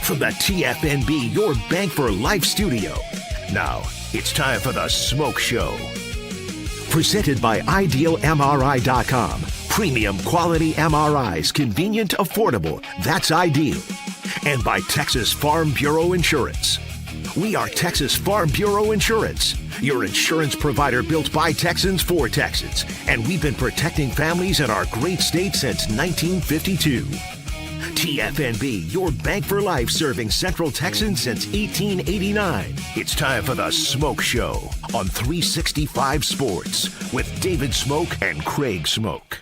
from the TFNB Your Bank for Life studio. Now, it's time for the SMOAK Show. Presented by IdealMRI.com. Premium quality MRIs, convenient, affordable. That's ideal. And by Texas Farm Bureau Insurance. We are Texas Farm Bureau Insurance, your insurance provider built by Texans for Texans. And we've been protecting families in our great state since 1952. TFNB, your bank for life, serving Central Texans since 1889. It's time for the SMOAK Show on 365 Sports with David SMOAK and Craig SMOAK.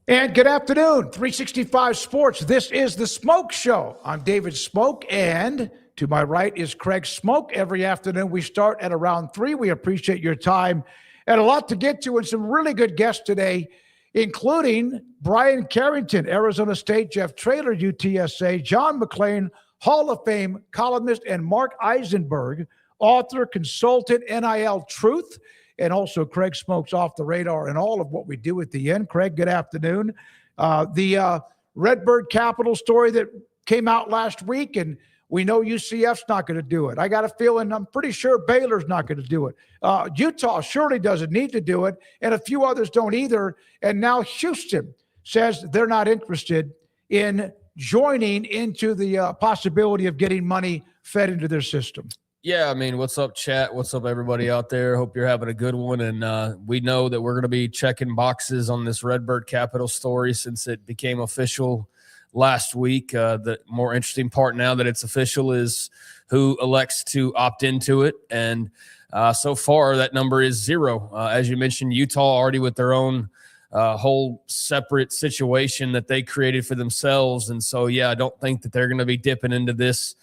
And good afternoon, 365 Sports. This is the SMOAK Show. I'm David SMOAK, and to my right is Craig SMOAK. Every afternoon we start at around 3. We appreciate your time. And a lot to get to, and some really good guests today, including Brian Carrington, Arizona State, Jeff Traylor, UTSA, John McClain, Hall of Fame columnist, and Mark Eisenberg, author, consultant, NIL Truth, and also Craig SMOAK's Off the Radar and all of what we do at the end. Craig, good afternoon. The Redbird Capital story that came out last week, and we know UCF's not going to do it. I got a feeling, I'm pretty sure Baylor's not going to do it. Utah surely doesn't need to do it, and a few others don't either. And now Houston says they're not interested in joining into the possibility of getting money fed into their system. Yeah, I mean, what's up, chat? What's up, everybody out there? Hope you're having a good one. And we know that we're going to be checking boxes on this Redbird Capital story since it became official last week. The more interesting part now that it's official is who elects to opt into it. And so far, that number is 0. As you mentioned, Utah already with their own whole separate situation that they created for themselves. And so, yeah, I don't think that they're going to be dipping into this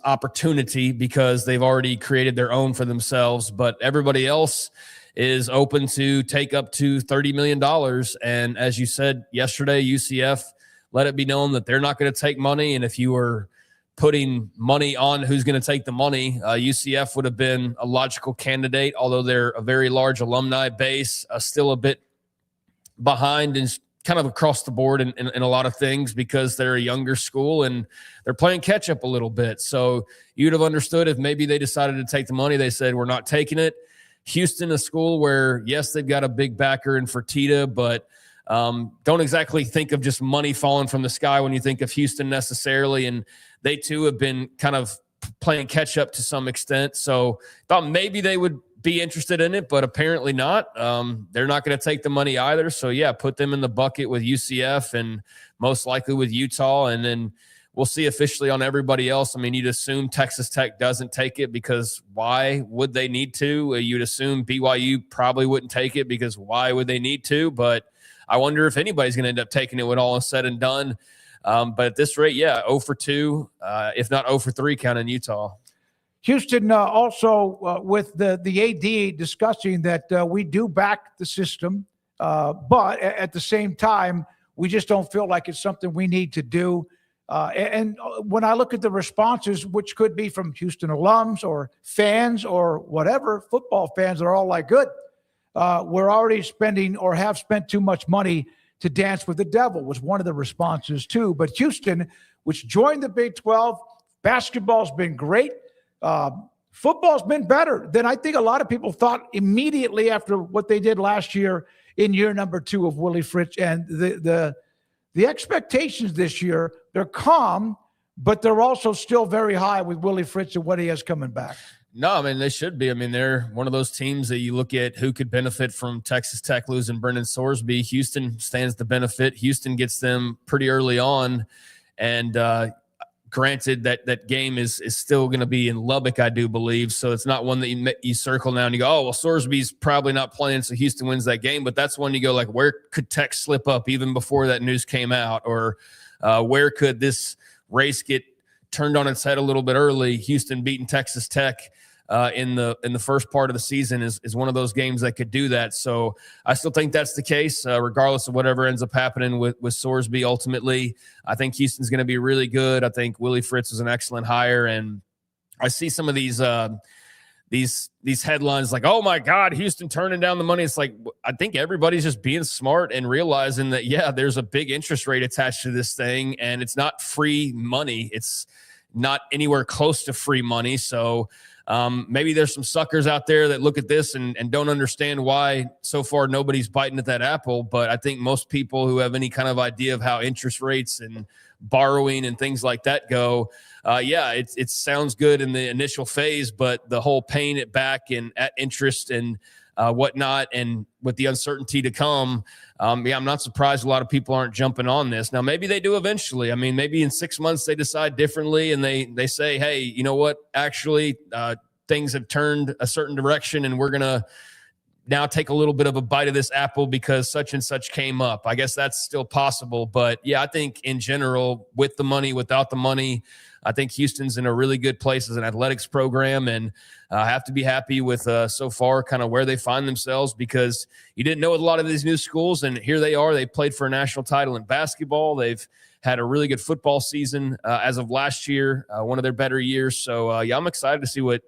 opportunity because they've already created their own for themselves. But everybody else is open to take up to $30 million. And as you said yesterday, UCF let it be known that they're not going to take money. And if you were putting money on who's going to take the money, UCF would have been a logical candidate, although they're a very large alumni base, still a bit behind and kind of across the board in a lot of things because they're a younger school and they're playing catch up a little bit. So you'd have understood if maybe they decided to take the money, they said, we're not taking it. Houston, a school where, yes, they've got a big backer in Fertitta, but don't exactly think of just money falling from the sky when you think of Houston necessarily. And they, too, have been kind of playing catch-up to some extent. So thought maybe they would be interested in it, but apparently not. They're not going to take the money either. So, yeah, put them in the bucket with UCF and most likely with Utah, and then we'll see officially on everybody else. I mean, you'd assume Texas Tech doesn't take it because why would they need to? You'd assume BYU probably wouldn't take it because why would they need to? But I wonder if anybody's going to end up taking it when all is said and done. But at this rate, yeah, 0 for 2, if not 0 for 3 counting Utah. Houston also with the AD discussing that we do back the system, but at the same time, we just don't feel like it's something we need to do. And when I look at the responses, which could be from Houston alums or fans or whatever, football fans are all like, good. We're already spending or have spent too much money to dance with the devil was one of the responses too. But Houston, which joined the Big 12, basketball's been great. Football's been better than I think a lot of people thought immediately after what they did last year in year number 2 of Willie Fritz. And the expectations this year, they're calm, but they're also still very high with Willie Fritz and what he has coming back. No, I mean, they should be. I mean, they're one of those teams that you look at who could benefit from Texas Tech losing Brendan Sorsby. Houston stands to benefit. Houston gets them pretty early on. And granted, that game is still going to be in Lubbock, I do believe. So it's not one that you circle now and you go, oh, well, Sorsby's probably not playing, so Houston wins that game. But that's one you go, like, where could Tech slip up even before that news came out? Or where could this race get turned on its head a little bit early? Houston beating Texas Tech in the first part of the season is one of those games that could do that. So I still think that's the case, regardless of whatever ends up happening with Sorsby. Ultimately, I think Houston's going to be really good. I think Willie Fritz is an excellent hire, and I see some of these these headlines like, oh my God, Houston turning down the money. It's like, I think everybody's just being smart and realizing that, yeah, there's a big interest rate attached to this thing, and it's not free money. It's not anywhere close to free money. So maybe there's some suckers out there that look at this and don't understand why so far nobody's biting at that apple. But I think most people who have any kind of idea of how interest rates and borrowing and things like that go, it sounds good in the initial phase, but the whole paying it back and at interest and whatnot, and with the uncertainty to come, I'm not surprised a lot of people aren't jumping on this. Now, maybe they do eventually. I mean, maybe in 6 months they decide differently and they say, hey, you know what, actually things have turned a certain direction and we're going to now take a little bit of a bite of this apple because such and such came up. I guess that's still possible. But yeah, I think in general, with the money, without the money, I think Houston's in a really good place as an athletics program, and have to be happy with so far kind of where they find themselves, because you didn't know with a lot of these new schools, and here they are. They played for a national title in basketball. They've had a really good football season as of last year, one of their better years. So, I'm excited to see what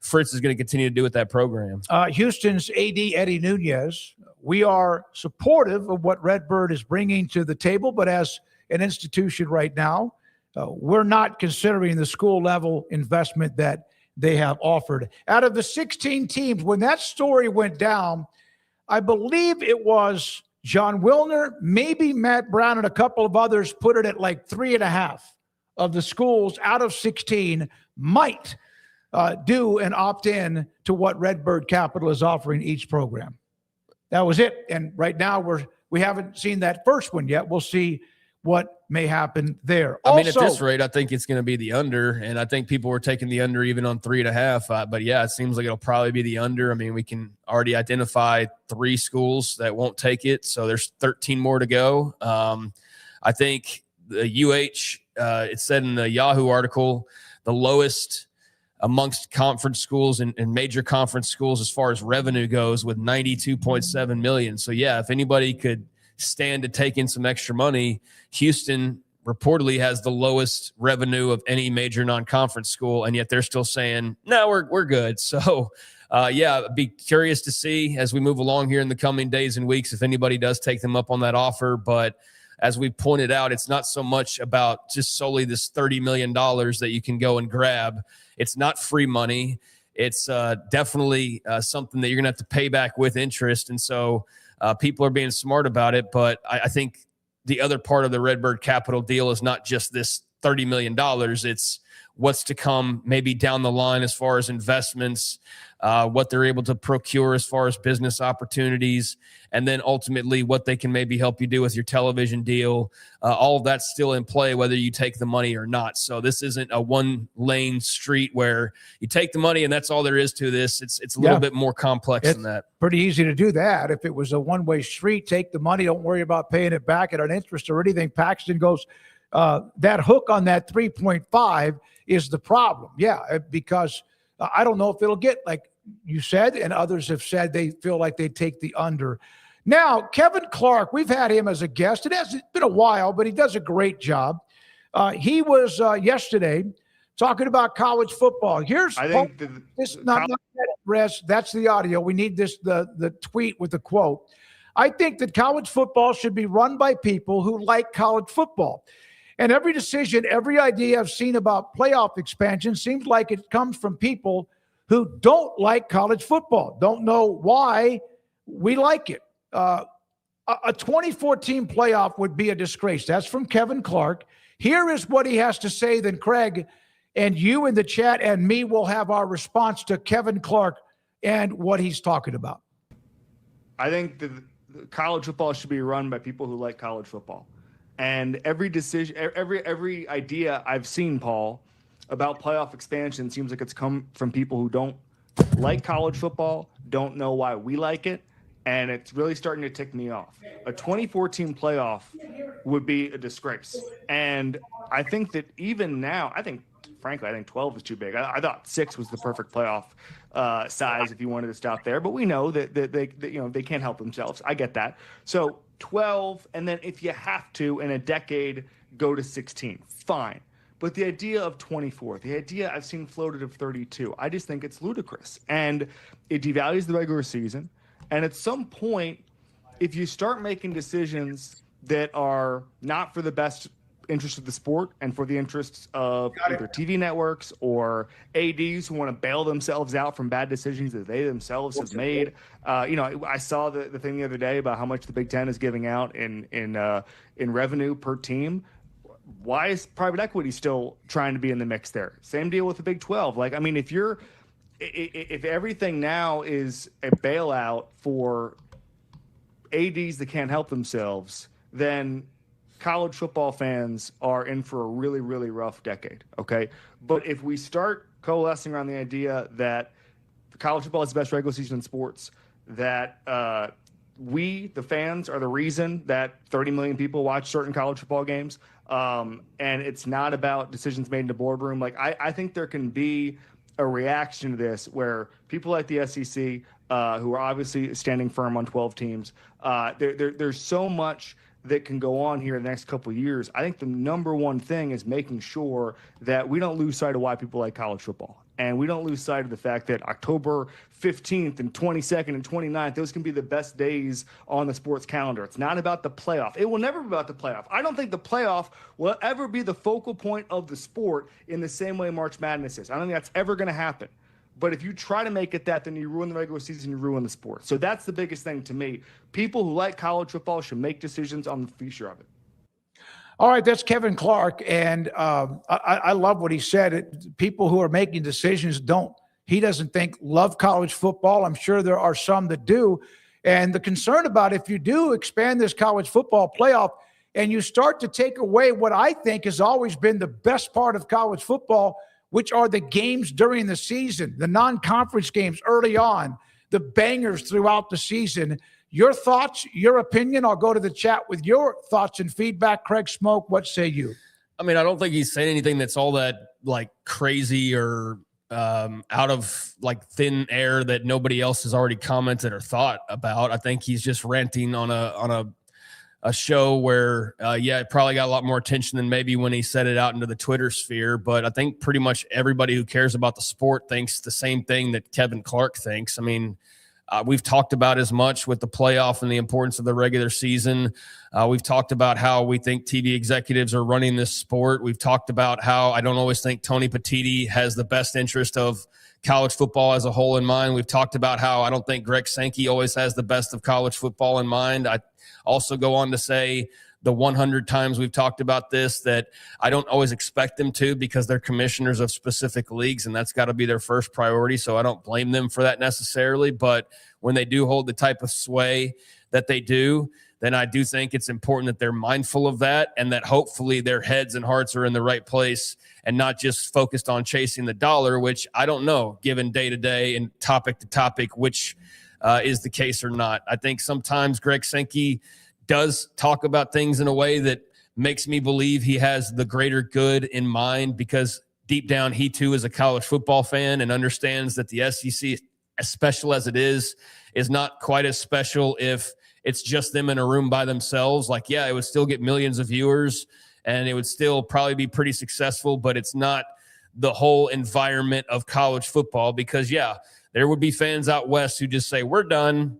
Fritz is going to continue to do with that program. Houston's AD, Eddie Nunez, we are supportive of what Redbird is bringing to the table, but as an institution right now, we're not considering the school level investment that they have offered. Out of the 16 teams, when that story went down, I believe it was John Wilner, maybe Matt Brown, and a couple of others put it at like 3.5 of the schools out of 16 might do and opt in to what Redbird Capital is offering each program. That was it. And right now we haven't seen that first one yet. We'll see what may happen there. I mean, at this rate, I think it's going to be the under, and I think people were taking the under even on 3.5. But yeah, it seems like it'll probably be the under. I mean, we can already identify 3 schools that won't take it, so there's 13 more to go. I think the it said in the Yahoo article, the lowest amongst conference schools and major conference schools as far as revenue goes, with $92.7 million. So yeah, if anybody could stand to take in some extra money, Houston reportedly has the lowest revenue of any major non-conference school, and yet they're still saying, no, we're good. So be curious to see as we move along here in the coming days and weeks if anybody does take them up on that offer. But as we pointed out, it's not so much about just solely this $30 million that you can go and grab. It's not free money. It's definitely something that you're going to have to pay back with interest. And so people are being smart about it. But I think the other part of the Redbird Capital deal is not just this $30 million. It's what's to come maybe down the line as far as investments, what they're able to procure as far as business opportunities, and then ultimately what they can maybe help you do with your television deal. All of that's still in play, whether you take the money or not. So this isn't a one-lane street where you take the money and that's all there is to this. It's a little bit more complex than that. Pretty easy to do that. If it was a one-way street, take the money, don't worry about paying it back at an interest or anything. Paxton goes, that hook on that 3.5 is the problem. Yeah, because I don't know if it'll get, like you said, and others have said they feel like they take the under. Now, Kevin Clark, we've had him as a guest. It has been a while, but he does a great job. He was yesterday talking about college football. Here's Rez, that's the audio. We need the tweet with the quote. I think that college football should be run by people who like college football. And every decision, every idea I've seen about playoff expansion seems like it comes from people who don't like college football, don't know why we like it. A 2014 playoff would be a disgrace. That's from Kevin Clark. Here is what he has to say. Then Craig and you in the chat and me will have our response to Kevin Clark and what he's talking about. I think the college football should be run by people who like college football. And every decision, every idea I've seen, Paul, about playoff expansion seems like it's come from people who don't like college football, don't know why we like it, and it's really starting to tick me off. A 2014 playoff would be a disgrace. And I think that even now, frankly, I think 12 is too big. I thought 6 was the perfect playoff size if you wanted to stop there. But we know that they can't help themselves. I get that. So 12, and then if you have to in a decade, go to 16. Fine. But the idea of 24, the idea I've seen floated of 32, I just think it's ludicrous. And it devalues the regular season. And at some point, if you start making decisions that are not for the best interest of the sport and for the interests of either TV networks or ADs who want to bail themselves out from bad decisions that they themselves have made. I saw the thing the other day about how much the Big Ten is giving out in revenue per team. Why is private equity still trying to be in the mix there? Same deal with the Big 12. If everything now is a bailout for ADs that can't help themselves, then college football fans are in for a really, really rough decade, okay? But if we start coalescing around the idea that college football is the best regular season in sports, that we, the fans, are the reason that 30 million people watch certain college football games, and it's not about decisions made in the boardroom, I think there can be a reaction to this where people like the SEC, who are obviously standing firm on 12 teams, there's so much that can go on here in the next couple of years. I think the number one thing is making sure that we don't lose sight of why people like college football. And we don't lose sight of the fact that October 15th and 22nd and 29th, those can be the best days on the sports calendar. It's not about the playoff. It will never be about the playoff. I don't think the playoff will ever be the focal point of the sport in the same way March Madness is. I don't think that's ever going to happen. But if you try to make it that, then you ruin the regular season, you ruin the sport. So that's the biggest thing to me. People who like college football should make decisions on the future of it. All right, that's Kevin Clark, and I love what he said. People who are making decisions he doesn't think love college football. I'm sure there are some that do. And the concern about if you do expand this college football playoff and you start to take away what I think has always been the best part of college football, which are the games during the season, the non-conference games early on, the bangers throughout the season. Your thoughts, your opinion? I'll go to the chat with your thoughts and feedback. Craig Smoke, what say you? I mean, I don't think he's saying anything that's all that crazy or out of thin air that nobody else has already commented or thought about. I think he's just ranting on a show where, it probably got a lot more attention than maybe when he set it out into the Twitter sphere. But I think pretty much everybody who cares about the sport thinks the same thing that Kevin Clark thinks. I mean, we've talked about as much with the playoff and the importance of the regular season. We've talked about how we think TV executives are running this sport. We've talked about how I don't always think Tony Petitti has the best interest of college football as a whole in mind. We've talked about how I don't think Greg Sankey always has the best of college football in mind. I also go on to say the 100 times we've talked about this that I don't always expect them to because they're commissioners of specific leagues, and that's got to be their first priority. So I don't blame them for that necessarily. But when they do hold the type of sway that they do, then I do think it's important that they're mindful of that and that hopefully their heads and hearts are in the right place and not just focused on chasing the dollar, which I don't know, given day to day and topic to topic, which is the case or not. I think sometimes Greg Sankey does talk about things in a way that makes me believe he has the greater good in mind because deep down he too is a college football fan and understands that the SEC, as special as it is not quite as special if it's just them in a room by themselves. It would still get millions of viewers and it would still probably be pretty successful, but it's not the whole environment of college football because, there would be fans out west who just say, we're done.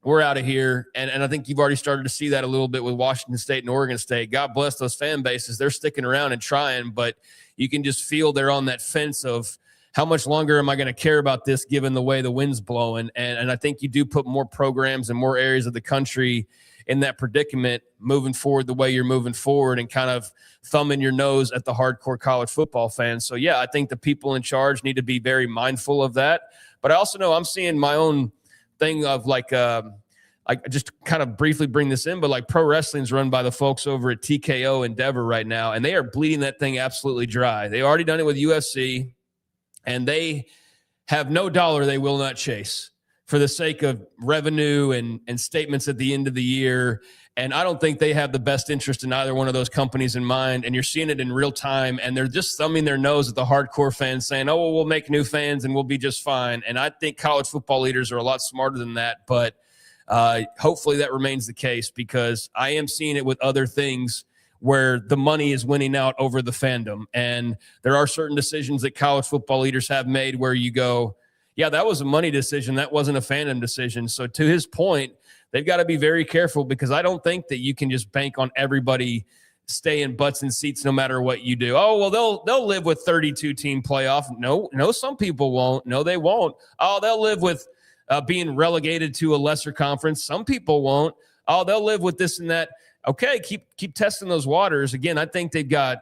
We're out of here. And I think you've already started to see that a little bit with Washington State and Oregon State. God bless those fan bases. They're sticking around and trying, but you can just feel they're on that fence of how much longer am I going to care about this given the way the wind's blowing? And I think you do put more programs in more areas of the country in that predicament moving forward the way you're moving forward and kind of thumbing your nose at the hardcore college football fans. So, I think the people in charge need to be very mindful of that. But I also know I'm seeing my own thing of I just kind of briefly bring this in, but pro wrestling's run by the folks over at TKO Endeavor right now, and they are bleeding that thing absolutely dry. They've already done it with UFC, and they have no dollar they will not chase for the sake of revenue and statements at the end of the year. And I don't think they have the best interest in either one of those companies in mind. And you're seeing it in real time. And they're just thumbing their nose at the hardcore fans saying, oh, well, we'll make new fans and we'll be just fine. And I think college football leaders are a lot smarter than that. But hopefully that remains the case because I am seeing it with other things where the money is winning out over the fandom. And there are certain decisions that college football leaders have made where you go, yeah, that was a money decision. That wasn't a fandom decision. So to his point, they've got to be very careful, because I don't think that you can just bank on everybody staying butts in seats no matter what you do. Oh, well, they'll live with 32-team playoff. No, some people won't. No, they won't. Oh, they'll live with being relegated to a lesser conference. Some people won't. Oh, they'll live with this and that. Okay, keep testing those waters. Again, I think they've got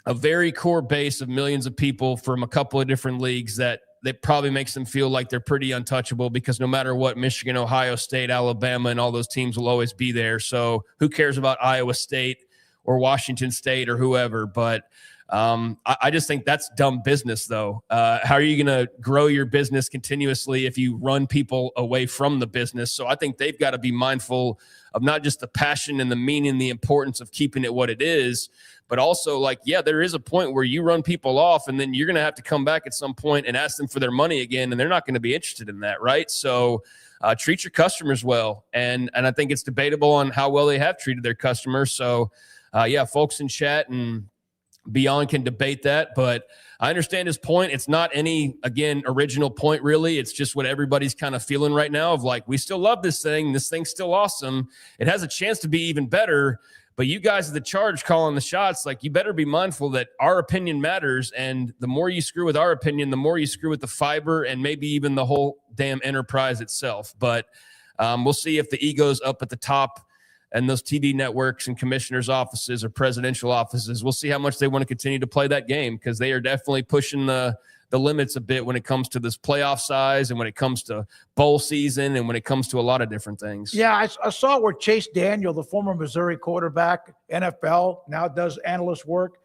a very core base of millions of people from a couple of different leagues that probably makes them feel like they're pretty untouchable, because no matter what, Michigan, Ohio State, Alabama, and all those teams will always be there. So who cares about Iowa State or Washington State or whoever? But I just think that's dumb business, though. How are you going to grow your business continuously if you run people away from the business? So I think they've got to be mindful of not just the passion and the meaning, the importance of keeping it what it is, but also, like, yeah, there is a point where you run people off, and then you're going to have to come back at some point and ask them for their money again, and they're not going to be interested in that, right? So treat your customers well, and I think it's debatable on how well they have treated their customers. So, yeah, folks in chat and beyond can debate that, but I understand his point. It's not any, again, original point, really. It's just what everybody's kind of feeling right now of, like, we still love this thing. This thing's still awesome. It has a chance to be even better, but you guys at the charge calling the shots, like, you better be mindful that our opinion matters, and the more you screw with our opinion, the more you screw with the fiber and maybe even the whole damn enterprise itself. But we'll see if the ego's up at the top and those TV networks and commissioners' offices or presidential offices. We'll see how much they want to continue to play that game, because they are definitely pushing the limits a bit when it comes to this playoff size and when it comes to bowl season and when it comes to a lot of different things. Yeah, I saw where Chase Daniel, the former Missouri quarterback, NFL, now does analyst work.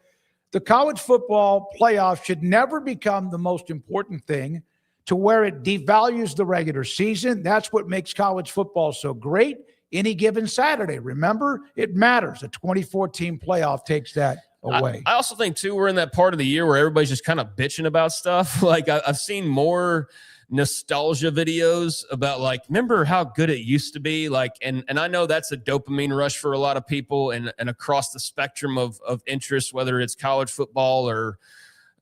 The college football playoff should never become the most important thing, to where it devalues the regular season. That's what makes college football so great. Any given Saturday, remember, it matters. A 24-team playoff takes that away. I also think, too, we're in that part of the year where everybody's just kind of bitching about stuff. Like, I've seen more nostalgia videos about, like, remember how good it used to be? Like, and I know that's a dopamine rush for a lot of people, and across the spectrum of interest, whether it's college football or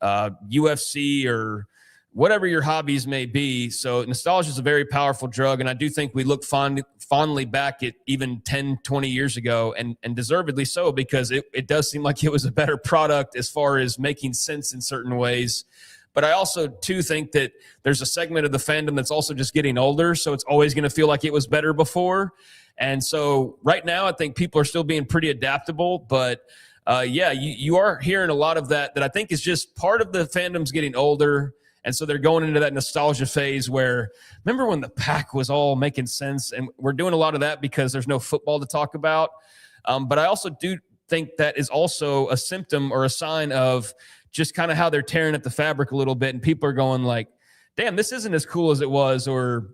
UFC or whatever your hobbies may be. So nostalgia is a very powerful drug. And I do think we look fondly back at even 10, 20 years ago, and deservedly so, because it does seem like it was a better product as far as making sense in certain ways. But I also, too, think that there's a segment of the fandom that's also just getting older. So it's always going to feel like it was better before. And so right now, I think people are still being pretty adaptable. But yeah, you are hearing a lot of that I think is just part of the fandom's getting older. And so they're going into that nostalgia phase where, remember when the pack was all making sense? And we're doing a lot of that because there's no football to talk about. But I also do think that is also a symptom or a sign of just kind of how they're tearing at the fabric a little bit. And people are going like, damn, this isn't as cool as it was, or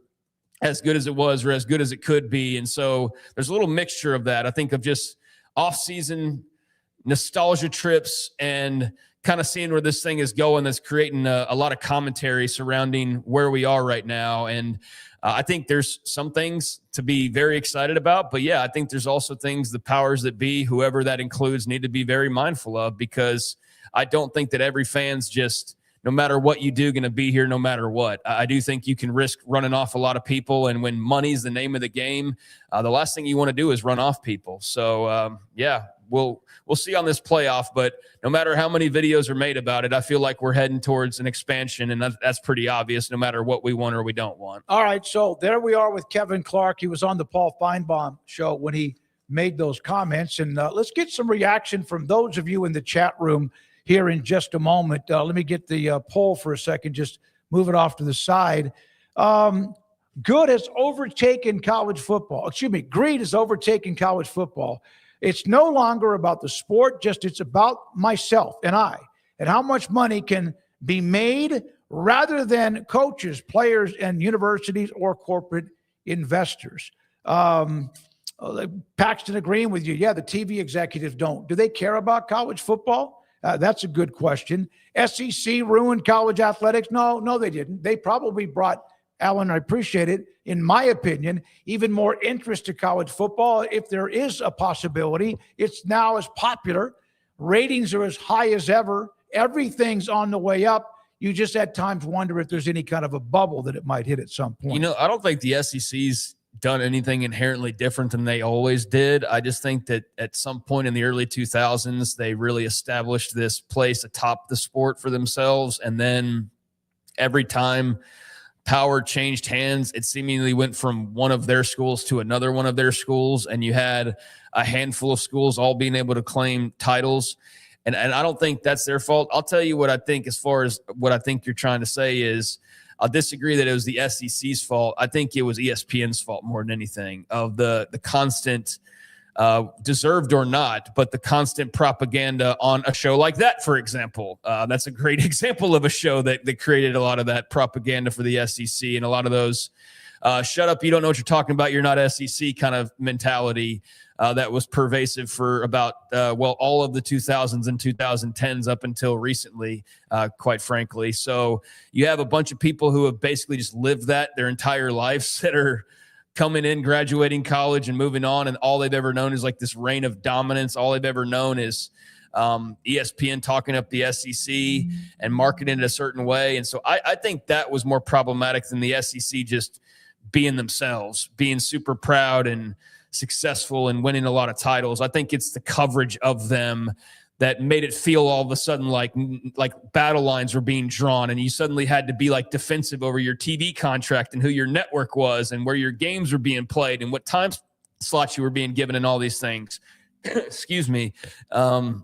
as good as it was, or as good as it could be. And so there's a little mixture of that. I think of just off-season nostalgia trips and kind of seeing where this thing is going, that's creating a lot of commentary surrounding where we are right now. And I think there's some things to be very excited about, but yeah, I think there's also things the powers that be, whoever that includes, need to be very mindful of, because I don't think that every fan's just, no matter what you do, going to be here no matter what. I do think you can risk running off a lot of people, and when money's the name of the game, the last thing you want to do is run off people. So yeah, we'll see on this playoff, but no matter how many videos are made about it, I feel like we're heading towards an expansion, and that's pretty obvious no matter what we want or we don't want. All right, so there we are with Kevin Clark. He was on the Paul Feinbaum show when he made those comments, and let's get some reaction from those of you in the chat room here in just a moment. Let me get the poll for a second, just move it off to the side. Good has overtaken college football. Excuse me, greed has overtaken college football. It's no longer about the sport, just it's about myself and I, and how much money can be made, rather than coaches, players, and universities or corporate investors. Paxton agreeing with you. Yeah, the TV executives don't. Do they care about college football? That's a good question. SEC ruined college athletics? No, they didn't. They probably brought Alan, I appreciate it. In my opinion, even more interest to college football. If there is a possibility, it's now as popular. Ratings are as high as ever. Everything's on the way up. You just at times wonder if there's any kind of a bubble that it might hit at some point. I don't think the SEC's done anything inherently different than they always did. I just think that at some point in the early 2000s, they really established this place atop the sport for themselves. And then every time power changed hands, it seemingly went from one of their schools to another one of their schools. And you had a handful of schools all being able to claim titles. And I don't think that's their fault. I'll tell you what I think, as far as what I think you're trying to say is, I'll disagree that it was the SEC's fault. I think it was ESPN's fault more than anything, of the constant, deserved or not, but the constant propaganda on a show like that, for example. That's a great example of a show that created a lot of that propaganda for the SEC and a lot of those shut up, you don't know what you're talking about, you're not SEC kind of mentality that was pervasive for about, all of the 2000s and 2010s up until recently, quite frankly. So you have a bunch of people who have basically just lived that their entire lives, that are coming in, graduating college and moving on, and all they've ever known is like this reign of dominance. All they've ever known is ESPN talking up the SEC and marketing it a certain way. And so I think that was more problematic than the SEC just being themselves, being super proud and successful and winning a lot of titles. I think it's the coverage of them that made it feel all of a sudden like battle lines were being drawn, and you suddenly had to be like defensive over your TV contract and who your network was and where your games were being played and what time slots you were being given and all these things. Excuse me. And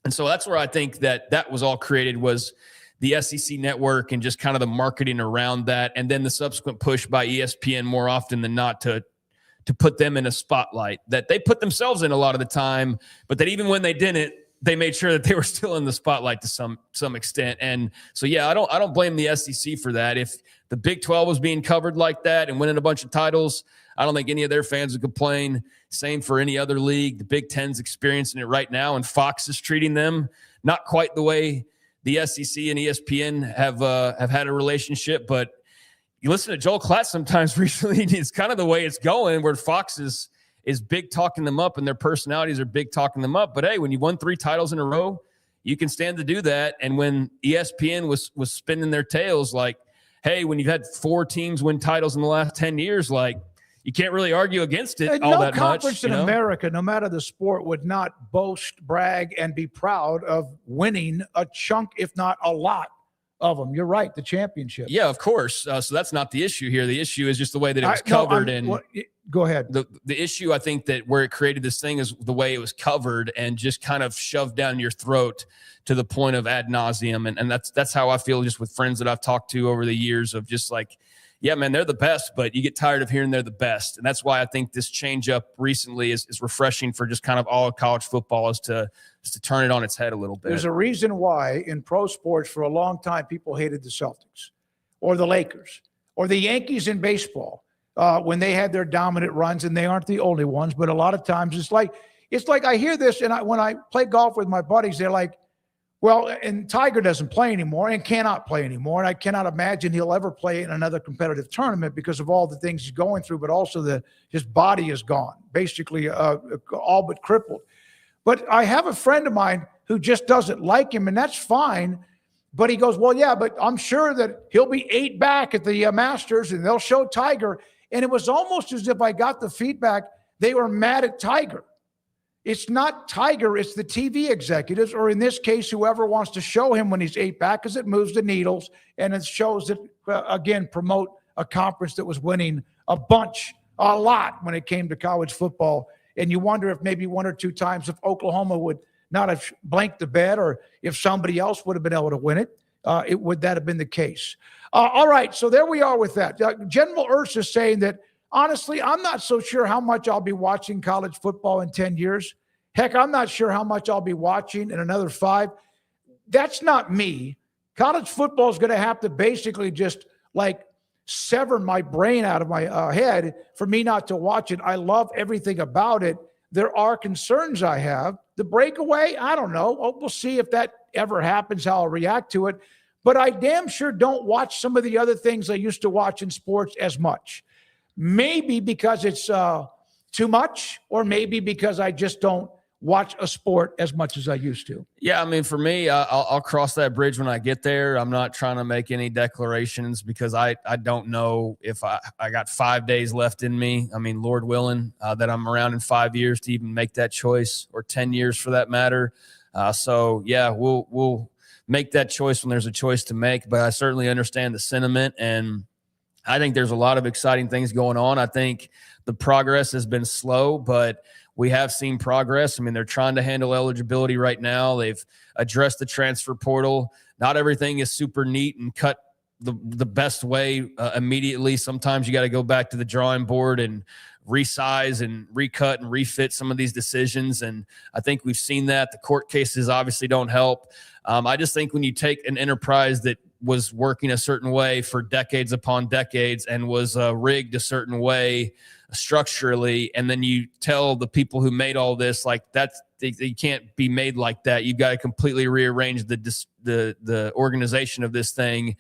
so that's where I think that was all created, was the SEC network and just kind of the marketing around that. And then the subsequent push by ESPN more often than not to put them in a spotlight that they put themselves in a lot of the time, but that even when they didn't, they made sure that they were still in the spotlight to some extent. And so, yeah, I don't blame the SEC for that. If the Big 12 was being covered like that and winning a bunch of titles, I don't think any of their fans would complain. Same for any other league. The Big 10's experiencing it right now, and Fox is treating them not quite the way the SEC and ESPN have had a relationship. But you listen to Joel Klatt sometimes recently, it's kind of the way it's going, where Fox is big talking them up and their personalities are big talking them up. But hey, when you won 3 titles in a row, you can stand to do that. And when ESPN was spinning their tails like, hey, when you've had 4 teams win titles in the last 10 years, like, you can't really argue against it all that much. No conference in America, no matter the sport, would not boast, brag, and be proud of winning a chunk, if not a lot of them. You're right, the championship. Yeah, of course. So that's not the issue here. The issue is just the way that it was covered. Go ahead. The issue, I think, that where it created this thing is the way it was covered and just kind of shoved down your throat to the point of ad nauseum. And that's how I feel just with friends that I've talked to over the years, of just like, yeah, man, they're the best, but you get tired of hearing they're the best. And that's why I think this change up recently is refreshing for just kind of all of college football, is to turn it on its head a little bit. There's a reason why in pro sports for a long time people hated the Celtics or the Lakers or the Yankees in baseball when they had their dominant runs, and they aren't the only ones. But a lot of times it's like I hear this, and when I play golf with my buddies, they're like, well, and Tiger doesn't play anymore and cannot play anymore. And I cannot imagine he'll ever play in another competitive tournament because of all the things he's going through, but also his body is gone, basically all but crippled. But I have a friend of mine who just doesn't like him, and that's fine. But he goes, well, yeah, but I'm sure that he'll be 8 back at the Masters and they'll show Tiger. And it was almost as if I got the feedback they were mad at Tiger. It's not Tiger, it's the TV executives, or in this case, whoever wants to show him when he's 8 back, because it moves the needles and it shows that, again, promote a conference that was winning a lot when it came to college football. And you wonder if maybe 1 or 2 times if Oklahoma would not have blanked the bed, or if somebody else would have been able to win it, would that have been the case? All right, so there we are with that. General Urs is saying that, honestly, I'm not so sure how much I'll be watching college football in 10 years. Heck, I'm not sure how much I'll be watching in another 5. That's not me. College football is going to have to basically just like sever my brain out of my head for me not to watch it. I love everything about it. There are concerns I have. The breakaway, I don't know. We'll see if that ever happens, how I'll react to it. but I damn sure don't watch some of the other things I used to watch in sports as much. Maybe because it's too much, or maybe because I just don't watch a sport as much as I used to. Yeah, I mean, for me, I'll cross that bridge when I get there. I'm not trying to make any declarations because I don't know if I got 5 days left in me. I mean, Lord willing, that I'm around in 5 years to even make that choice, or 10 years for that matter. So yeah, we'll make that choice when there's a choice to make. But I certainly understand the sentiment, and I think there's a lot of exciting things going on. I think the progress has been slow, but we have seen progress. I mean, they're trying to handle eligibility right now. They've addressed the transfer portal. Not everything is super neat and cut the best way immediately. Sometimes you got to go back to the drawing board and resize and recut and refit some of these decisions. And I think we've seen that. The court cases obviously don't help. I just think when you take an enterprise that was working a certain way for decades upon decades and was rigged a certain way structurally, and then you tell the people who made all this, like, that's, they can't be made like that. You've got to completely rearrange the organization of this thing.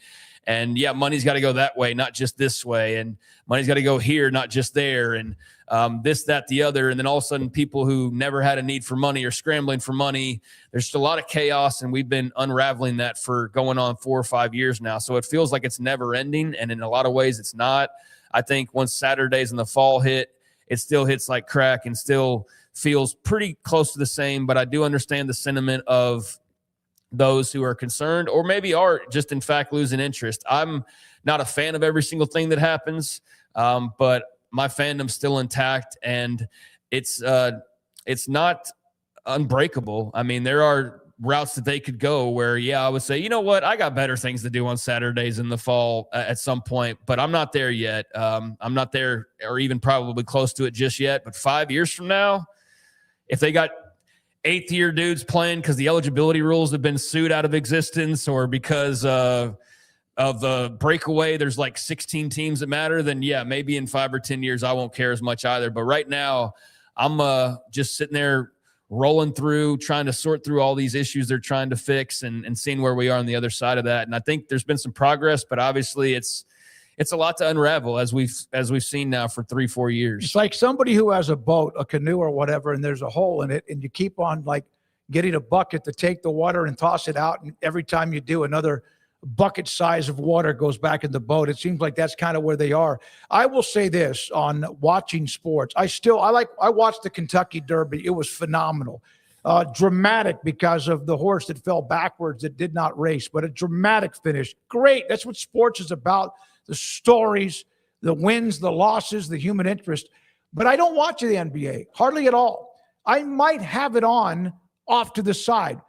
And yeah, money's got to go that way, not just this way. And money's got to go here, not just there. And this, that, the other. And then all of a sudden, people who never had a need for money are scrambling for money. There's just a lot of chaos, and we've been unraveling that for going on 4 or 5 years now. So it feels like it's never ending. And in a lot of ways, it's not. I think once Saturdays in the fall hit, it still hits like crack and still feels pretty close to the same. But I do understand the sentiment of those who are concerned, or maybe are just in fact losing interest. I'm not a fan of every single thing that happens, but my fandom's still intact, and it's not unbreakable. I mean, there are routes that they could go where, yeah, I would say, you know what, I got better things to do on Saturdays in the fall at some point, but I'm not there yet. I'm not there, or even probably close to it just yet. But 5 years from now, if they got 8th year dudes playing because the eligibility rules have been sued out of existence, or because of the breakaway, there's like 16 teams that matter, then yeah, maybe in 5 or 10 years, I won't care as much either. But right now, I'm just sitting there rolling through, trying to sort through all these issues they're trying to fix, and seeing where we are on the other side of that. And I think there's been some progress, but obviously it's a lot to unravel, as we've seen now for 3-4 years. It's like somebody who has a boat, a canoe or whatever, and there's a hole in it, and you keep on like getting a bucket to take the water and toss it out. And every time you do, another bucket size of water goes back in the boat. It seems like that's kind of where they are. I will say this on watching sports. I watched the Kentucky Derby. It was phenomenal. Dramatic because of the horse that fell backwards that did not race, but a dramatic finish. Great. That's what sports is about. The stories, the wins, the losses, the human interest. But I don't watch the NBA, hardly at all. I might have it on off to the side.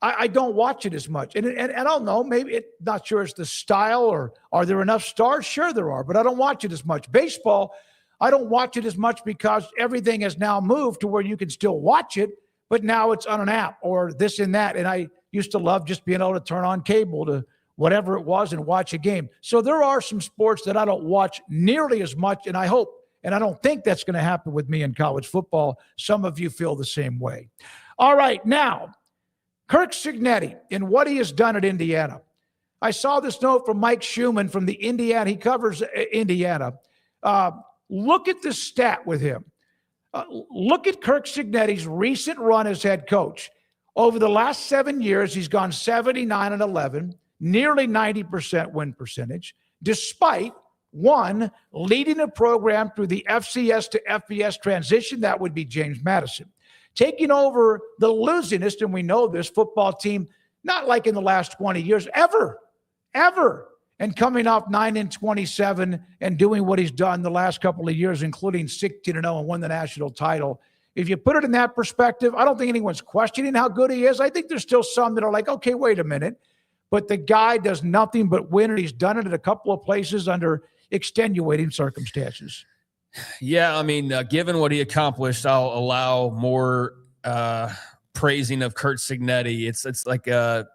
I don't watch it as much. And I don't know, maybe not sure it's the style, or are there enough stars? Sure there are, but I don't watch it as much. Baseball, I don't watch it as much because everything has now moved to where you can still watch it, but now it's on an app or this and that. And I used to love just being able to turn on cable to whatever it was and watch a game. So there are some sports that I don't watch nearly as much, and I hope, and I don't think that's going to happen with me in college football. Some of you feel the same way. All right, now, Kirk Cignetti and what he has done at Indiana. I saw this note from Mike Schumann from the Indiana. He covers Indiana. Look at the stat with him. Look at Kirk Cignetti's recent run as head coach. Over the last 7 years, he's gone 79-11, nearly 90% win percentage, despite, one, leading a program through the FCS to FBS transition. That would be James Madison. Taking over the losingest, and we know this, football team, not like in the last 20 years, ever, and coming off 9-27 and doing what he's done the last couple of years, including 16-0 and won the national title. If you put it in that perspective, I don't think anyone's questioning how good he is. I think there's still some that are like, okay, wait a minute. But the guy does nothing but win, and he's done it at a couple of places under extenuating circumstances. Yeah, I mean, given what he accomplished, I'll allow more praising of Kurt Cignetti. It's like a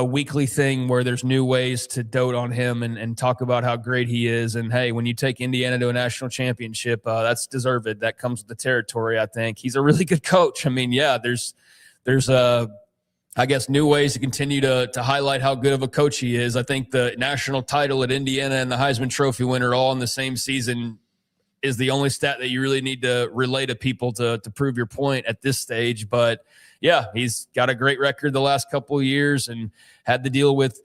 weekly thing where there's new ways to dote on him and talk about how great he is. And hey, when you take Indiana to a national championship, that's deserved. That comes with the territory, I think. He's a really good coach. I mean, yeah, there's I guess, new ways to continue to highlight how good of a coach he is. I think the national title at Indiana and the Heisman Trophy winner all in the same season is the only stat that you really need to relay to people to prove your point at this stage. But yeah, he's got a great record the last couple of years and had to deal with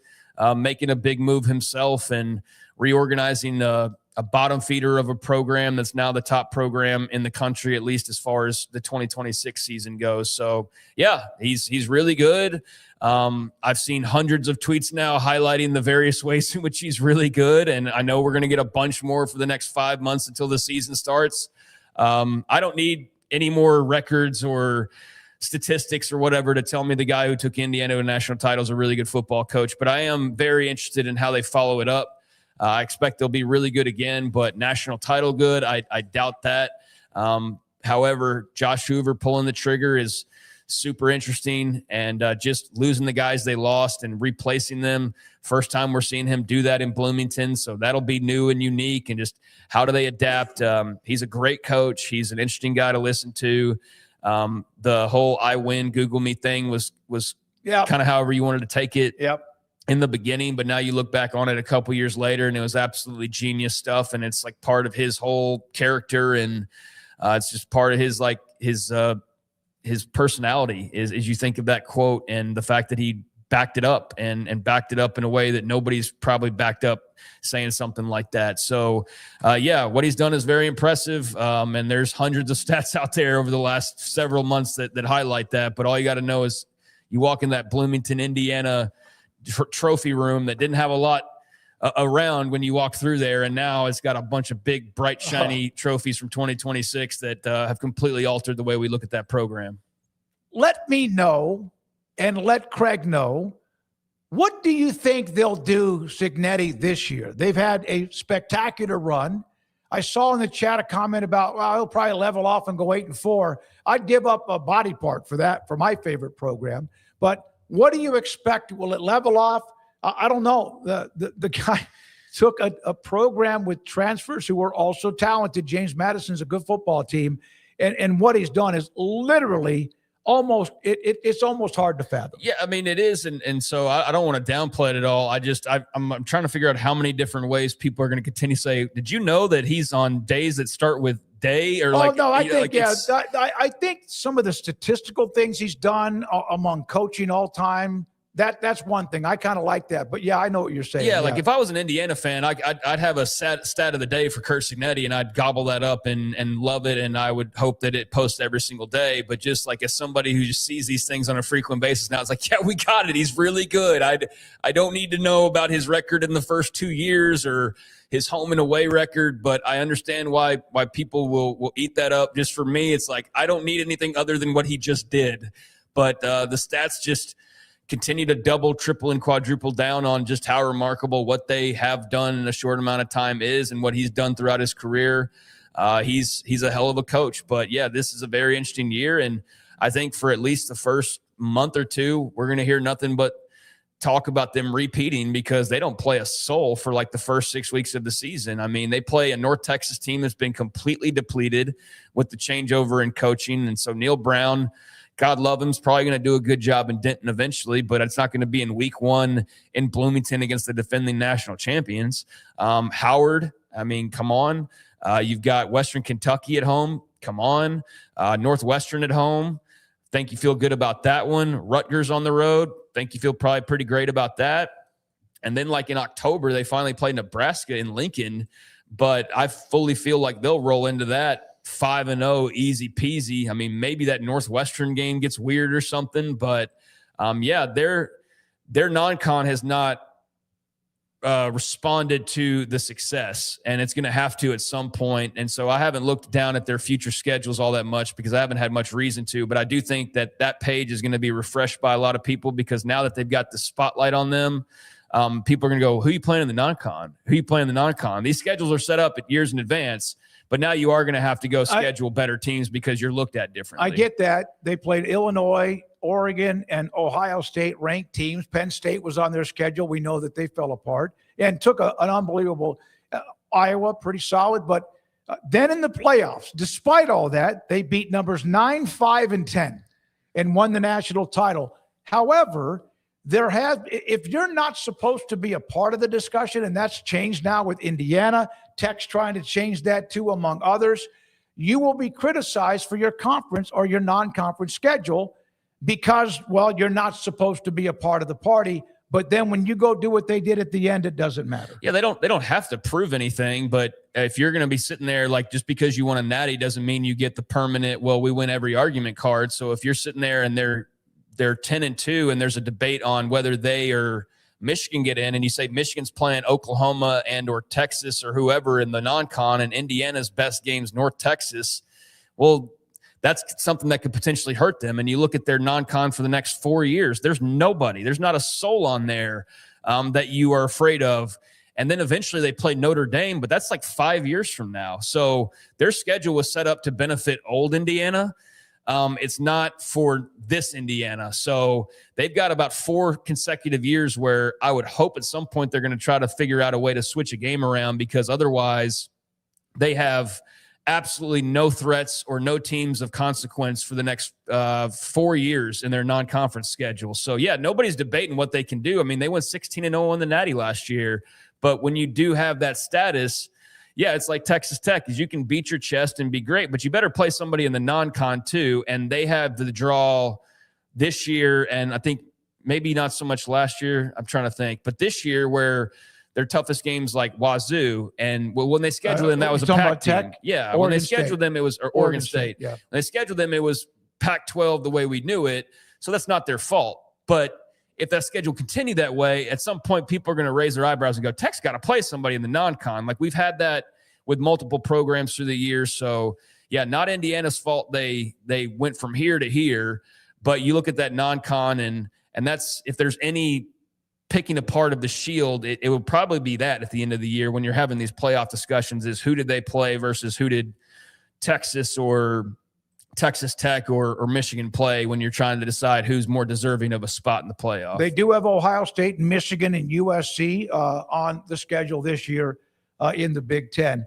making a big move himself and reorganizing a bottom feeder of a program that's now the top program in the country, at least as far as the 2026 season goes. So yeah, he's really good. I've seen hundreds of tweets now highlighting the various ways in which he's really good. And I know we're going to get a bunch more for the next 5 months until the season starts. I don't need any more records or statistics or whatever to tell me the guy who took Indiana to a national title is a really good football coach, but I am very interested in how they follow it up. I expect they'll be really good again, but national title good, I doubt that. However, Josh Hoover pulling the trigger is super interesting, and just losing the guys they lost and replacing them. First time we're seeing him do that in Bloomington, so that'll be new and unique, and just how do they adapt? He's a great coach. He's an interesting guy to listen to. The whole I win Google me thing was kind of however you wanted to take it in the beginning, but now you look back on it a couple years later and it was absolutely genius stuff. And it's like part of his whole character. And it's just part of his, like his personality is you think of that quote and the fact that he backed it up and backed it up in a way that nobody's probably backed up saying something like that. So yeah, what he's done is very impressive. And there's hundreds of stats out there over the last several months that highlight that. But all you got to know is you walk in that Bloomington, Indiana trophy room that didn't have a lot around when you walk through there. And now it's got a bunch of big, bright, shiny trophies from 2026 that have completely altered the way we look at that program. Let me know and let Craig know, what do you think they'll do Cignetti this year? They've had a spectacular run. I saw in the chat a comment about, well, he'll probably level off and go 8-4. I'd give up a body part for that, for my favorite program. But what do you expect? Will it level off? I don't know. The guy took a program with transfers who were also talented. James Madison's a good football team. And what he's done is literally it's almost hard to fathom. Yeah, I mean, it is. And so I don't want to downplay it at all. I'm trying to figure out how many different ways people are going to continue to say, did you know that he's on days that start with day or like? No, I think, I think some of the statistical things he's done among coaching all time, that's one thing. I kind of like that. But yeah, I know what you're saying. Yeah, like if I was an Indiana fan, I'd have a stat of the day for Curt Cignetti, and I'd gobble that up and love it, and I would hope that it posts every single day. But just like as somebody who just sees these things on a frequent basis now, it's like, yeah, we got it. He's really good. I don't need to know about his record in the first 2 years or his home and away record, but I understand why people will eat that up. Just for me, it's like I don't need anything other than what he just did. But the stats just continue to double, triple, and quadruple down on just how remarkable what they have done in a short amount of time is and what he's done throughout his career. He's a hell of a coach. But, yeah, this is a very interesting year, and I think for at least the first month or two, we're going to hear nothing but talk about them repeating because they don't play a soul for like the first 6 weeks of the season. I mean, they play a North Texas team that's been completely depleted with the changeover in coaching. And so Neil Brown, God love him, is probably going to do a good job in Denton eventually, but it's not going to be in week 1 in Bloomington against the defending national champions. Howard, I mean, come on. You've got Western Kentucky at home. Come on. Northwestern at home. Think you feel good about that one. Rutgers on the road. Think you feel probably pretty great about that. And then like in October, they finally play Nebraska in Lincoln, but I fully feel like they'll roll into that 5-0, easy peasy. I mean, maybe that Northwestern game gets weird or something, but yeah, their non-con has not responded to the success, and it's going to have to at some point. And so I haven't looked down at their future schedules all that much because I haven't had much reason to, but I do think that page is going to be refreshed by a lot of people because now that they've got the spotlight on them, people are going to go, who are you playing in the non-con? Who are you playing in the non-con? These schedules are set up at years in advance, but now you are going to have to go schedule better teams because you're looked at differently. I get that. They played Illinois, Oregon, and Ohio State ranked teams. Penn State was on their schedule. We know that they fell apart and took an unbelievable Iowa, pretty solid. But then in the playoffs, despite all that, they beat numbers 9, 5, and 10 and won the national title. However, if you're not supposed to be a part of the discussion, and that's changed now with Indiana, Tech's trying to change that too, among others, you will be criticized for your conference or your non-conference schedule because, well, you're not supposed to be a part of the party. But then when you go do what they did at the end, it doesn't matter. Yeah, they don't have to prove anything, but if you're going to be sitting there, like, just because you won a natty doesn't mean you get the permanent, well, we win every argument card. So if you're sitting there and they're 10-2 and there's a debate on whether they or Michigan get in, and you say Michigan's playing Oklahoma and or Texas or whoever in the non-con, and Indiana's best game's North Texas, well, that's something that could potentially hurt them. And you look at their non-con for the next 4 years, there's nobody, there's not a soul on there that you are afraid of. And then eventually they play Notre Dame, but that's like 5 years from now. So their schedule was set up to benefit old Indiana. It's not for this Indiana. So they've got about 4 consecutive years where I would hope at some point they're going to try to figure out a way to switch a game around, because otherwise they have absolutely no threats or no teams of consequence for the next 4 years in their non-conference schedule. So, yeah, nobody's debating what they can do. I mean, they went 16-0 in the Natty last year. But when you do have that status, yeah, it's like Texas Tech, is you can beat your chest and be great, but you better play somebody in the non-con too. And they have the draw this year, and I think maybe not so much last year. I'm trying to think. But this year, where their toughest games like Wazoo, and when they scheduled them, that was a Pac team. Yeah, Oregon when they scheduled them, it was Oregon State. Yeah. When they scheduled them, it was Pac-12 the way we knew it. So that's not their fault. But if that schedule continued that way, at some point people are going to raise their eyebrows and go, Tech's got to play somebody in the non-con. Like, we've had that with multiple programs through the years. So, yeah, not Indiana's fault they went from here to here. But you look at that non-con, and that's, if there's any picking apart of the shield, it would probably be that at the end of the year when you're having these playoff discussions, is who did they play versus who did Texas or Texas Tech or Michigan play, when you're trying to decide who's more deserving of a spot in the playoff. They do have Ohio State, Michigan, and USC on the schedule this year in the Big Ten.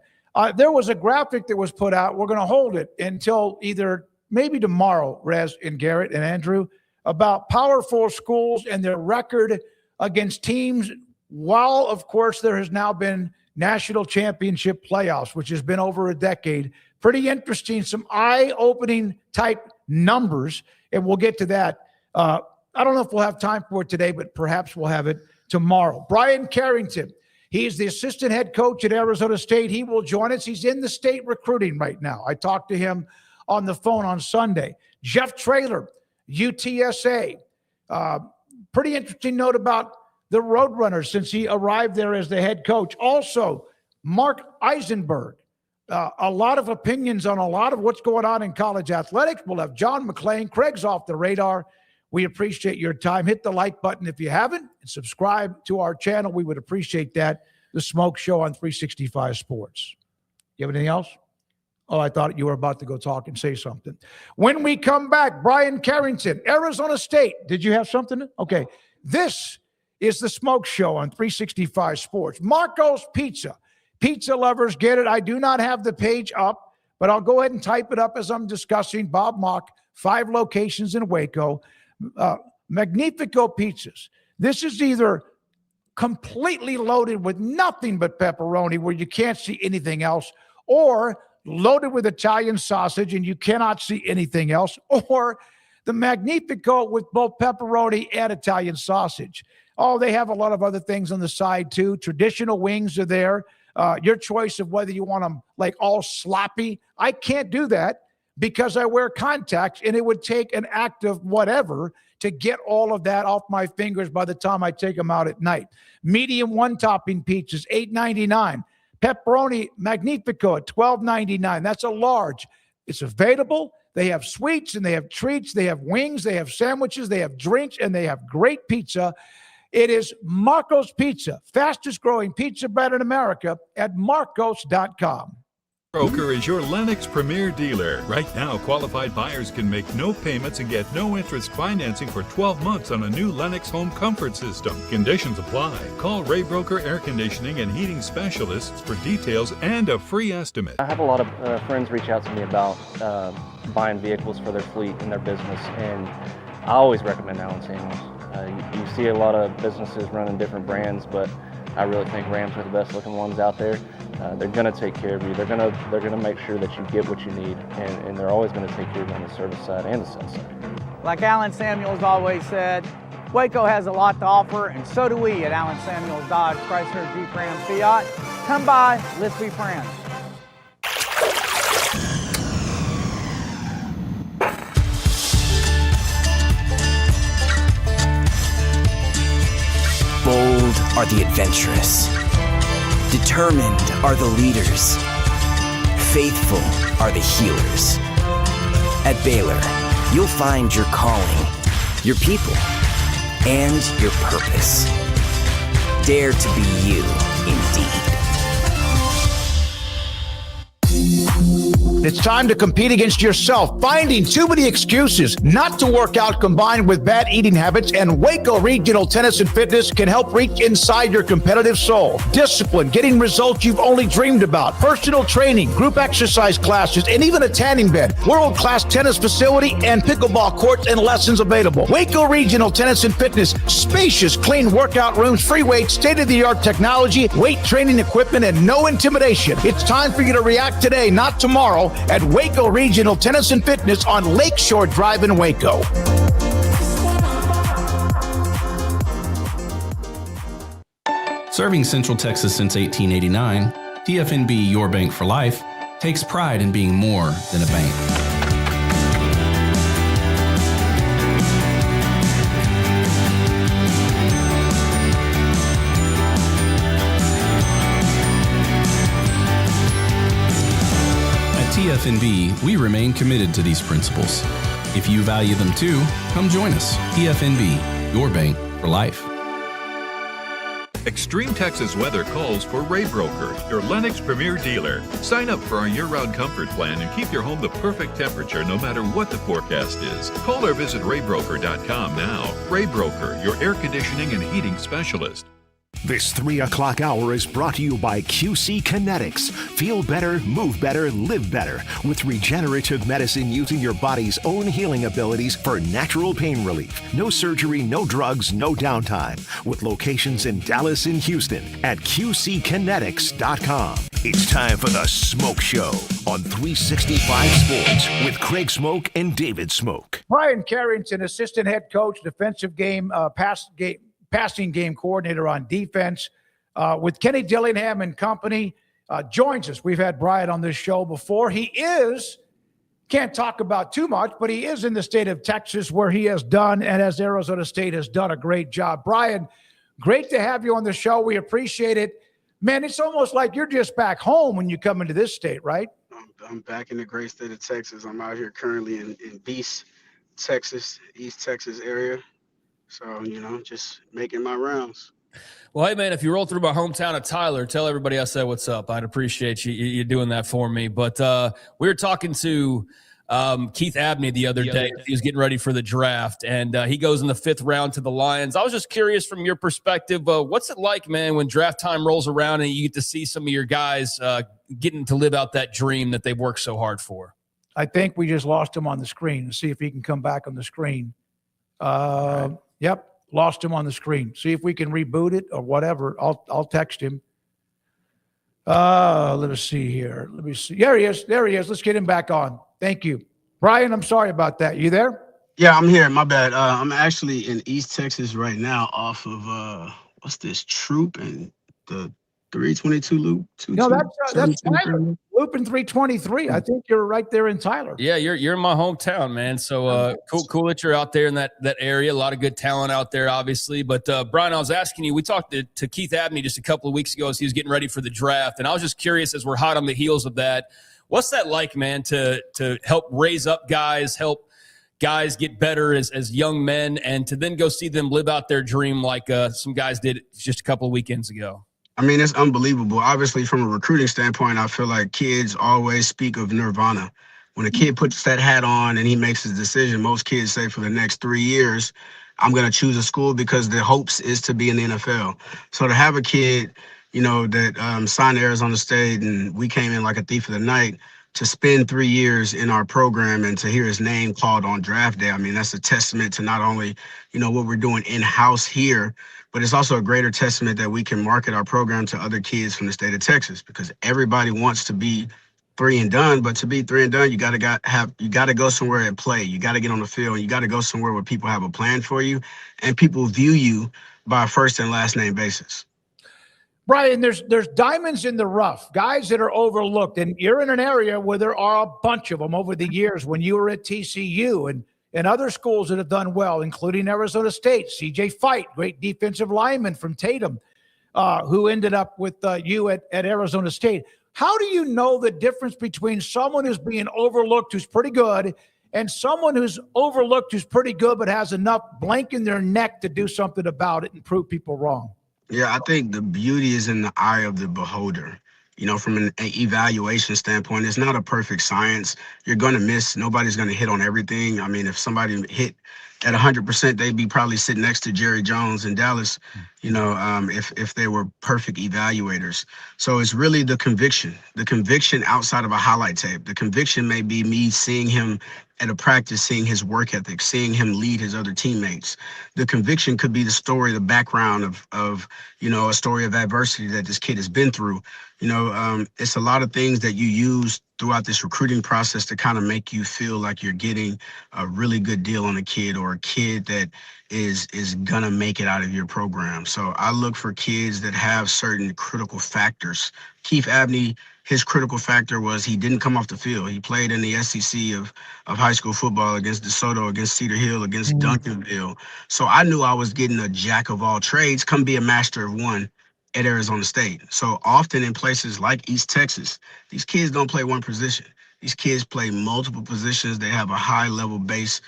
There was a graphic that was put out. We're going to hold it until either maybe tomorrow, Rez and Garrett and Andrew, about Power 4 schools and their record against teams, while, of course, there has now been national championship playoffs, which has been over a decade. Pretty interesting, some eye-opening type numbers, and we'll get to that. I don't know if we'll have time for it today, but perhaps we'll have it tomorrow. Brian Carrington, he's the assistant head coach at Arizona State. He will join us. He's in the state recruiting right now. I talked to him on the phone on Sunday. Jeff Traylor, UTSA. Pretty interesting note about the Roadrunners since he arrived there as the head coach. Also, Mark Eisenberg. A lot of opinions on a lot of what's going on in college athletics. We'll have John McClain. Craig's off the radar. We appreciate your time. Hit the like button if you haven't, and subscribe to our channel. We would appreciate that. The Smoke Show on 365 Sports. You have anything else? Oh, I thought you were about to go talk and say something. When we come back, Brian Carrington, Arizona State. Did you have something? Okay. This is the Smoke Show on 365 Sports. Marco's Pizza. Pizza lovers get it. I do not have the page up, but I'll go ahead and type it up as I'm discussing. Bob Mock, 5 locations in Waco. Magnifico pizzas. This is either completely loaded with nothing but pepperoni where you can't see anything else, or loaded with Italian sausage and you cannot see anything else, or the Magnifico with both pepperoni and Italian sausage. Oh, they have a lot of other things on the side too. Traditional wings are there. Your choice of whether you want them like all sloppy. I can't do that because I wear contacts, and it would take an act of whatever to get all of that off my fingers by the time I take them out at night. Medium one-topping pizzas, $8.99. Pepperoni Magnifico at $12.99. That's a large. It's available. They have sweets and they have treats. They have wings. They have sandwiches. They have drinks, and they have great pizza. It is Marco's Pizza, fastest growing pizza brand in America at marcos.com. Broker is your Lennox Premier dealer. Right now, qualified buyers can make no payments and get no interest financing for 12 months on a new Lennox home comfort system. Conditions apply. Call Ray Broker Air Conditioning and Heating Specialists for details and a free estimate. I have a lot of friends reach out to me about buying vehicles for their fleet and their business, and I always recommend Allen Samuels. You see a lot of businesses running different brands, but I really think Rams are the best looking ones out there. They're going to take care of you. They're going to make sure that you get what you need, and they're always going to take care of you on the service side and the sales side. Like Allen Samuels always said, Waco has a lot to offer, and so do we at Allen Samuels Dodge, Chrysler, Jeep, Ram, Fiat. Come by, let's be friends. Bold are the adventurous. Determined are the leaders. Faithful are the healers. At Baylor, you'll find your calling, your people, and your purpose. Dare to be you, indeed. It's time to compete against yourself, finding too many excuses not to work out combined with bad eating habits, and Waco Regional Tennis and Fitness can help reach inside your competitive soul. Discipline, getting results you've only dreamed about, personal training, group exercise classes, and even a tanning bed, world-class tennis facility, and pickleball courts and lessons available. Waco Regional Tennis and Fitness, spacious, clean workout rooms, free weights, state-of-the-art technology, weight training equipment, and no intimidation. It's time for you to react today, not tomorrow, at Waco Regional Tennis and Fitness on Lakeshore Drive in Waco. Serving Central Texas since 1889, TFNB Your Bank for Life takes pride in being more than a bank. TFNB, we remain committed to these principles. If you value them too, come join us. TFNB, your bank for life. Extreme Texas weather calls for Ray Broker, your Lennox Premier dealer. Sign up for our year-round comfort plan and keep your home the perfect temperature no matter what the forecast is. Call or visit raybroker.com now. Ray Broker, your air conditioning and heating specialist. This 3 o'clock hour is brought to you by QC Kinetics. Feel better, move better, live better with regenerative medicine using your body's own healing abilities for natural pain relief. No surgery, no drugs, no downtime. With locations in Dallas and Houston at QCkinetics.com. It's time for the Smoke Show on 365 Sports with Craig Smoke and David Smoke. Brian Carrington, assistant head coach, defensive game, passing game coordinator on defense, with Kenny Dillingham and company, joins us. We've had Brian on this show before. He is, can't talk about too much, but he is in the state of Texas where he has done, and as Arizona State has done, a great job. Brian, great to have you on the show. We appreciate it. Man, it's almost like you're just back home when you come into this state, right? I'm back in the great state of Texas. I'm out here currently in Beast, Texas, East Texas area. So, just making my rounds. Well, hey, man, if you roll through my hometown of Tyler, tell everybody I said what's up. I'd appreciate you doing that for me. But we were talking to Keith Abney the other day. He was getting ready for the draft, and he goes in the 5th round to the Lions. I was just curious from your perspective, what's it like, man, when draft time rolls around and you get to see some of your guys getting to live out that dream that they've worked so hard for? I think we just lost him on the screen. See if he can come back on the screen. Yep, lost him on the screen. See if we can reboot it or whatever. I'll text him. Let us see here. Let me see. There he is. Let's get him back on. Thank you. Brian, I'm sorry about that. You there? Yeah, I'm here. My bad. I'm actually in East Texas right now off of, what's this, Troop and the 322 loop? No, that's Tyler. Looping 323. I think you're right there in Tyler. Yeah, you're in my hometown, man. So cool that you're out there in that area. A lot of good talent out there, obviously. But Brian, I was asking you, we talked to Keith Abney just a couple of weeks ago as he was getting ready for the draft, and I was just curious, as we're hot on the heels of that, what's that like, man, to help raise up guys, help guys get better as young men, and to then go see them live out their dream like some guys did just a couple of weekends ago? I mean, it's unbelievable. Obviously, from a recruiting standpoint, I feel like kids always speak of nirvana. When a kid puts that hat on and he makes his decision, most kids say for the next 3 years, I'm going to choose a school because the hopes is to be in the NFL. So to have a kid, that signed to Arizona State and we came in like a thief of the night, to spend 3 years in our program and to hear his name called on draft day, I mean, that's a testament to not only, what we're doing in-house here, but it's also a greater testament that we can market our program to other kids from the state of Texas, because everybody wants to be 3 and done, but to be 3 and done, you gotta go somewhere and play. You gotta get on the field, and you gotta go somewhere where people have a plan for you and people view you by a first and last name basis. Brian, there's diamonds in the rough, guys that are overlooked, and you're in an area where there are a bunch of them over the years when you were at TCU and other schools that have done well, including Arizona State. CJ Fight, great defensive lineman from Tatum, who ended up with you at Arizona State. How do you know the difference between someone who's being overlooked who's pretty good and someone who's overlooked who's pretty good but has enough blank in their neck to do something about it and prove people wrong? Yeah, I think the beauty is in the eye of the beholder. From an evaluation standpoint, it's not a perfect science. You're going to miss. Nobody's going to hit on everything. I mean, if somebody hit at 100%, they'd be probably sitting next to Jerry Jones in Dallas, if they were perfect evaluators. So it's really the conviction outside of a highlight tape. The conviction may be me seeing him at a practice, seeing his work ethic, seeing him lead his other teammates. The conviction could be the story, the background of a story of adversity that this kid has been through. It's a lot of things that you use throughout this recruiting process to kind of make you feel like you're getting a really good deal on a kid, or a kid that is gonna make it out of your program. So I look for kids that have certain critical factors. Keith Abney, his critical factor was he didn't come off the field. He played in the SEC of high school football against DeSoto, against Cedar Hill, against Duncanville. So I knew I was getting a jack of all trades, come be a master of one at Arizona State. So often in places like East Texas, these kids don't play one position. These kids play multiple positions. They have a high level base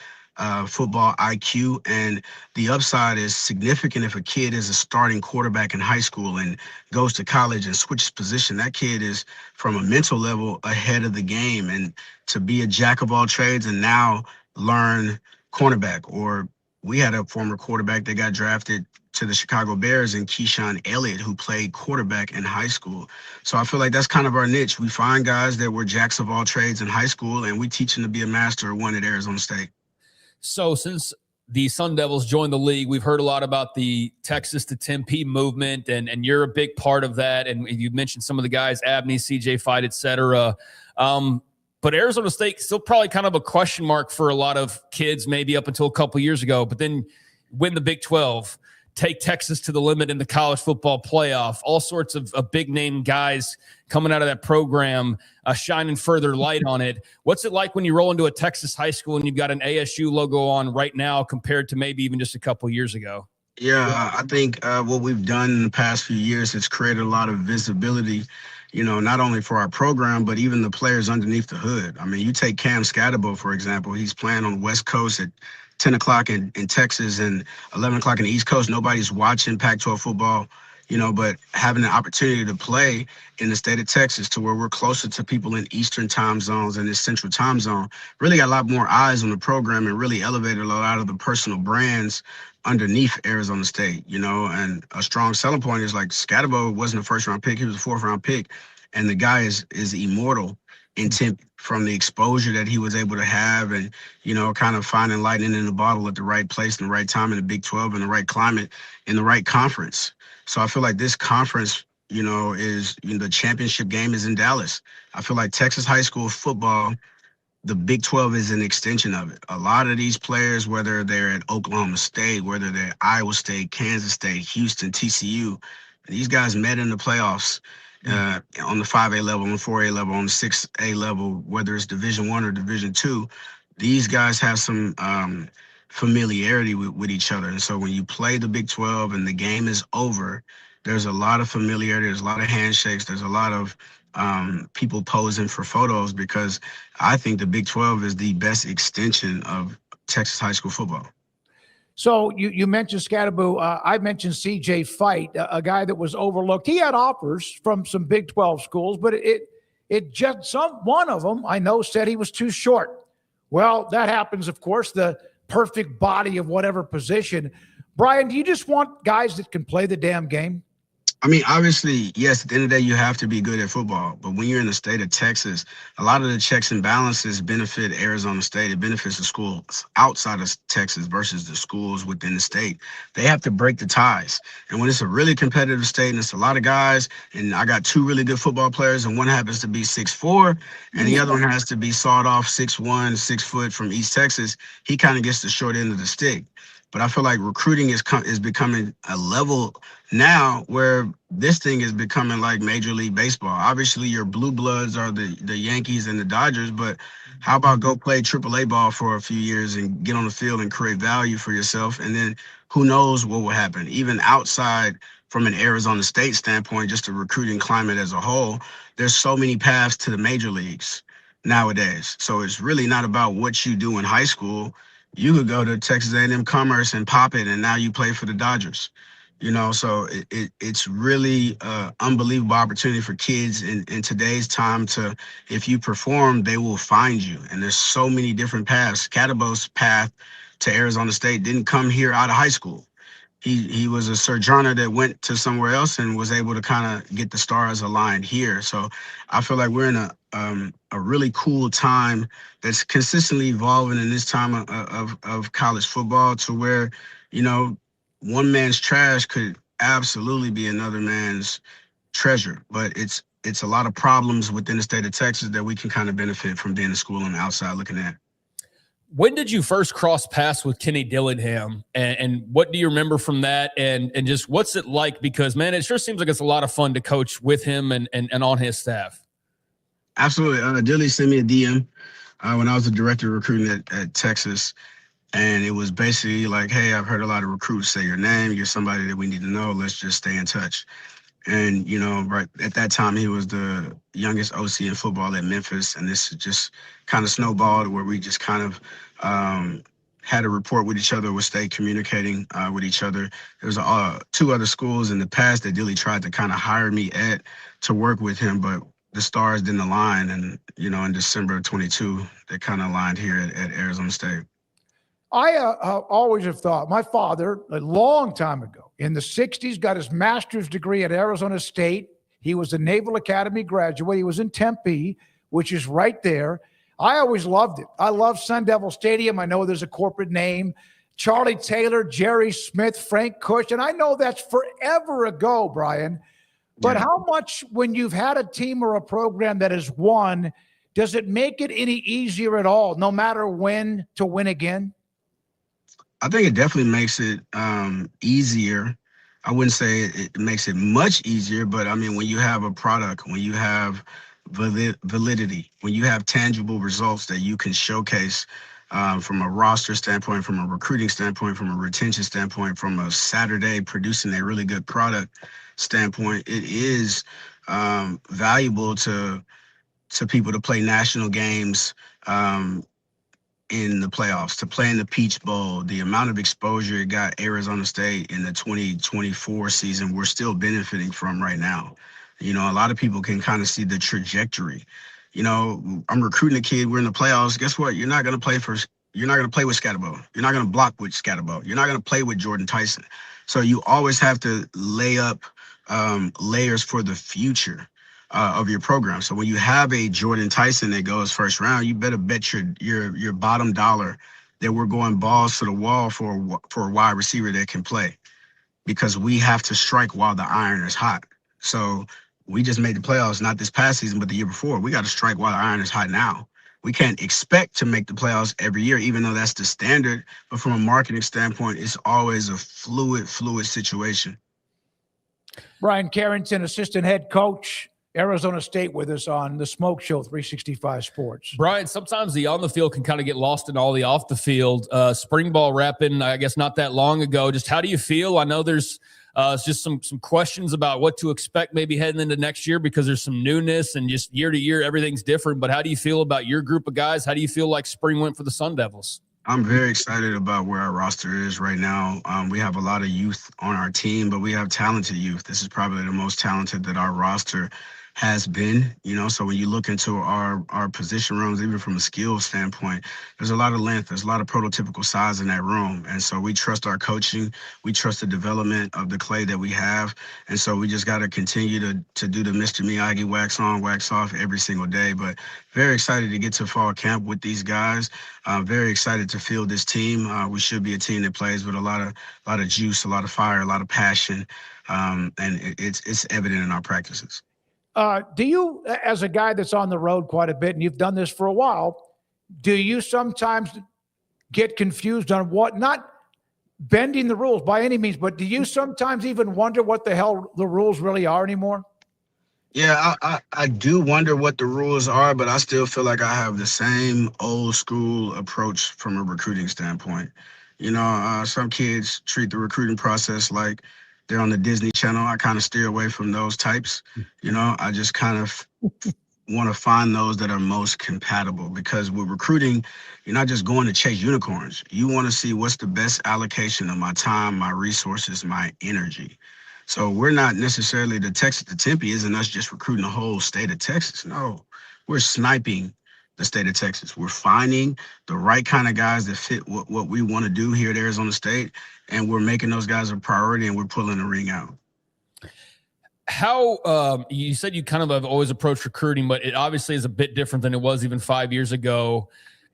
football IQ, and the upside is significant. If a kid is a starting quarterback in high school and goes to college and switches position, that kid is from a mental level ahead of the game. And to be a jack of all trades and now learn cornerback, or we had a former quarterback that got drafted to the Chicago Bears, and Keyshawn Elliott, who played quarterback in high school. So I feel like that's kind of our niche. We find guys that were jacks of all trades in high school, and we teach them to be a master of one at Arizona State. So since the Sun Devils joined the league, we've heard a lot about the Texas to Tempe movement, and you're a big part of that. And you mentioned some of the guys, Abney, CJ Fight, et cetera. But Arizona State still probably kind of a question mark for a lot of kids, maybe up until a couple years ago. But then win the Big 12, take Texas to the limit in the college football playoff, all sorts of big-name guys coming out of that program, shining further light on it. What's it like when you roll into a Texas high school and you've got an ASU logo on right now compared to maybe even just a couple years ago? Yeah, I think what we've done in the past few years has created a lot of visibility, not only for our program, but even the players underneath the hood. I mean, you take Cam Scatterbo, for example. He's playing on the West Coast at 10 o'clock in Texas and 11 o'clock in the East Coast. Nobody's watching Pac-12 football, but having the opportunity to play in the state of Texas, to where we're closer to people in Eastern time zones and in Central time zone, really got a lot more eyes on the program and really elevated a lot of the personal brands underneath Arizona State, and a strong selling point is like Scatterbo wasn't a first round pick. He was a 4th round pick, and the guy is immortal in Tempe from the exposure that he was able to have, and, kind of finding lightning in the bottle at the right place in the right time in the Big 12, in the right climate, in the right conference. So I feel like this conference, is the championship game is in Dallas. I feel like Texas high school football, the Big 12 is an extension of it. A lot of these players, whether they're at Oklahoma State, whether they're at Iowa State, Kansas State, Houston, TCU, these guys met in the playoffs on the 5A level, on the 4A level, on the 6A level, whether it's Division I or Division II. These guys have some familiarity with each other. And so when you play the Big 12 and the game is over, there's a lot of familiarity, there's a lot of handshakes, there's a lot of people posing for photos, because I think the Big 12 is the best extension of Texas high school football. So you mentioned Scatterbo. I mentioned CJ Fight, a guy that was overlooked. He had offers from some Big 12 schools, but it just one of them I know said he was too short. Well, that happens, of course, the perfect body of whatever position. Brian, do you just want guys that can play the damn game? I mean, obviously, yes, at the end of the day, you have to be good at football. But when you're in the state of Texas, a lot of the checks and balances benefit Arizona State. It benefits the schools outside of Texas versus the schools within the state. They have to break the ties. And when it's a really competitive state and it's a lot of guys, and I got two really good football players, and one happens to be 6'4", and the other one has to be sawed off 6'1", 6 foot from East Texas, he kind of gets the short end of the stick. But I feel like recruiting is becoming a level now where this thing is becoming like Major League Baseball. Obviously, your blue bloods are the Yankees and the Dodgers, but how about go play AAA ball for a few years and get on the field and create value for yourself? And then who knows what will happen, even outside from an Arizona State standpoint, just the recruiting climate as a whole. There's so many paths to the major leagues nowadays. So it's really not about what you do in high school. You could go to Texas A&M Commerce and pop it, and now you play for the Dodgers. So it's really unbelievable opportunity for kids in today's time to, if you perform, they will find you. And there's so many different paths. Catabo's path to Arizona State didn't come here out of high school. He was a sojourner that went to somewhere else and was able to kind of get the stars aligned here. So I feel like we're in a really cool time that's consistently evolving in this time of college football, to where, one man's trash could absolutely be another man's treasure. But it's a lot of problems within the state of Texas that we can kind of benefit from being a school on the outside looking at. When did you first cross paths with Kenny Dillingham, and what do you remember from that? And just what's it like? Because, man, it sure seems like it's a lot of fun to coach with him and on his staff. Absolutely. Dilly sent me a DM when I was the director of recruiting at Texas. And it was basically like, hey, I've heard a lot of recruits say your name. You're somebody that we need to know. Let's just stay in touch. And, right at that time, he was the youngest OC in football at Memphis. And this just kind of snowballed where we just kind of had a rapport with each other, would stay communicating with each other. There was two other schools in the past that Dilly tried to kind of hire me at to work with him, but the stars didn't align. And, in December of 22, they kind of aligned here at Arizona State. I always have thought, my father, a long time ago, in the 60s, got his master's degree at Arizona State. He was a Naval Academy graduate. He was in Tempe, which is right there. I always loved it. I love Sun Devil Stadium. I know there's a corporate name. Charlie Taylor, Jerry Smith, Frank Cush. And I know that's forever ago, Brian. But how much, when you've had a team or a program that has won, does it make it any easier at all, no matter when, to win again? I think it definitely makes it easier. I wouldn't say it makes it much easier, but I mean, when you have a product, when you have validity, when you have tangible results that you can showcase from a roster standpoint, from a recruiting standpoint, from a retention standpoint, from a Saturday producing a really good product standpoint, it is valuable to people to play national games in the playoffs, to play in the Peach Bowl. The amount of exposure it got Arizona State in the 2024 season, we're still benefiting from right now. A lot of people can kind of see the trajectory. I'm recruiting a kid. We're in the playoffs. Guess what? You're not going to play with Scatterbo. You're not going to block with Scatterbo. You're not going to play with Jordan Tyson. So you always have to lay up layers for the future of your program. So when you have a Jordan Tyson that goes first round, you better bet your bottom dollar that we're going balls to the wall for a wide receiver that can play, because we have to strike while the iron is hot. So we just made the playoffs, not this past season, but the year before. We got to strike while the iron is hot now. We can't expect to make the playoffs every year, even though that's the standard. But from a marketing standpoint, it's always a fluid situation. Brian Carrington, assistant head coach, Arizona State, with us on the Smoke Show, 365 Sports. Brian, sometimes the on the field can kind of get lost in all the off the field. Spring ball wrapping, I guess, not that long ago. Just how do you feel? I know there's just some questions about what to expect maybe heading into next year, because there's some newness and just year to year, everything's different. But how do you feel about your group of guys? How do you feel like spring went for the Sun Devils? I'm very excited about where our roster is right now. We have a lot of youth on our team, but we have talented youth. This is probably the most talented that our roster has been, so when you look into our position rooms, even from a skill standpoint, there's a lot of length, there's a lot of prototypical size in that room. And so we trust our coaching, we trust the development of the clay that we have. And so we just got to continue to do the Mr. Miyagi wax on, wax off every single day. But very excited to get to fall camp with these guys. Very excited to field this team. We should be a team that plays with a lot of juice, a lot of fire, a lot of passion. And it's evident in our practices. Do you, as a guy that's on the road quite a bit, and you've done this for a while, do you sometimes get confused on what, not bending the rules by any means, but do you sometimes even wonder what the hell the rules really are anymore? Yeah, I do wonder what the rules are, but I still feel like I have the same old school approach from a recruiting standpoint. Some kids treat the recruiting process like they're on the Disney Channel. I kind of steer away from those types. I just kind of want to find those that are most compatible, because with recruiting, you're not just going to chase unicorns. You want to see what's the best allocation of my time, my resources, my energy. So we're not necessarily the Texas to Tempe isn't us just recruiting the whole state of Texas. No, we're sniping the state of Texas. We're finding the right kind of guys that fit what we want to do here at Arizona State, and we're making those guys a priority, and we're pulling the ring out. How you said you kind of have always approached recruiting, but it obviously is a bit different than it was even 5 years ago.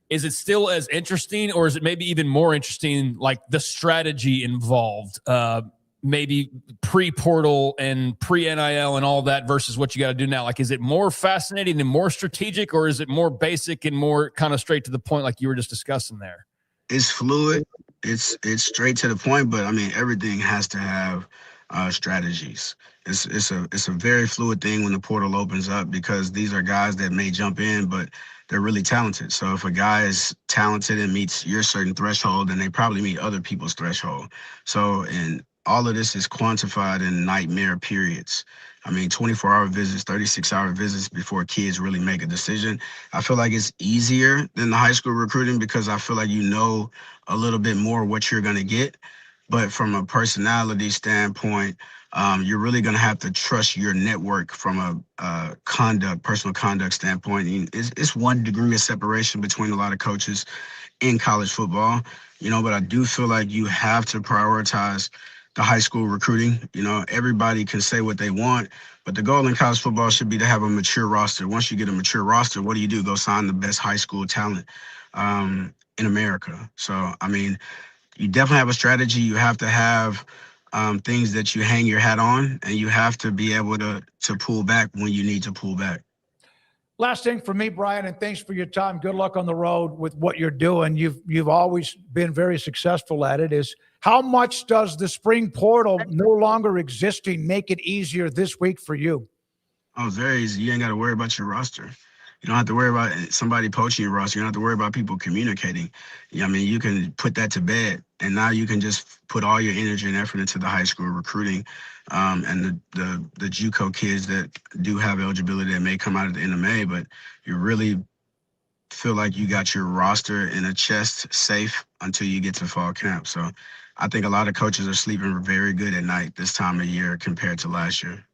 Is it still as interesting, or is it maybe even more interesting, like the strategy involved? Maybe pre-portal and pre-NIL and all that versus what you got to do now? Like, is it more fascinating and more strategic, or is it more basic and more kind of straight to the point like you were just discussing there? It's fluid. It's straight to the point, but I mean, everything has to have strategies. It's a very fluid thing when the portal opens up, because these are guys that may jump in, but they're really talented. So if a guy is talented and meets your certain threshold, then they probably meet other people's threshold. So, and all of this is quantified in nightmare periods. I mean, 24-hour visits, 36-hour visits before kids really make a decision. I feel like it's easier than the high school recruiting, because I feel like you know a little bit more what you're going to get. But from a personality standpoint, you're really going to have to trust your network from a personal conduct standpoint. It's 1 degree of separation between a lot of coaches in college football, but I do feel like you have to prioritize the high school recruiting. Everybody can say what they want, but the goal in college football should be to have a mature roster. Once you get a mature roster, what do? Go sign the best high school talent in America. So, I mean, you definitely have a strategy. You have to have things that you hang your hat on, and you have to be able to pull back when you need to pull back. Last thing for me, Brian, and thanks for your time. Good luck on the road with what you're doing. You've always been very successful at it. Is how much does the spring portal no longer existing make it easier this week for you? Oh, it's very easy. You ain't got to worry about your roster. You don't have to worry about somebody poaching your roster. You don't have to worry about people communicating. I mean, you can put that to bed, and now you can just put all your energy and effort into the high school recruiting, and the JUCO kids that do have eligibility that may come out at the end of May, but you really feel like you got your roster in a chest safe until you get to fall camp. So I think a lot of coaches are sleeping very good at night this time of year compared to last year.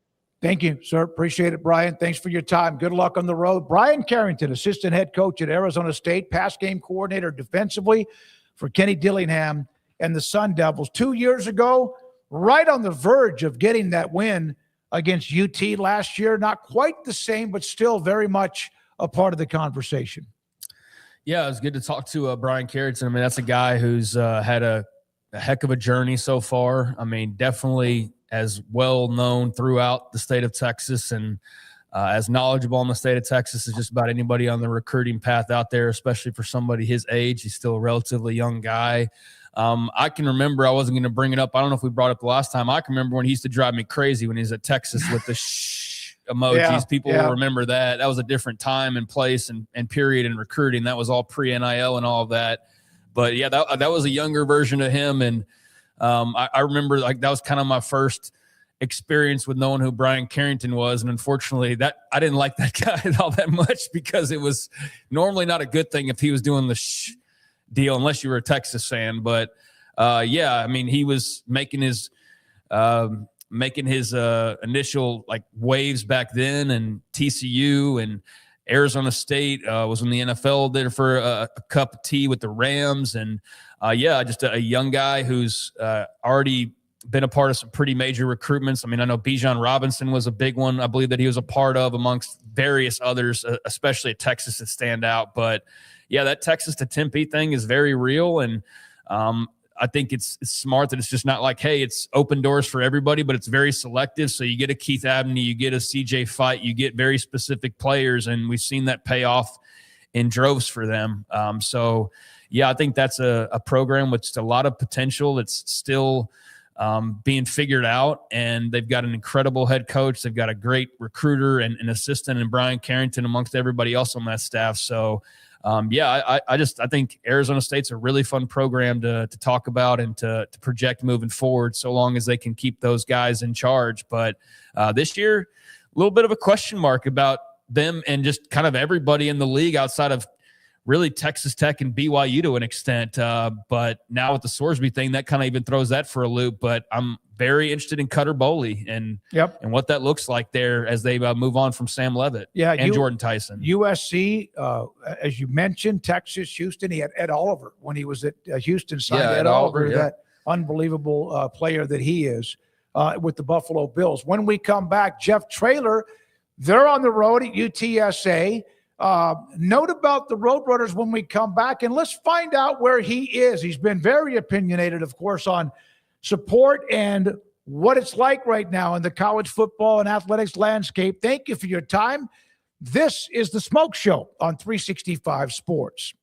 Thank you, sir. Appreciate it, Brian. Thanks for your time. Good luck on the road. Brian Carrington, assistant head coach at Arizona State, pass game coordinator defensively for Kenny Dillingham and the Sun Devils. 2 years ago, right on the verge of getting that win against UT last year. Not quite the same, but still very much a part of the conversation. Yeah, it was good to talk to Brian Carrington. I mean, that's a guy who's had a heck of a journey so far. I mean, definitely as well known throughout the state of Texas, and as knowledgeable in the state of Texas as just about anybody on the recruiting path out there, especially for somebody his age. He's still a relatively young guy. I can remember, I wasn't going to bring it up, I don't know if we brought it up the last time. I can remember when he used to drive me crazy when he was at Texas with the shh emojis. Yeah, people will remember that. That was a different time and place and period in recruiting. That was all pre-NIL and all of that. But yeah, that was a younger version of him. And I remember, like, that was kind of my first experience with knowing who Brian Carrington was. And unfortunately, that I didn't like that guy all that much, because it was normally not a good thing if he was doing the shh deal, unless you were a Texas fan. But yeah, I mean, he was making his making his initial like waves back then, and TCU and Arizona State was in the NFL there for a cup of tea with the Rams. And just a young guy who's already been a part of some pretty major recruitments. I mean, I know Bijan Robinson was a big one, I believe, that he was a part of, amongst various others, especially at Texas, that stand out. But yeah, that Texas to Tempe thing is very real. And I think it's smart that it's just not like, hey, it's open doors for everybody, but it's very selective. So you get a Keith Abney, you get a CJ Fight, you get very specific players, and we've seen that pay off in droves for them. I think that's a program with just a lot of potential. It's still being figured out, and they've got an incredible head coach. They've got a great recruiter and an assistant, and Brian Carrington amongst everybody else on that staff. So I think Arizona State's a really fun program to talk about and to project moving forward, so long as they can keep those guys in charge. But this year, a little bit of a question mark about them and just kind of everybody in the league outside of really Texas Tech and BYU to an extent. But now with the Sorsby thing, that kind of even throws that for a loop. But I'm very interested in Cutter Boley and what that looks like there as they move on from Sam Leavitt and Jordan Tyson. USC, as you mentioned, Texas, Houston. He had Ed Oliver when he was at Houston. Signed Ed Oliver, that unbelievable player that he is with the Buffalo Bills. When we come back, Jeff Traylor, they're on the road at UTSA. Note about the Roadrunners when we come back, and let's find out where he is. He's been very opinionated, of course, on support and what it's like right now in the college football and athletics landscape. Thank you for your time. This is the Smoke Show on 365 Sports.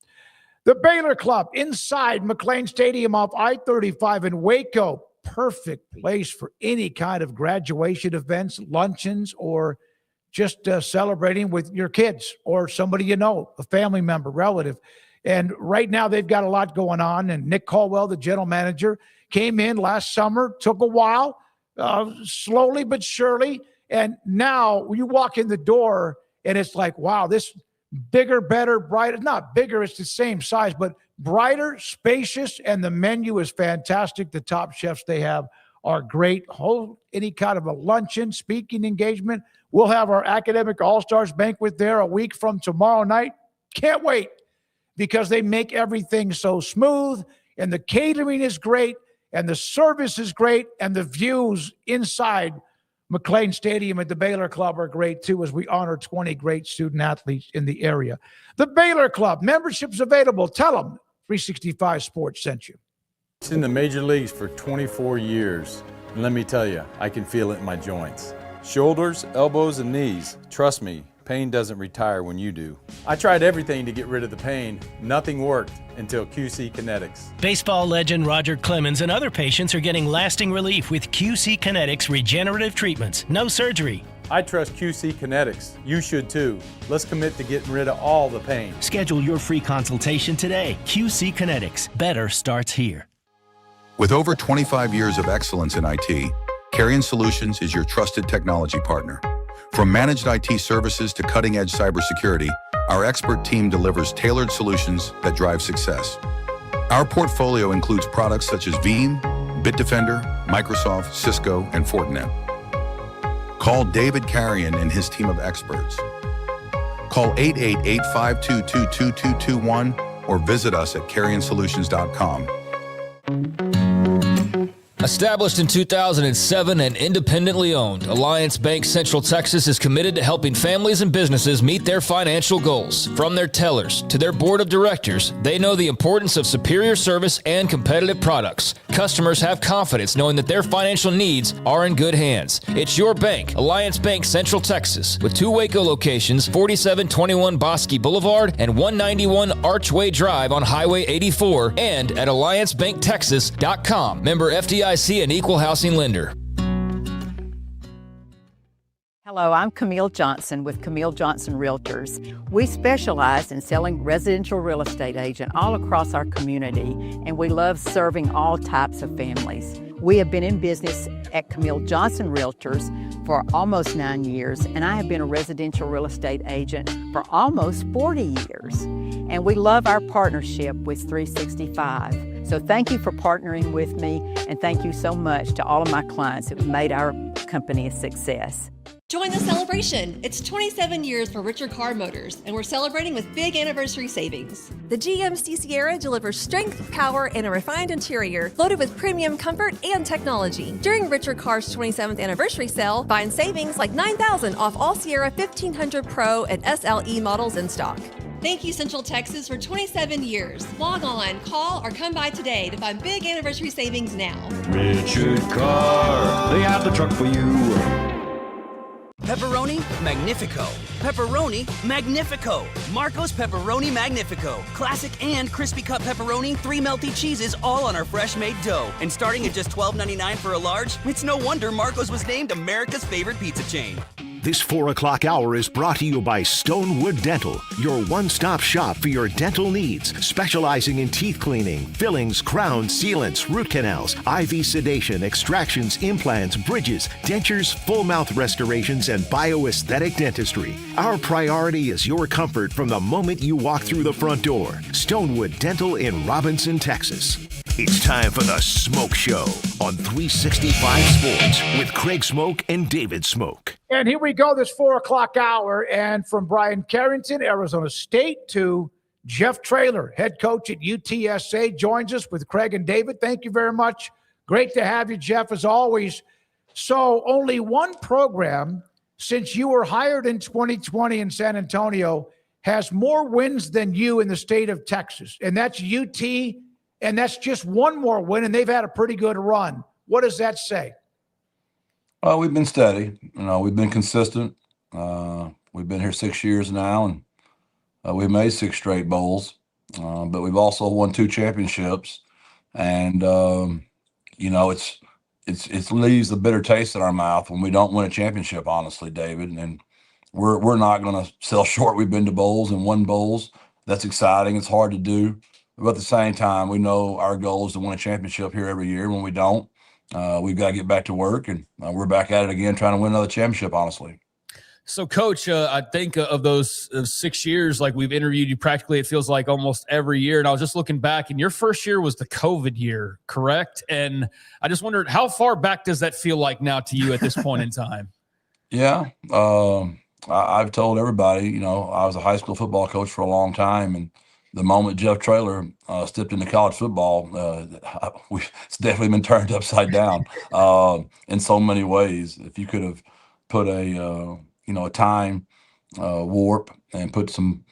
The Baylor Club inside McLean Stadium off I-35 in Waco. Perfect place for any kind of graduation events, luncheons, or just celebrating with your kids or somebody you know, a family member, relative. And right now they've got a lot going on. And Nick Caldwell, the general manager, came in last summer, took a while, slowly but surely. And now you walk in the door and it's like, wow, this bigger, better, brighter, not bigger, it's the same size, but brighter, spacious, and the menu is fantastic. The top chefs they have are great. Hold any kind of a luncheon, speaking engagement. We'll have our Academic All-Stars banquet there a week from tomorrow night. Can't wait, because they make everything so smooth, and the catering is great, and the service is great, and the views inside McLean Stadium at the Baylor Club are great too, as we honor 20 great student athletes in the area. The Baylor Club, membership's available. Tell them 365 Sports sent you. It's in the major leagues for 24 years, and let me tell you, I can feel it in my joints. Shoulders, elbows, and knees. Trust me, pain doesn't retire when you do. I tried everything to get rid of the pain. Nothing worked until QC Kinetics. Baseball legend Roger Clemens and other patients are getting lasting relief with QC Kinetics regenerative treatments. No surgery. I trust QC Kinetics. You should too. Let's commit to getting rid of all the pain. Schedule your free consultation today. QC Kinetics. Better starts here. With over 25 years of excellence in IT, Carrion Solutions is your trusted technology partner. From managed IT services to cutting-edge cybersecurity, our expert team delivers tailored solutions that drive success. Our portfolio includes products such as Veeam, Bitdefender, Microsoft, Cisco, and Fortinet. Call David Carrion and his team of experts. Call 888-522-2221 or visit us at carrionsolutions.com. Established in 2007 and independently owned, Alliance Bank Central Texas is committed to helping families and businesses meet their financial goals. From their tellers to their board of directors, they know the importance of superior service and competitive products. Customers have confidence knowing that their financial needs are in good hands. It's your bank, Alliance Bank Central Texas, with 2 Waco locations, 4721 Bosque Boulevard and 191 Archway Drive on Highway 84, and at alliancebanktexas.com. Member FDIC and equal housing lender. Hello, I'm Camille Johnson with Camille Johnson Realtors. We specialize in selling residential real estate agent all across our community, and we love serving all types of families. We have been in business at Camille Johnson Realtors for almost 9 years, and I have been a residential real estate agent for almost 40 years. And we love our partnership with 365. So thank you for partnering with me. And thank you so much to all of my clients who have made our company a success. Join the celebration. It's 27 years for Richard Car Motors, and we're celebrating with big anniversary savings. The GMC Sierra delivers strength, power, and a refined interior loaded with premium comfort and technology. During Richard Car's 27th anniversary sale, find savings like $9,000 off all Sierra 1500 Pro and SLE models in stock. Thank you, Central Texas, for 27 years. Log on, call, or come by today to find big anniversary savings now. Richard Car, they have the truck for you. Pepperoni Magnifico. Pepperoni Magnifico. Marco's Pepperoni Magnifico. Classic and crispy cut pepperoni, 3 melty cheeses, all on our fresh made dough. And starting at just $12.99 for a large, it's no wonder Marco's was named America's favorite pizza chain. This 4 o'clock hour is brought to you by Stonewood Dental, your one-stop shop for your dental needs, specializing in teeth cleaning, fillings, crowns, sealants, root canals, IV sedation, extractions, implants, bridges, dentures, full mouth restorations, and bioaesthetic dentistry. Our priority is your comfort from the moment you walk through the front door. Stonewood Dental in Robinson, Texas. It's time for the Smoke Show on 365 Sports with Craig Smoke and David Smoke. And here we go, this 4 o'clock hour. And from Brian Carrington, Arizona State, to Jeff Traylor, head coach at UTSA, joins us with Craig and David. Thank you very much. Great to have you, Jeff, as always. So only one program since you were hired in 2020 in San Antonio has more wins than you in the state of Texas, and that's UT. And that's just one more win, and they've had a pretty good run. What does that say? Well, we've been steady. We've been consistent. We've been here 6 years now, and we've made 6 straight bowls. But we've also won 2 championships, and it leaves a bitter taste in our mouth when we don't win a championship. Honestly, David, and we're not going to sell short. We've been to bowls and won bowls. That's exciting. It's hard to do. But at the same time, we know our goal is to win a championship here every year. When we don't, we've got to get back to work, and we're back at it again, trying to win another championship, honestly. So, Coach, I think of those 6 years, like we've interviewed you practically, it feels like almost every year. And I was just looking back, and your first year was the COVID year, correct? And I just wondered, how far back does that feel like now to you at this point in time? Yeah, I've told everybody, I was a high school football coach for a long time, and the moment Jeff Traylor stepped into college football, it's definitely been turned upside down in so many ways. If you could have put a time warp and put some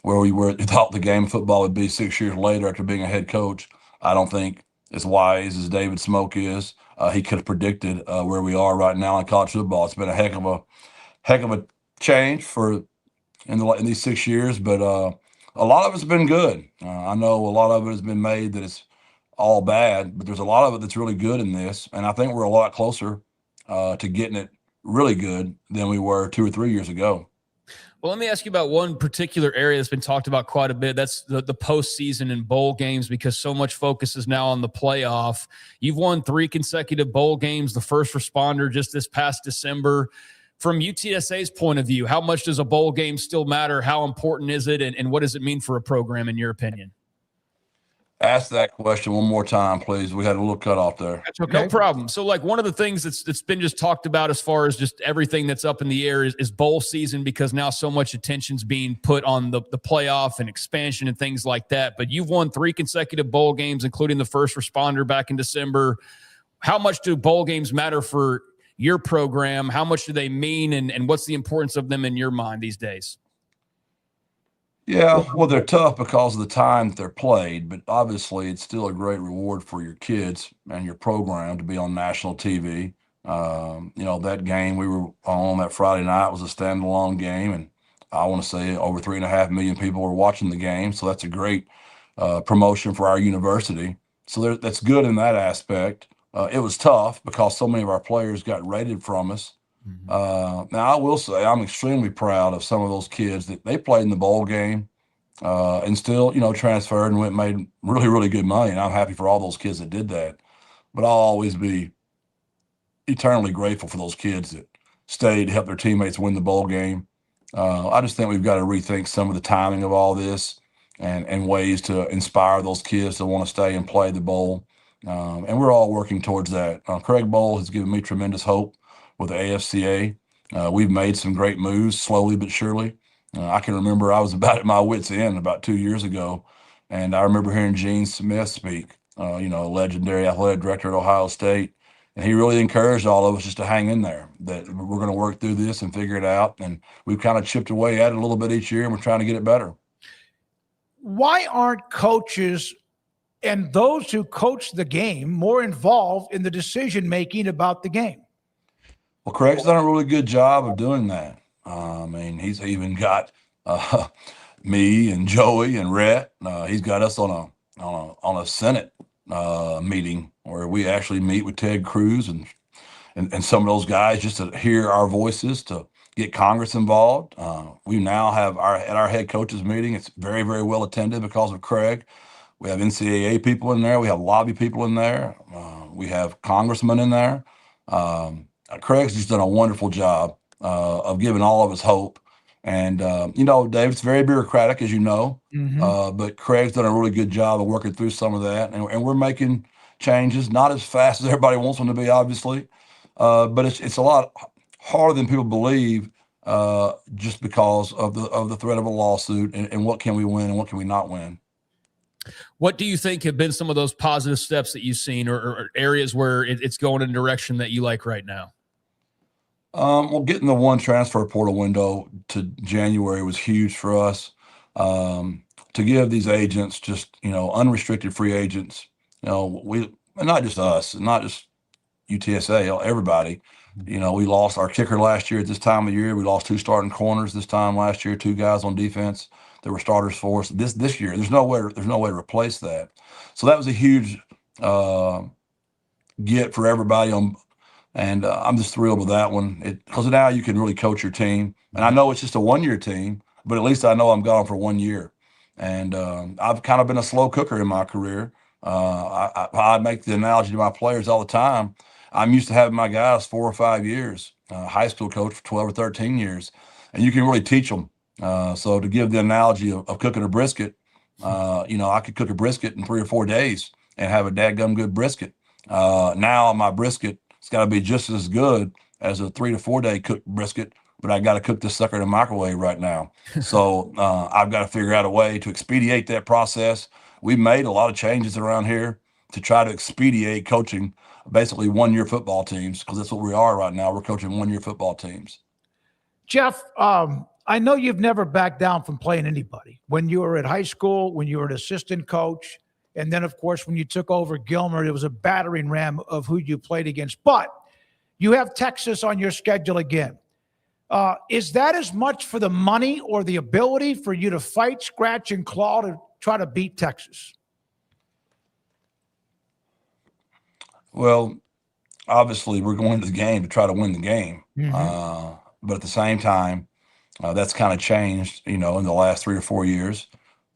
where we thought the game of football would be 6 years later after being a head coach, I don't think as wise as David Smoke is, he could have predicted where we are right now in college football. It's been a heck of a change in these 6 years, but a lot of it's been good. I know a lot of it has been made that it's all bad, but there's a lot of it that's really good in this. And I think we're a lot closer to getting it really good than we were 2 or 3 years ago. Well, let me ask you about one particular area that's been talked about quite a bit. That's the postseason and bowl games, because so much focus is now on the playoff. You've won 3 consecutive bowl games, the first responder just this past December. From UTSA's point of view, how much does a bowl game still matter? How important is it? And what does it mean for a program, in your opinion? Ask that question one more time, please. We had a little cut off there. That's okay. No problem. So, like, one of the things that's been just talked about as far as just everything that's up in the air is bowl season, because now so much attention's being put on the playoff and expansion and things like that. But you've won 3 consecutive bowl games, including the first responder back in December. How much do bowl games matter for your program? How much do they mean, and what's the importance of them in your mind these days? Yeah, well, they're tough because of the time that they're played, but obviously it's still a great reward for your kids and your program to be on national TV. That game we were on that Friday night was a standalone game, and I want to say over 3.5 million people were watching the game. So that's a great promotion for our university. So that's good in that aspect. It was tough because so many of our players got rated from us. Now, I will say I'm extremely proud of some of those kids that they played in the bowl game and still, transferred and went and made really, really good money. And I'm happy for all those kids that did that. But I'll always be eternally grateful for those kids that stayed to help their teammates win the bowl game. I just think we've got to rethink some of the timing of all this and ways to inspire those kids to want to stay and play the bowl. And we're all working towards that. Craig Bowl has given me tremendous hope with the AFCA. We've made some great moves slowly but surely. I can remember I was about at my wit's end about 2 years ago, and I remember hearing Gene Smith speak, legendary athletic director at Ohio State. And he really encouraged all of us just to hang in there, that we're going to work through this and figure it out. And we've kind of chipped away at it a little bit each year, and we're trying to get it better. Why aren't coaches and those who coach the game more involved in the decision-making about the game? Well, Craig's done a really good job of doing that. He's even got me and Joey and Rhett. He's got us on a Senate meeting where we actually meet with Ted Cruz and some of those guys just to hear our voices, to get Congress involved. We now have at our head coaches meeting. It's very, very well attended because of Craig. We have NCAA people in there. We have lobby people in there. We have congressmen in there. Craig's just done a wonderful job of giving all of us hope. And, Dave, it's very bureaucratic, as you know, but Craig's done a really good job of working through some of that. And we're making changes, not as fast as everybody wants them to be, obviously, but it's a lot harder than people believe just because of the threat of a lawsuit and what can we win and what can we not win. What do you think have been some of those positive steps that you've seen or areas where it's going in a direction that you like right now? Well, getting the one transfer portal window to January was huge for us. To give these agents just, unrestricted free agents, and not just us, and not just UTSA, everybody. We lost our kicker last year at this time of year. We lost 2 starting corners this time last year, 2 guys on defense that were starters for us. This year, there's no way to replace that. So that was a huge get for everybody and I'm just thrilled with that one because now you can really coach your team. And I know it's just a 1-year team, but at least I know I'm gone for 1 year. And I've kind of been a slow cooker in my career. I make the analogy to my players all the time. I'm used to having my guys 4 or 5 years, high school coach for 12 or 13 years, and you can really teach them. So to give the analogy of cooking a brisket, I could cook a brisket in 3 or 4 days and have a dadgum good brisket. Now my brisket, it's got to be just as good as a 3 to 4 day cooked brisket, but I got to cook this sucker in the microwave right now. So I've got to figure out a way to expedite that process. We've made a lot of changes around here to try to expedite coaching basically 1-year football teams, because that's what we are right now. We're coaching 1-year football teams. Jeff, I know you've never backed down from playing anybody. When you were at high school, when you were an assistant coach, and then, of course, when you took over Gilmer, it was a battering ram of who you played against. But you have Texas on your schedule again. Is that as much for the money or the ability for you to fight, scratch, and claw to try to beat Texas? Well, obviously, we're going to the game to try to win the game. But at the same time, that's kind of changed, in the last 3 or 4 years.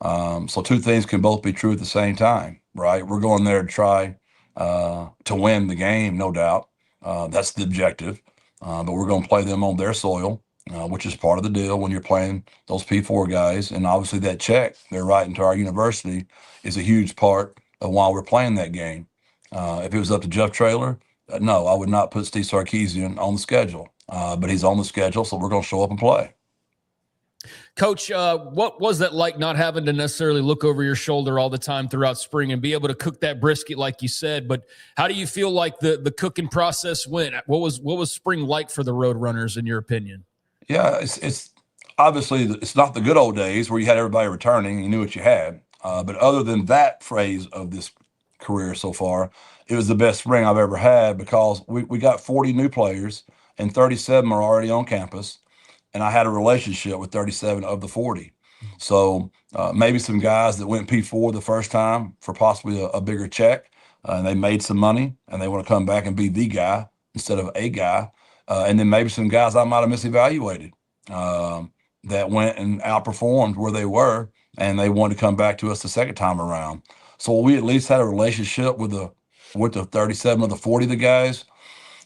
So 2 things can both be true at the same time, right? We're going there to try to win the game, no doubt. That's the objective. But we're going to play them on their soil, which is part of the deal when you're playing those P4 guys. And obviously that check they're writing to our university is a huge part of why we're playing that game. If it was up to Jeff Traylor, no, I would not put Steve Sarkisian on the schedule. But he's on the schedule, so we're going to show up and play. Coach, what was that like not having to necessarily look over your shoulder all the time throughout spring and be able to cook that brisket like you said? But how do you feel like the cooking process went? What was spring like for the Roadrunners in your opinion? Yeah, it's obviously it's not the good old days where you had everybody returning and you knew what you had. But other than that phrase of this career so far, it was the best spring I've ever had because we got 40 new players and 37 are already on campus. And I had a relationship with 37 of the 40. So maybe some guys that went P4 the first time for possibly a bigger check, and they made some money, and they want to come back and be the guy instead of a guy. And then maybe some guys I might have misevaluated that went and outperformed where they were, and they wanted to come back to us the second time around. So we at least had a relationship with the 37 of the 40 of the guys.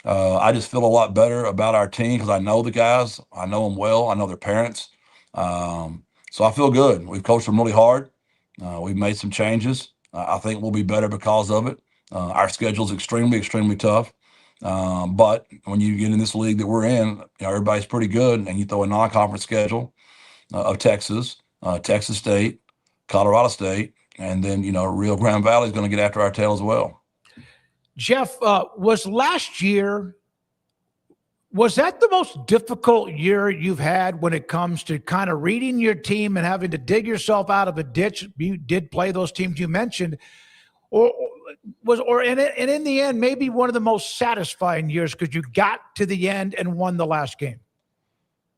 I just feel a lot better about our team because I know the guys. I know them well. I know their parents. So I feel good. We've coached them really hard. We've made some changes. I think we'll be better because of it. Our schedule is extremely tough. But when you get in this league that we're in, everybody's pretty good, and you throw a non-conference schedule of Texas, Texas State, Colorado State, and then Rio Grande Valley is going to get after our tail as well. Jeff, was last year, was that the most difficult year you've had when it comes to kind of reading your team and having to dig yourself out of a ditch? You did play those teams you mentioned, and in the end, maybe one of the most satisfying years because you got to the end and won the last game.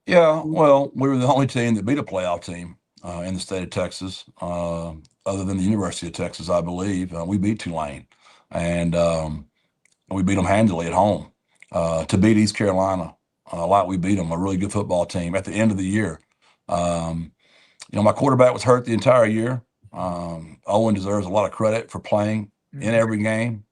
Yeah, well, we were the only team that beat a playoff team in the state of Texas, other than the University of Texas, I believe. We beat Tulane, and we beat them handily at home. To beat East Carolina, like we beat them, a really good football team at the end of the year. My quarterback was hurt the entire year. Owen deserves a lot of credit for playing in every game.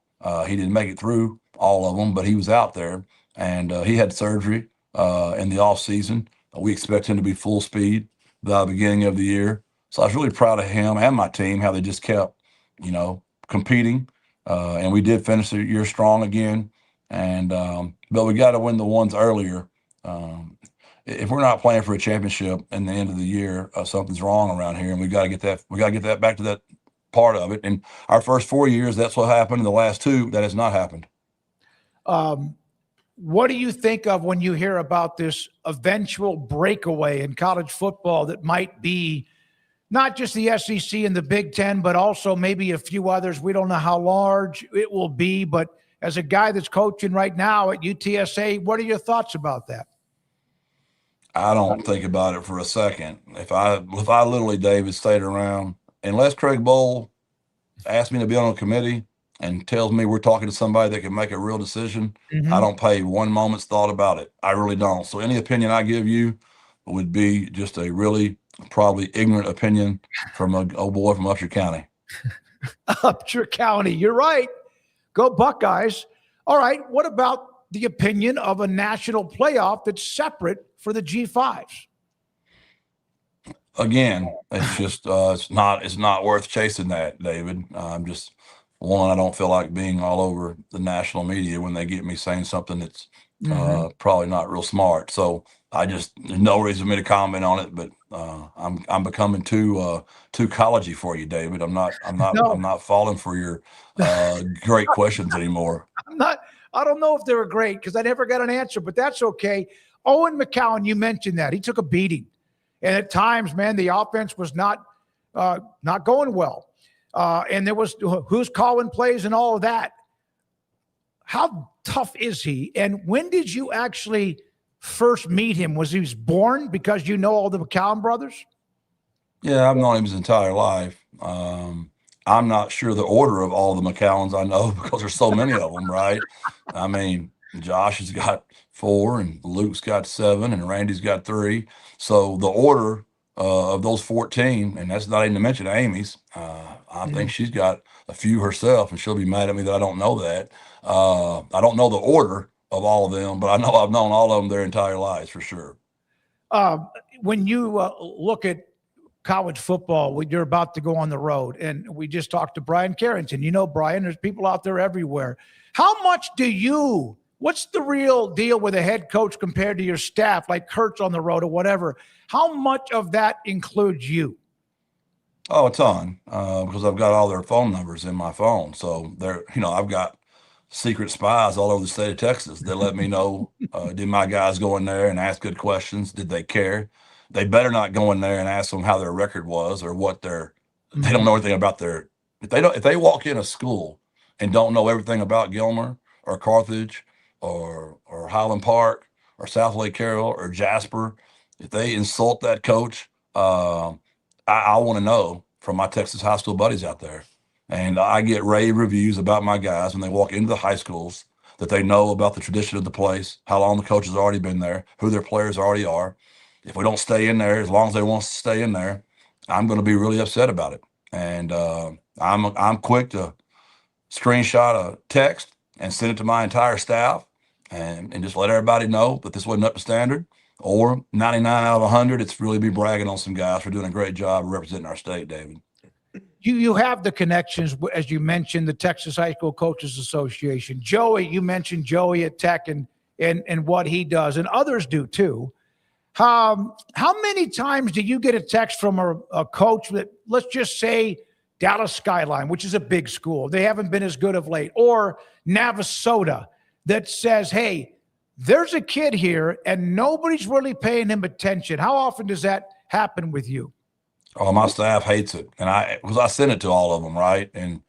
He didn't make it through all of them, but he was out there, and he had surgery in the off season. We expect him to be full speed by the beginning of the year. So I was really proud of him and my team, how they just kept, competing. And we did finish the year strong again. And but we got to win the ones earlier. If we're not playing for a championship in the end of the year, something's wrong around here, and we got to get that. We got to get that back to that part of it. And our first 4 years, that's what happened. In the last 2, that has not happened. What do you think of when you hear about this eventual breakaway in college football that might be not just the SEC and the Big Ten, but also maybe a few others? We don't know how large it will be, but as a guy that's coaching right now at UTSA, what are your thoughts about that? I don't think about it for a second. If I literally, David, stayed around, unless Craig Bowl asked me to be on a committee and tells me we're talking to somebody that can make a real decision, I don't pay one moment's thought about it. I really don't. So any opinion I give you would be just a really probably ignorant opinion from a boy from Upshur County. Upshur County, you're right. Go Buckeyes. All right, what about the opinion of a national playoff that's separate for the G5s? Again, it's just it's not worth chasing that, David. I'm just I don't feel like being all over the national media when they get me saying something that's probably not real smart. So there's no reason for me to comment on it. But I'm becoming too collegey for you, David. I'm not falling for your great questions anymore. I don't know if they were great because I never got an answer, but that's okay. Owen McCowan, you mentioned that he took a beating, and at times, man, the offense was not going well. And there was who's calling plays and all of that. How tough is he? And when did you actually first meet him? Was he born because you know all the McCown brothers? Yeah, I've known him his entire life. I'm not sure the order of all the McCowans I know because there's so many of them, right? I mean, Josh has got 4 and Luke's got 7 and Randy's got 3. So the order of those 14, and that's not even to mention Amy's. I think she's got a few herself, and she'll be mad at me that I don't know that. I don't know the order of all of them, but I know I've known all of them their entire lives for sure. When you look at college football, when you're about to go on the road, and we just talked to Brian Carrington. You know, Brian, there's people out there everywhere. How much what's the real deal with a head coach compared to your staff, like Kurt's on the road or whatever? How much of that includes you? Oh, a ton, because I've got all their phone numbers in my phone. So I've got secret spies all over the state of Texas. They let me know, did my guys go in there and ask good questions? Did they care? They better not go in there and ask them how their record was or what they don't know anything about if they walk in a school and don't know everything about Gilmer or Carthage or Highland Park or South Lake Carroll or Jasper, if they insult that coach, I want to know from my Texas high school buddies out there. And I get rave reviews about my guys when they walk into the high schools, that they know about the tradition of the place, how long the coach has already been there, who their players already are. If we don't stay in there, as long as they want us to stay in there, I'm going to be really upset about it. And I'm quick to screenshot a text and send it to my entire staff and just let everybody know that this wasn't up to standard. Or 99 out of 100, it's really be bragging on some guys for doing a great job representing our state, David. you have the connections, as you mentioned, the Texas High School Coaches Association. Joey, you mentioned Joey at Tech and what he does, and others do too. How many times do you get a text from a coach that, let's just say, Dallas Skyline, which is a big school, they haven't been as good of late, or Navasota, that says, hey, there's a kid here and nobody's really paying him attention? How often does that happen with you? Oh, my staff hates it, and because I send it to all of them, right? And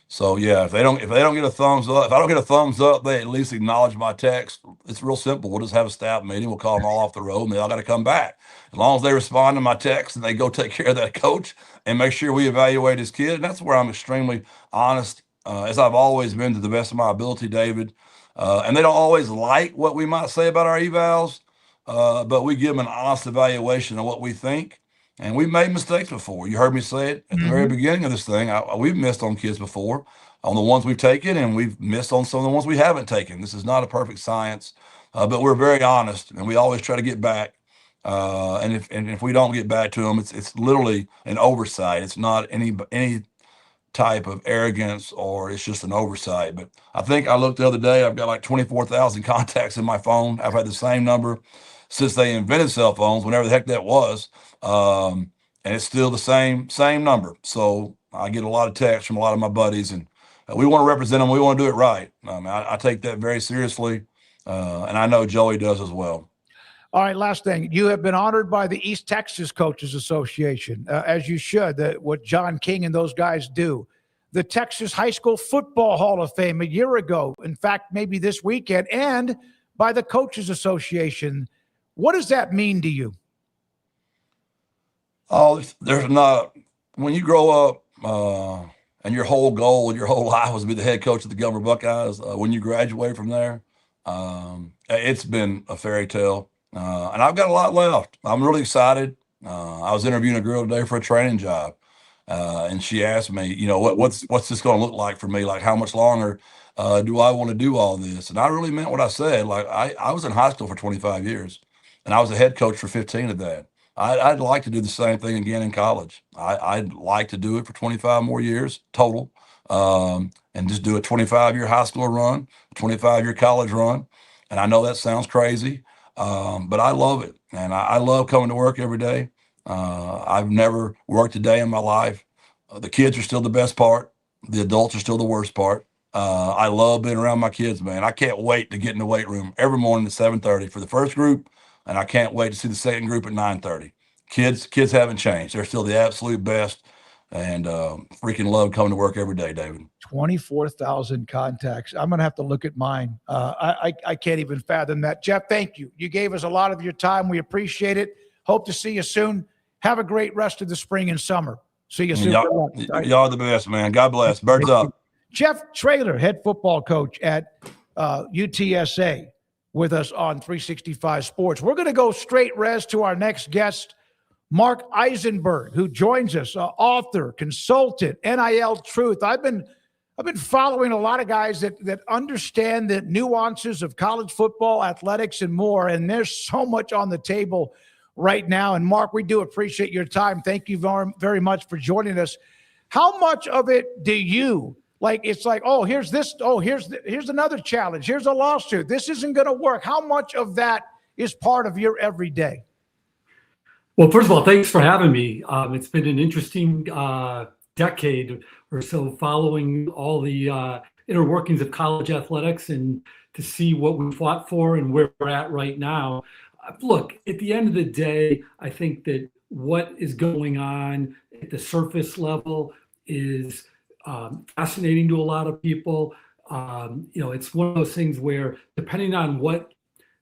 so yeah, if they don't get a thumbs up, if I don't get a thumbs up, they at least acknowledge my text. It's real simple. We'll just have a staff meeting. We'll call them all off the road, and they all got to come back. As long as they respond to my text and they go take care of that coach and make sure we evaluate his kid. And that's where I'm extremely honest, as I've always been, to the best of my ability, David. And they don't always like what we might say about our evals, but we give them an honest evaluation of what we think. And we've made mistakes before. You heard me say it at the very beginning of this thing. We've missed on kids before, on the ones we've taken, and we've missed on some of the ones we haven't taken. This is not a perfect science, but we're very honest, and we always try to get back. And if we don't get back to them, it's literally an oversight. It's not any type of arrogance, or it's just an oversight. But I think I looked the other day, I've got like 24,000 contacts in my phone. I've had the same number since they invented cell phones, whenever the heck that was. And it's still the same number. So I get a lot of texts from a lot of my buddies, and we want to represent them. We want to do it right. I take that very seriously. And I know Joey does as well. All right, last thing. You have been honored by the East Texas Coaches Association, as you should, what John King and those guys do. The Texas High School Football Hall of Fame a year ago, in fact, maybe this weekend, and by the Coaches Association. What does that mean to you? Oh, there's not, when you grow up and your whole goal, your whole life was to be the head coach of the Governor Buckeyes, when you graduate from there, it's been a fairy tale. And I've got a lot left. I'm really excited. I was interviewing a girl today for a training job. And she asked me, what's this going to look like for me? Like, how much longer do I want to do all this? And I really meant what I said. Like, I was in high school for 25 years, and I was a head coach for 15 of that. I'd like to do the same thing again in college. I'd like to do it for 25 more years total, and just do a 25-year high school run, a 25-year college run. And I know that sounds crazy, but I love it. And I love coming to work every day. I've never worked a day in my life. The kids are still the best part. The adults are still the worst part. I love being around my kids, man. I can't wait to get in the weight room every morning at 7:30 for the first group, and I can't wait to see the second group at 9:30. Kids haven't changed. They're still the absolute best, and freaking love coming to work every day, David. 24,000 contacts. I'm going to have to look at mine. I can't even fathom that. Jeff, thank you. You gave us a lot of your time. We appreciate it. Hope to see you soon. Have a great rest of the spring and summer. See you soon. Y'all are the best, man. God bless. Birds up. Jeff Traylor, head football coach at UTSA, with us on 365 Sports. We're going to go straight res to our next guest, Mark Eisenberg, who joins us, author, consultant, NIL Truth. I've been following a lot of guys that understand the nuances of college football, athletics, and more, and there's so much on the table right now. And Mark, we do appreciate your time. Thank you very, very much for joining us. How much of it do you like? It's like, oh, here's this. Oh, here's another challenge. Here's a lawsuit. This isn't going to work. How much of that is part of your everyday? Well, first of all, thanks for having me. It's been an interesting decade or so following all the inner workings of college athletics, and to see what we fought for and where we're at right now. Look, at the end of the day, I think that what is going on at the surface level is fascinating to a lot of people. It's one of those things where, depending on what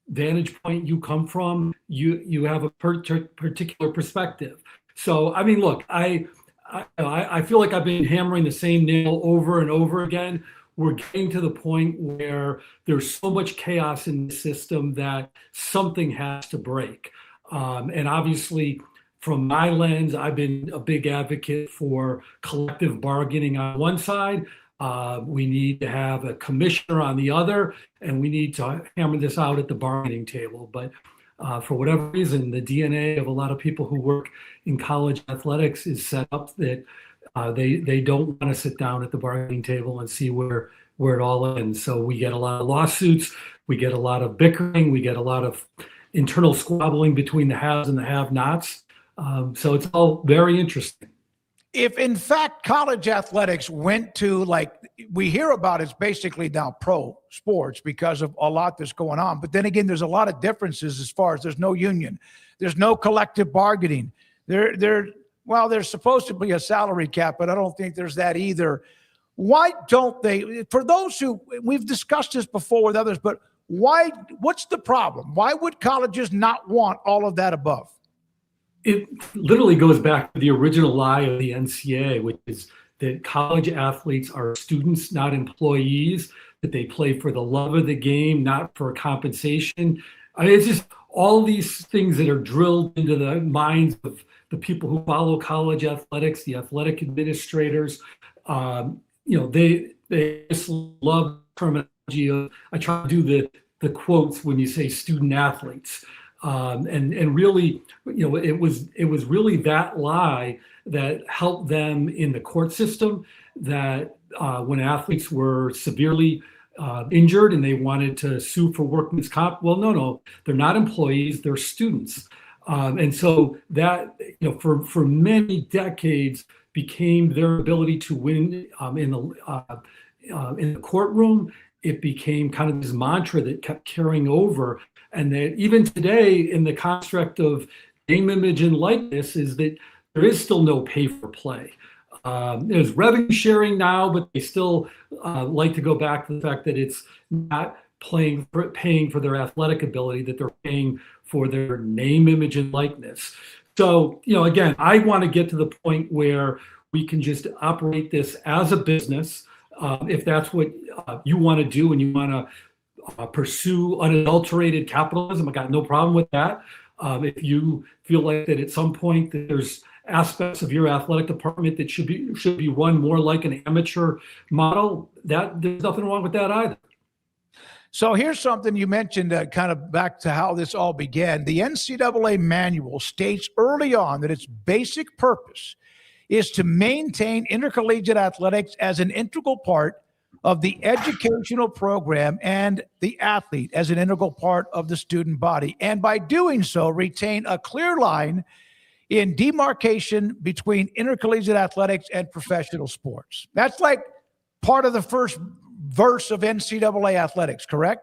vantage point you come from, you have a particular perspective. So, I mean, look, I feel like I've been hammering the same nail over and over again. We're getting to the point where there's so much chaos in the system that something has to break. And obviously, from my lens, I've been a big advocate for collective bargaining on one side. We need to have a commissioner on the other, and we need to hammer this out at the bargaining table. But for whatever reason, the DNA of a lot of people who work in college athletics is set up that They don't want to sit down at the bargaining table and see where it all ends. So we get a lot of lawsuits, we get a lot of bickering, we get a lot of internal squabbling between the haves and the have-nots. So it's all very interesting. If in fact college athletics went to, like we hear about, it's basically now pro sports because of a lot that's going on. But then again, there's a lot of differences as far as there's no union, there's no collective bargaining. Well, there's supposed to be a salary cap, but I don't think there's that either. Why don't they, for those who, we've discussed this before with others, but what's the problem? Why would colleges not want all of that above? It literally goes back to the original lie of the NCAA, which is that college athletes are students, not employees, that they play for the love of the game, not for compensation. I mean, it's just all these things that are drilled into the minds of the people who follow college athletics, the athletic administrators. They just love terminology of, I try to do the quotes when you say student athletes. And really, it was really that lie that helped them in the court system, that when athletes were severely injured and they wanted to sue for workman's comp, well, no, they're not employees, they're students. And so that, for many decades became their ability to win in the courtroom. It became kind of this mantra that kept carrying over. And that even today, in the construct of name, image, and likeness, is that there is still no pay for play. There's revenue sharing now, but they still like to go back to the fact that it's not paying for their athletic ability, that they're paying for their name, image, and likeness. So, again, I want to get to the point where we can just operate this as a business. If that's what you want to do and you want to pursue unadulterated capitalism, I got no problem with that. If you feel like that at some point that there's aspects of your athletic department that should be run more like an amateur model, that there's nothing wrong with that either. So here's something you mentioned, kind of back to how this all began. The NCAA manual states early on that its basic purpose is to maintain intercollegiate athletics as an integral part of the educational program and the athlete as an integral part of the student body. And by doing so, retain a clear line in demarcation between intercollegiate athletics and professional sports. That's like part of the first verse of NCAA athletics, correct?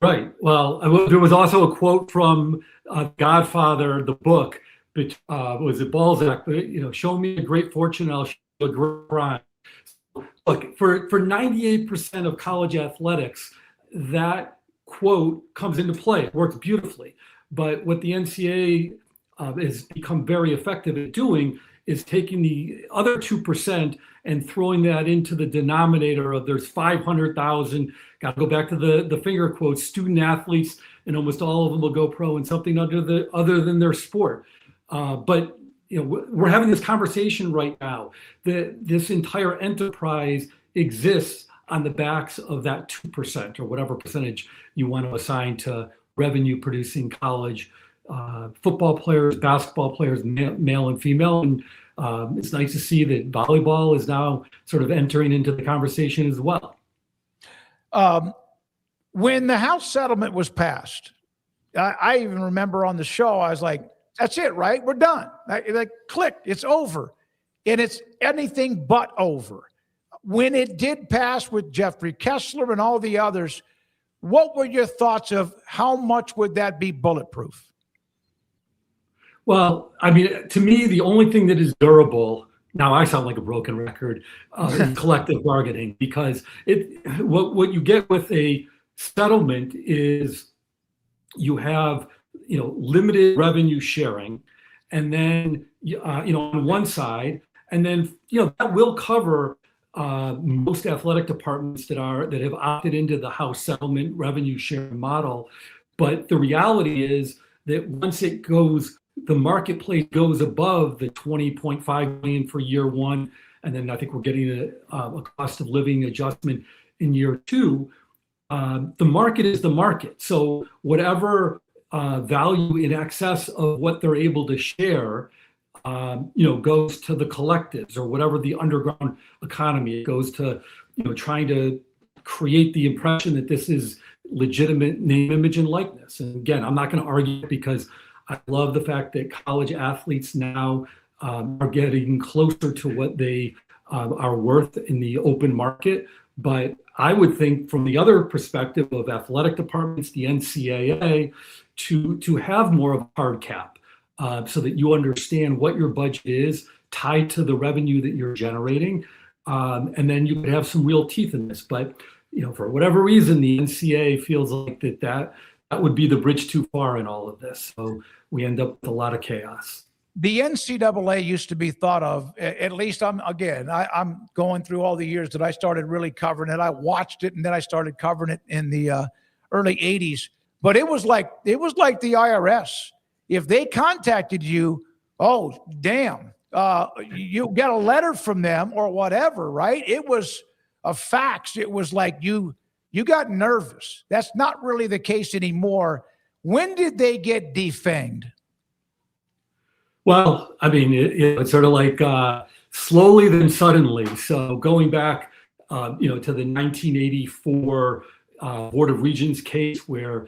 Right. Well, there was also a quote from Godfather, the book, was it Balzac? Show me a great fortune, I'll show you a great crime. Look, for 98% of college athletics, that quote comes into play. It works beautifully. But what the NCAA has become very effective at doing is taking the other 2% and throwing that into the denominator of there's 500,000, got to go back to the finger quotes, student athletes, and almost all of them will go pro in something other than their sport. But we're having this conversation right now that this entire enterprise exists on the backs of that 2% or whatever percentage you want to assign to revenue producing college football players, basketball players, male and female. And it's nice to see that volleyball is now sort of entering into the conversation as well. When the House settlement was passed, I even remember on the show, I was like, that's it, right? We're done. Like, click, it's over. And it's anything but over. When it did pass with Jeffrey Kessler and all the others, what were your thoughts of how much would that be bulletproof? Well, I mean, to me, the only thing that is durable, now I sound like a broken record, is collective bargaining, because what you get with a settlement is you have limited revenue sharing, and then on one side, and then that will cover most athletic departments that have opted into the House settlement revenue sharing model. But the reality is that once the marketplace goes above the $20.5 million for year one, and then I think we're getting a cost of living adjustment in year two. The market is the market. So whatever value in excess of what they're able to share, goes to the collectives or whatever the underground economy. It goes to, trying to create the impression that this is legitimate name, image, and likeness. And again, I'm not going to argue because I love the fact that college athletes now are getting closer to what they are worth in the open market. But I would think from the other perspective of athletic departments, the NCAA, to have more of a hard cap so that you understand what your budget is tied to the revenue that you're generating. And then you could have some real teeth in this. But, for whatever reason, the NCAA feels like that would be the bridge too far in all of this. So we end up with a lot of chaos. The NCAA used to be thought of, at least I'm going through all the years that I started really covering it. I watched it and then I started covering it in the early 80s. But it was like the IRS. If they contacted you, oh, damn, you got a letter from them or whatever, right? It was a fax. It was like you got nervous. That's not really the case anymore. When did they get defanged? Well, I mean, it's sort of like slowly then suddenly. So going back, to the 1984 Board of Regents case where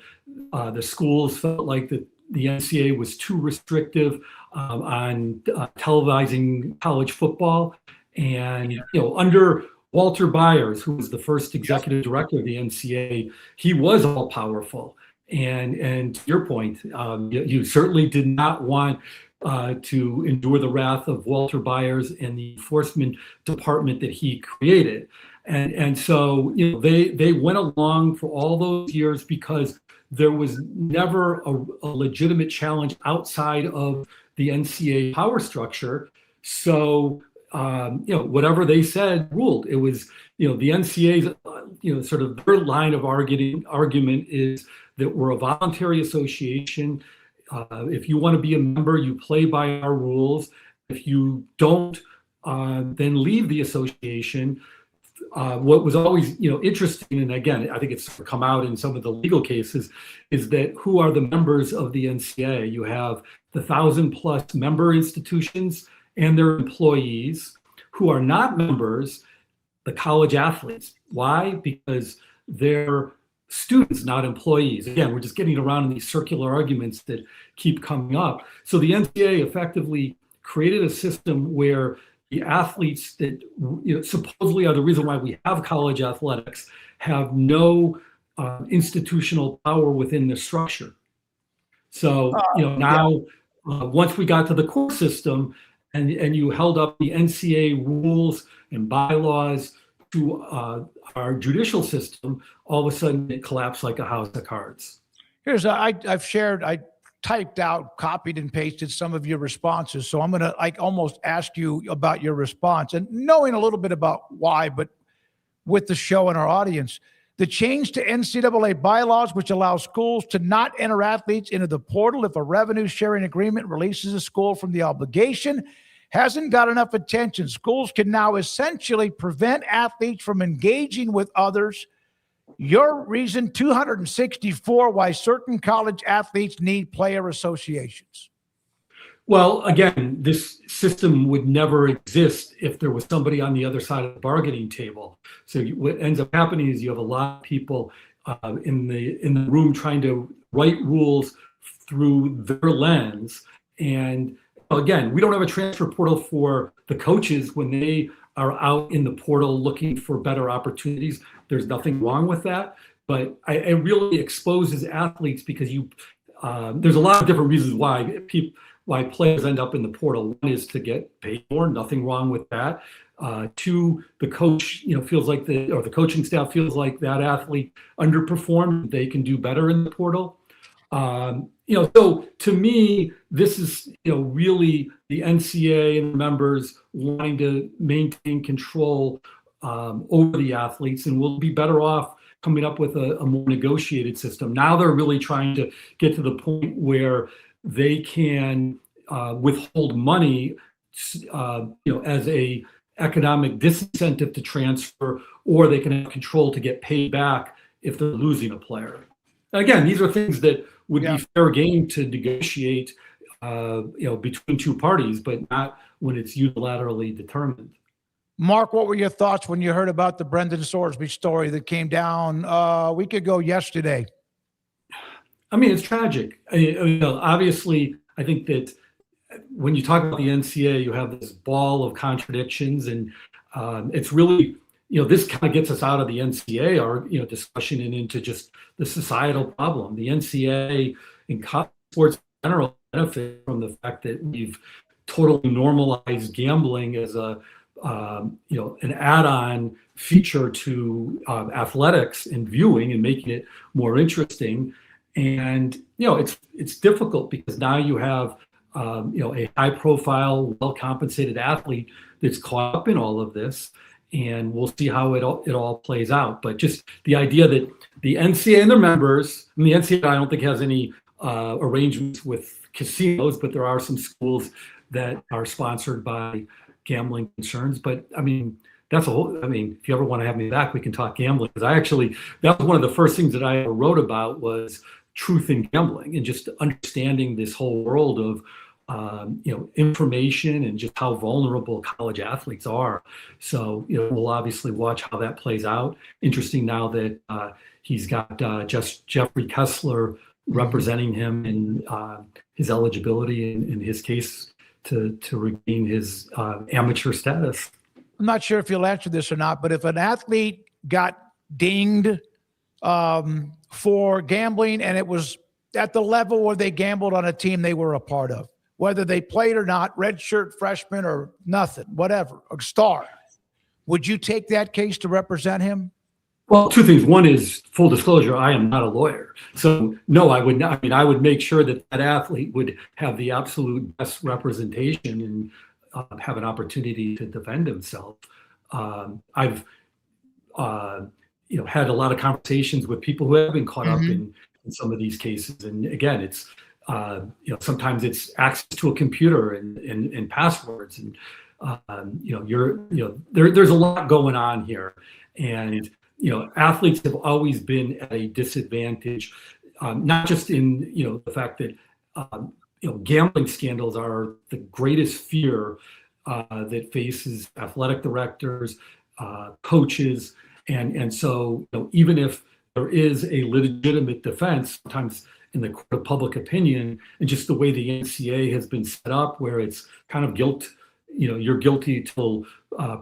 the schools felt like the NCAA was too restrictive on televising college football. And, under Walter Byers, who was the first executive director of the NCAA, he was all powerful. And to your point, you certainly did not want to endure the wrath of Walter Byers and the enforcement department that he created. And so, they went along for all those years because there was never a legitimate challenge outside of the NCAA power structure. So, whatever they said ruled. It was, the NCAA's, sort of their line of argument is that we're a voluntary association. If you want to be a member, you play by our rules. If you don't, then leave the association. What was always, interesting, and again, I think it's come out in some of the legal cases, is that who are the members of the NCAA? You have the 1,000+ member institutions and their employees. Who are not members, the college athletes. Why? Because they're students, not employees. Again, we're just getting around in these circular arguments that keep coming up. So the NCAA effectively created a system where the athletes that supposedly are the reason why we have college athletics have no institutional power within the structure. So once we got to the core system and you held up the NCAA rules and bylaws to our judicial system, all of a sudden it collapsed like a house of cards. I typed out, copied and pasted some of your responses. So I'm going to almost ask you about your response and knowing a little bit about why, but with the show and our audience, the change to NCAA bylaws, which allows schools to not enter athletes into the portal if a revenue sharing agreement releases a school from the obligation, hasn't got enough attention. Schools can now essentially prevent athletes from engaging with others. Your reason 264 why certain college athletes need player associations. Well, again, this system would never exist if there was somebody on the other side of the bargaining table. So what ends up happening is you have a lot of people in the room trying to write rules through their lens. And again, we don't have a transfer portal for the coaches when they are out in the portal looking for better opportunities. There's nothing wrong with that, but it really exposes athletes because there's a lot of different reasons why players end up in the portal. One is to get paid more, nothing wrong with that. Two, the coach, feels like the coaching staff feels like that athlete underperformed. They can do better in the portal. So to me, this is, really the NCAA and members wanting to maintain control over the athletes, and we'll be better off coming up with a more negotiated system. Now they're really trying to get to the point where they can withhold money, as a economic disincentive to transfer, or they can have control to get paid back if they're losing a player. Again, these are things that would be fair game to negotiate between two parties, but not when it's unilaterally determined. Mark, what were your thoughts when you heard about the Brendan Sorsby story that came down a week ago yesterday? I mean, it's tragic. Obviously, I think that when you talk about the NCAA, you have this ball of contradictions, and it's really, this kind of gets us out of the NCAA, discussion and into just the societal problem. The NCAA and sports in general benefit from the fact that we've totally normalized gambling as an add-on feature to athletics and viewing and making it more interesting. And it's difficult because now you have a high-profile, well-compensated athlete that's caught up in all of this, and we'll see how it all plays out. But just the idea that the NCAA and their members, and the NCAA I don't think has any arrangements with casinos, but there are some schools that are sponsored by gambling concerns. But I mean, if you ever want to have me back, we can talk gambling, because that was one of the first things that I ever wrote about was truth in gambling, and just understanding this whole world of information and just how vulnerable college athletes are. So we'll obviously watch how that plays out. Interesting now that he's got just Jeffrey Kessler representing him in his eligibility in his case to regain his amateur status. I'm not sure if you'll answer this or not, but if an athlete got dinged for gambling and it was at the level where they gambled on a team they were a part of, whether they played or not, redshirt freshman or nothing, whatever, a star, would you take that case to represent him? Well, two things. One is full disclosure, I am not a lawyer. So no, I would not. I mean, I would make sure that athlete would have the absolute best representation and have an opportunity to defend himself. I've had a lot of conversations with people who have been caught up in some of these cases. And again, it's sometimes it's access to a computer and passwords, and there's a lot going on here. And athletes have always been at a disadvantage, not just in the fact that gambling scandals are the greatest fear that faces athletic directors, coaches, and so even if there is a legitimate defense, sometimes in the court of public opinion, and just the way the NCAA has been set up, where it's kind of guilt, you're guilty till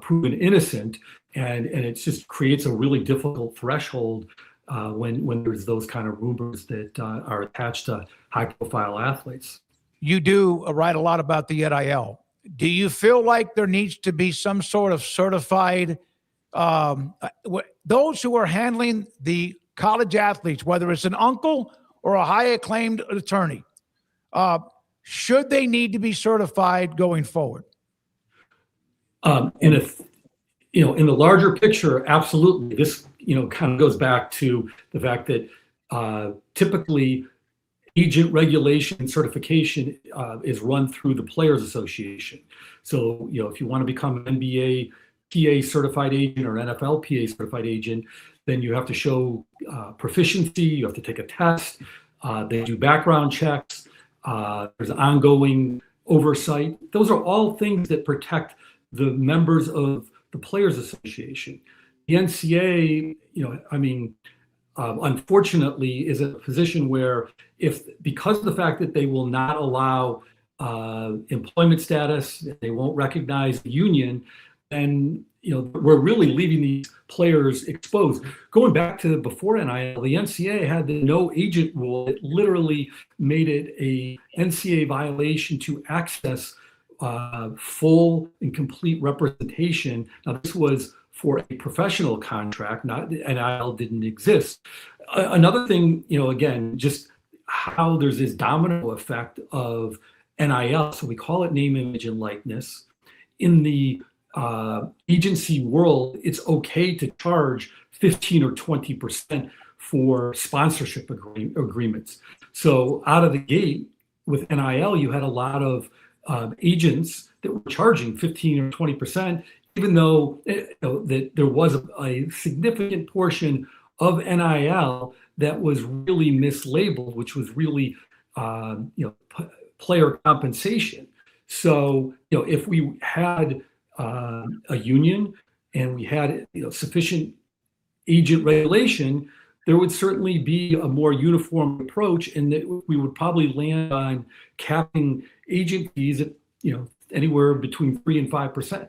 proven innocent, and it just creates a really difficult threshold when there's those kind of rumors that are attached to high-profile athletes. You do write a lot about the NIL. Do you feel like there needs to be some sort of certified, those who are handling the college athletes, whether it's an uncle or a high acclaimed attorney, should they need to be certified going forward? In the larger picture, absolutely. This, kind of goes back to the fact that typically agent regulation and certification is run through the Players Association. So, if you want to become an NBA PA certified agent or NFL PA certified agent, then you have to show proficiency, you have to take a test, they do background checks, there's ongoing oversight. Those are all things that protect the members of the Players Association. The NCAA, unfortunately, is in a position where because of the fact that they will not allow employment status, they won't recognize the union, then we're really leaving these players exposed. Going back to before NIL, the NCAA had the no agent rule. It literally made it a NCAA violation to access full and complete representation. Now, this was for a professional contract, not NIL didn't exist. Another thing, again, just how there's this domino effect of NIL. So we call it name, image, and likeness. In the agency world, it's okay to charge 15 or 20% for sponsorship agreements. So out of the gate with NIL, you had a lot of agents that were charging 15 or 20%, even though that there was a significant portion of NIL that was really mislabeled, which was really player compensation. So, if we had a union and we had sufficient agent regulation, there would certainly be a more uniform approach, and that we would probably land on capping agent fees at anywhere between 3 and 5%.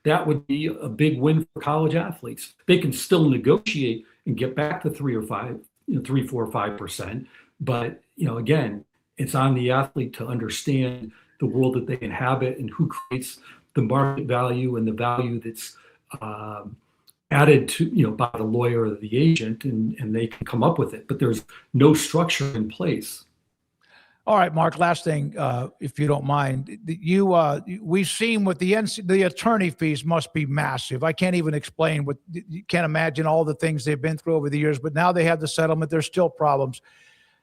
That would be a big win for college athletes. They can still negotiate and get back to 3 or 5, 3, 4, 5%. But again, it's on the athlete to understand the world that they inhabit and who creates the market value and the value that's added to by the lawyer or the agent, and they can come up with it. But there's no structure in place. All right, Mark, last thing, if you don't mind. We've seen with the attorney fees must be massive. I can't even explain you can't imagine all the things they've been through over the years, but now they have the settlement. There's still problems.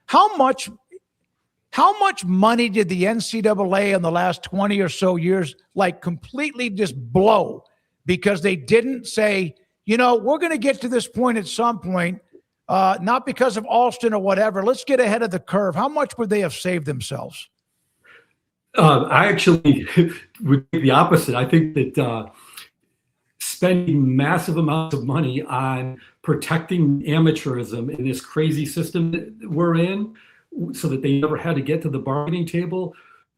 How much money did the NCAA in the last 20 or so years completely just blow because they didn't say, we're going to get to this point at some point, not because of Alston or whatever. Let's get ahead of the curve. How much would they have saved themselves? I actually would be the opposite. I think that spending massive amounts of money on protecting amateurism in this crazy system that we're in, so that they never had to get to the bargaining table,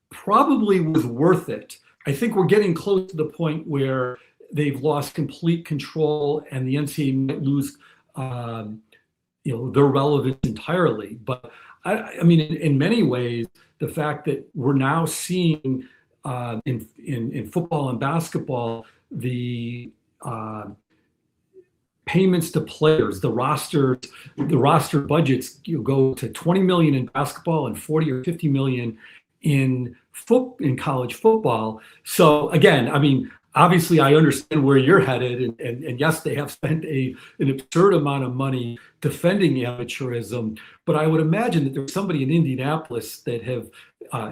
probably was worth it. I think we're getting close to the point where they've lost complete control, and the NCAA might lose, their relevance entirely. But I mean, in many ways, the fact that we're now seeing in football and basketball the payments to players, the roster budgets go to 20 million in basketball and 40 or 50 million in college football. So again, I mean, obviously I understand where you're headed, and yes, they have spent an absurd amount of money defending amateurism, but I would imagine that there's somebody in Indianapolis that have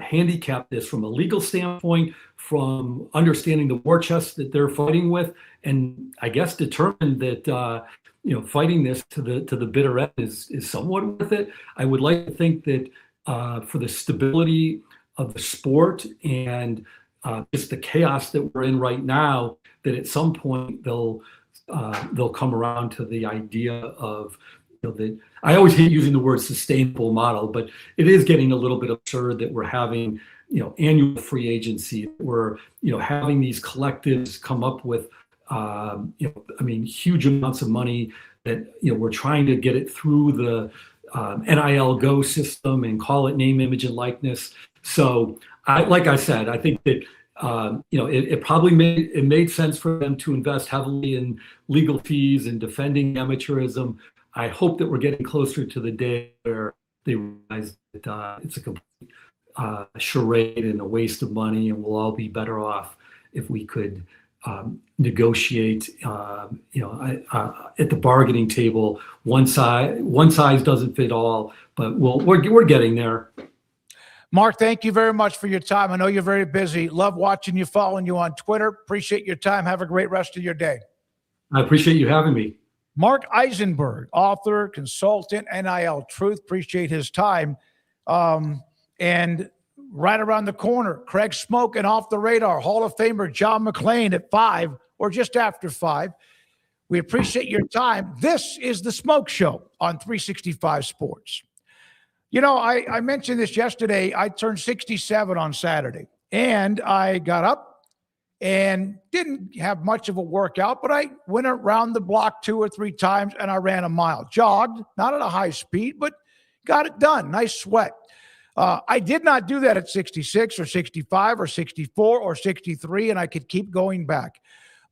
handicapped this from a legal standpoint, from understanding the war chest that they're fighting with, and I guess determined that fighting this to the bitter end is somewhat worth it. I would like to think that for the stability of the sport and just the chaos that we're in right now, that at some point they'll come around to the idea of that. I always hate using the word sustainable model, but it is getting a little bit absurd that we're having annual free agency. We're having these collectives come up with huge amounts of money that we're trying to get it through the NIL Go system and call it name, image, and likeness. So like I said, I think that it probably made sense for them to invest heavily in legal fees and defending amateurism. I hope that we're getting closer to the day where they realize that it's a complete charade and a waste of money, and we'll all be better off if we could negotiate at the bargaining table. One size doesn't fit all, but we're getting there. Mark, thank you very much for your time. I know you're very busy. Love watching you, following you on Twitter. Appreciate your time. Have a great rest of your day. I appreciate you having me. Mark Eisenberg, author, consultant, NIL Truth. Appreciate his time. And right around the corner, Craig SMOAK and Off the Radar, Hall of Famer John McClain at 5 or just after 5. We appreciate your time. This is the SMOAK Show on 365 Sports. I mentioned this yesterday. I turned 67 on Saturday, and I got up and didn't have much of a workout, but I went around the block 2 or 3 times, and I ran a mile. Jogged, not at a high speed, but got it done. Nice sweat. I did not do that at 66 or 65 or 64 or 63, and I could keep going back.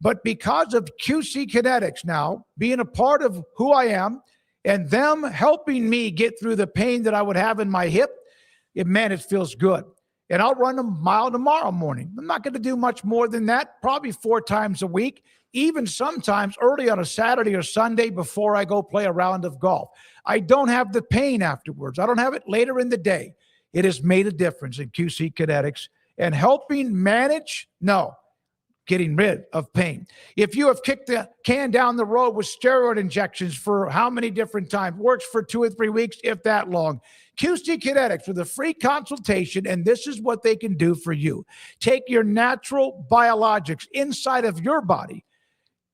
But because of QC Kinetics now being a part of who I am and them helping me get through the pain that I would have in my hip, it feels good. And I'll run a mile tomorrow morning. I'm not going to do much more than that, probably 4 times a week, even sometimes early on a Saturday or Sunday before I go play a round of golf. I don't have the pain afterwards. I don't have it later in the day. It has made a difference in QC Kinetics and helping manage. No, getting rid of pain. If you have kicked the can down the road with steroid injections for how many different times, works for 2 or 3 weeks, if that long, QC Kinetics with a free consultation, and this is what they can do for you. Take your natural biologics inside of your body,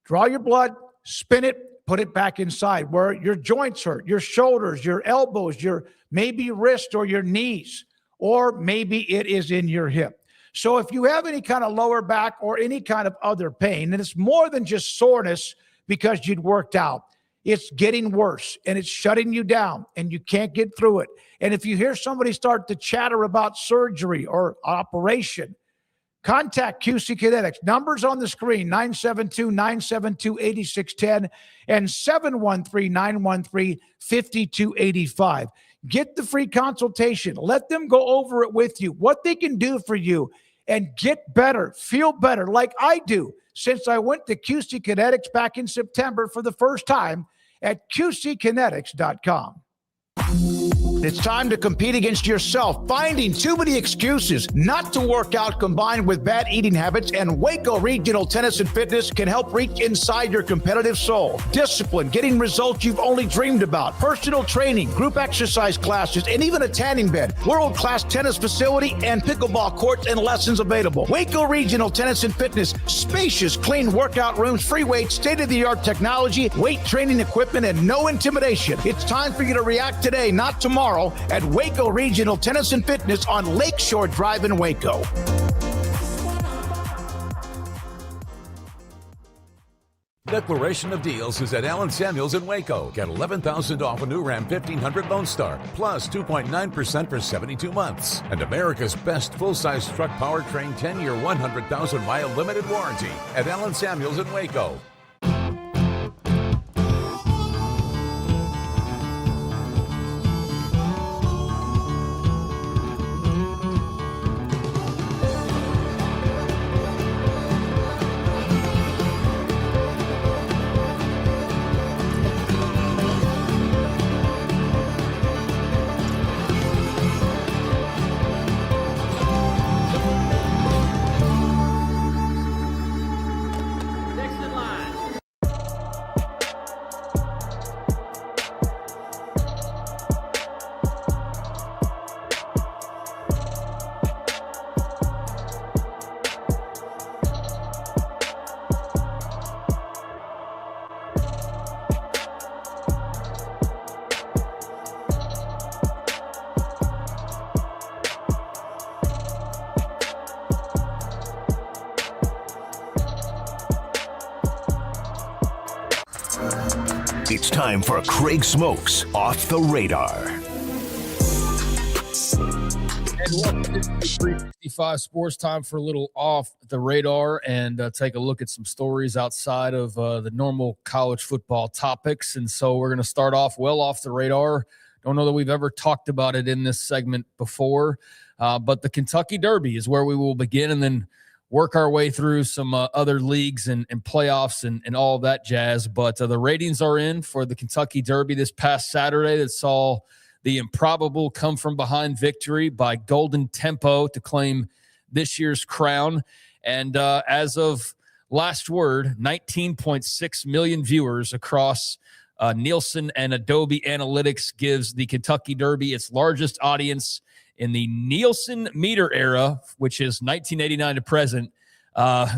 draw your blood, spin it, put it back inside where your joints hurt, your shoulders, your elbows, your maybe wrist or your knees, or maybe it is in your hip. So if you have any kind of lower back or any kind of other pain, and it's more than just soreness because you'd worked out, it's getting worse and it's shutting you down and you can't get through it. And if you hear somebody start to chatter about surgery or operation, contact QC Kinetics. Numbers on the screen, 972-972-8610 and 713-913-5285. Get the free consultation. Let them go over it with you, what they can do for you, and get better, feel better like I do since I went to QC Kinetics back in September for the first time at QCkinetics.com. It's time to compete against yourself, finding too many excuses not to work out combined with bad eating habits, and Waco Regional Tennis and Fitness can help reach inside your competitive soul. Discipline, getting results you've only dreamed about, personal training, group exercise classes, and even a tanning bed, world-class tennis facility, and pickleball courts and lessons available. Waco Regional Tennis and Fitness, spacious, clean workout rooms, free weights, state-of-the-art technology, weight training equipment, and no intimidation. It's time for you to react today, not tomorrow, at Waco Regional Tennis and Fitness on Lakeshore Drive in Waco. Declaration of Deals is at Allen Samuels in Waco. Get $11,000 off a new Ram 1500 Lone Star, plus 2.9% for 72 months. And America's best full-size truck powertrain 10-year, 100,000-mile limited warranty at Allen Samuels in Waco. It's time for Craig Smokes Off the Radar. And welcome to 365 Sports. Time for a little Off the Radar and take a look at some stories outside of the normal college football topics. And so we're going to start off well off the radar. Don't know that we've ever talked about it in this segment before, but the Kentucky Derby is where we will begin and then work our way through some other leagues and playoffs and all of that jazz. But the ratings are in for the Kentucky Derby this past Saturday that saw the improbable come from behind victory by Golden Tempo to claim this year's crown. And as of last word, 19.6 million viewers across Nielsen and Adobe Analytics gives the Kentucky Derby its largest audience in the Nielsen meter era, which is 1989 to present.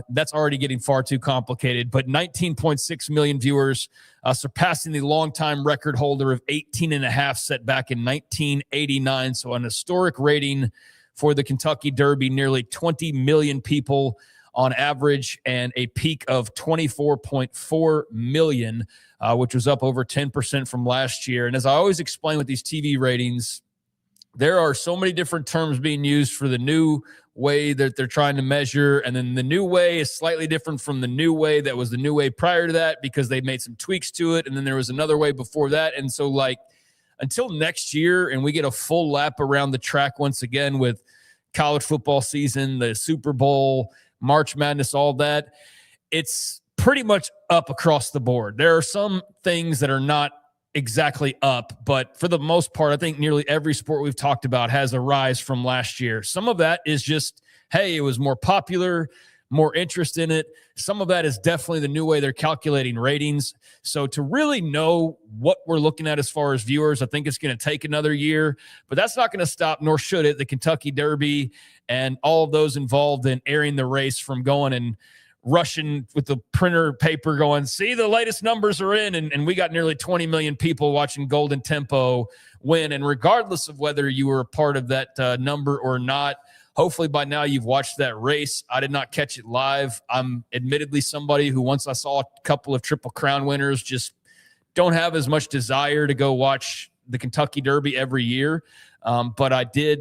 That's already getting far too complicated, but 19.6 million viewers, surpassing the longtime record holder of 18.5 set back in 1989. So an historic rating for the Kentucky Derby, nearly 20 million people on average, and a peak of 24.4 million, which was up over 10% from last year. And as I always explain with these TV ratings, there are so many different terms being used for the new way that they're trying to measure. And then the new way is slightly different from the new way that was the new way prior to that because they made some tweaks to it. And then there was another way before that. And so like until next year and we get a full lap around the track once again with college football season, the Super Bowl, March Madness, all that, it's pretty much up across the board. There are some things that are not exactly up, but for the most part, I think nearly every sport we've talked about has a rise from last year. Some of that is just, hey, it was more popular, more interest in it. Some of that is definitely the new way they're calculating ratings. So to really know what we're looking at as far as viewers, I think it's going to take another year, but that's not going to stop, nor should it, the Kentucky Derby and all of those involved in airing the race from going and rushing with the printer paper going, see, the latest numbers are in, and we got nearly 20 million people watching Golden Tempo win. And regardless of whether you were a part of that number or not, hopefully by now you've watched that race. I did not catch it live. I'm admittedly somebody who, once I saw a couple of Triple Crown winners, just don't have as much desire to go watch the Kentucky Derby every year. But I did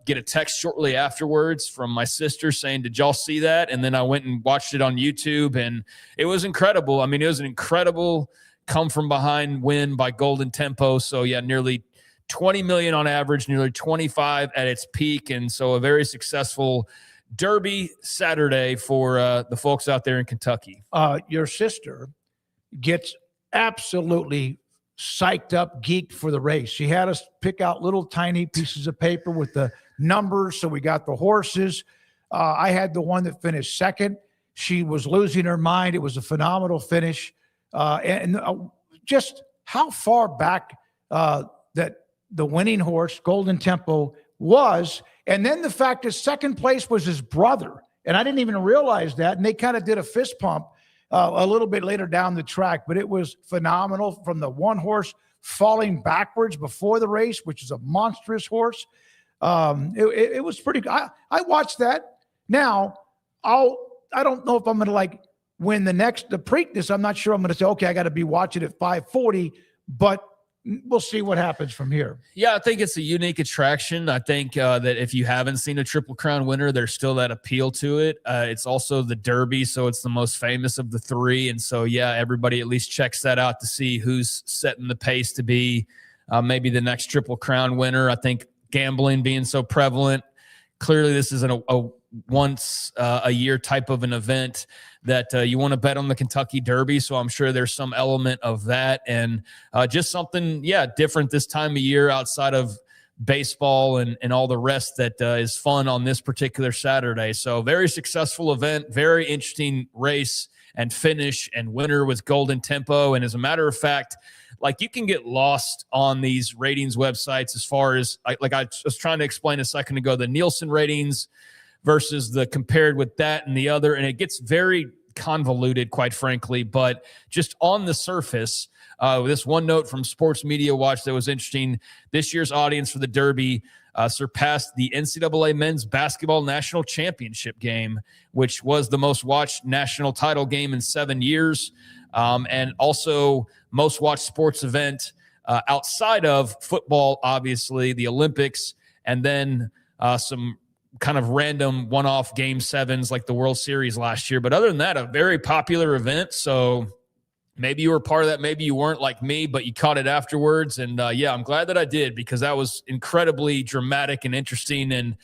get a text shortly afterwards from my sister saying, did y'all see that? And then I went and watched it on YouTube, and it was incredible. I mean, it was an incredible come-from-behind win by Golden Tempo. So, yeah, nearly 20 million on average, nearly 25 at its peak. And so a very successful Derby Saturday for the folks out there in Kentucky. Your sister gets absolutely psyched up, geeked for the race. She had us pick out little tiny pieces of paper with the numbers. So we got the horses. I had the one that finished second. She was losing her mind. It was a phenomenal finish. And just how far back that the winning horse, Golden Tempo, was. And then the fact that second place was his brother. And I didn't even realize that. And they kind of did a fist pump a little bit later down the track, but it was phenomenal from the one horse falling backwards before the race, which is a monstrous horse. It was pretty good. I watched that. Now, I don't know if I'm going to win the Preakness. I'm not sure I'm going to say, okay, I got to be watching at 540, but we'll see what happens from here. Yeah, I think it's a unique attraction. I think that if you haven't seen a Triple Crown winner, there's still that appeal to it. It's also the Derby, so it's the most famous of the three. And so, yeah, everybody at least checks that out to see who's setting the pace to be maybe the next Triple Crown winner. I think gambling being so prevalent, clearly this isn't a once a year type of an event that you want to bet on the Kentucky Derby. So I'm sure there's some element of that, and just something, different this time of year outside of baseball and all the rest that is fun on this particular Saturday. So very successful event, very interesting race and finish, and winner was Golden Tempo. And as a matter of fact, you can get lost on these ratings websites as far as I was trying to explain a second ago, the Nielsen ratings versus the compared with that and the other. And it gets very convoluted, quite frankly, but just on the surface, this one note from Sports Media Watch that was interesting. This year's audience for the Derby surpassed the NCAA men's basketball national championship game, which was the most watched national title game in 7 years. And also most watched sports event outside of football, obviously, the Olympics, and then some kind of random one-off game sevens like the World Series last year. But other than that, a very popular event. So maybe you were part of that. Maybe you weren't like me, but you caught it afterwards. And I'm glad that I did, because that was incredibly dramatic and interesting. And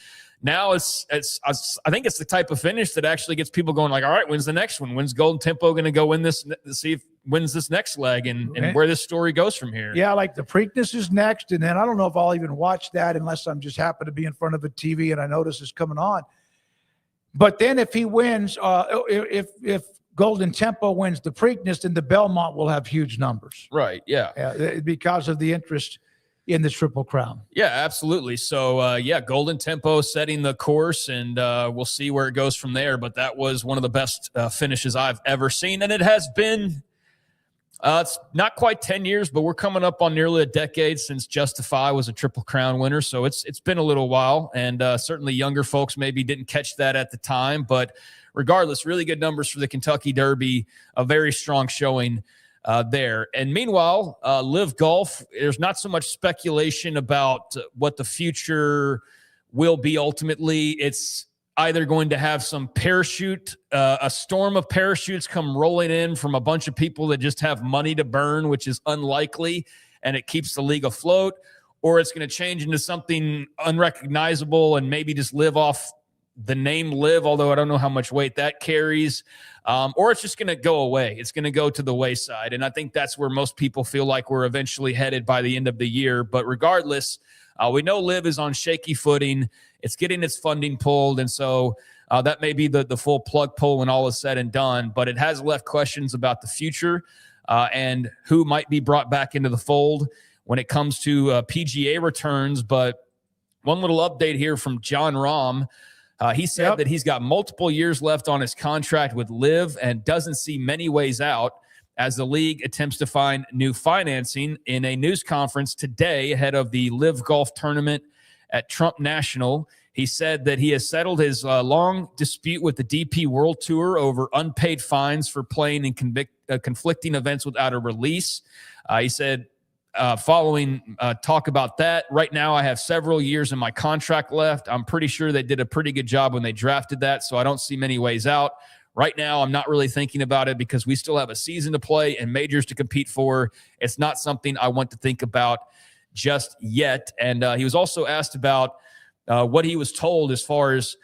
now I think it's the type of finish that actually gets people going all right, when's the next one? When's Golden Tempo going to go win this? See if wins this next leg and where this story goes from here. Yeah, the Preakness is next. And then I don't know if I'll even watch that unless I'm just happen to be in front of a TV and I notice it's coming on. But then if he wins, if Golden Tempo wins the Preakness, then the Belmont will have huge numbers. Right, yeah. Because of the interest in the Triple Crown. Yeah, absolutely. So, Golden Tempo setting the course, and we'll see where it goes from there. But that was one of the best finishes I've ever seen. And it has been, it's not quite 10 years, but we're coming up on nearly a decade since Justify was a Triple Crown winner. So it's been a little while, and certainly younger folks maybe didn't catch that at the time. But regardless, really good numbers for the Kentucky Derby, a very strong showing there. And meanwhile, Live Golf, there's not so much speculation about what the future will be ultimately. It's either going to have some a storm of parachutes come rolling in from a bunch of people that just have money to burn, which is unlikely, and it keeps the league afloat, or it's going to change into something unrecognizable and maybe just live off the name Live, although I don't know how much weight that carries, or it's just going to go away. It's going to go to the wayside. And I think that's where most people feel like we're eventually headed by the end of the year. But regardless, we know Live is on shaky footing. It's getting its funding pulled. And so that may be the full plug pull when all is said and done, but it has left questions about the future and who might be brought back into the fold when it comes to PGA returns. But one little update here from John Rahm. He said that he's got multiple years left on his contract with LIV and doesn't see many ways out as the league attempts to find new financing. In a news conference today ahead of the LIV Golf Tournament at Trump National, he said that he has settled his long dispute with the DP World Tour over unpaid fines for playing in conflicting events without a release. He said, following talk about that, right now I have several years in my contract left. I'm pretty sure they did a pretty good job when they drafted that, so I don't see many ways out. Right now, I'm not really thinking about it because we still have a season to play and majors to compete for. It's not something I want to think about just yet. And he was also asked about what he was told as far as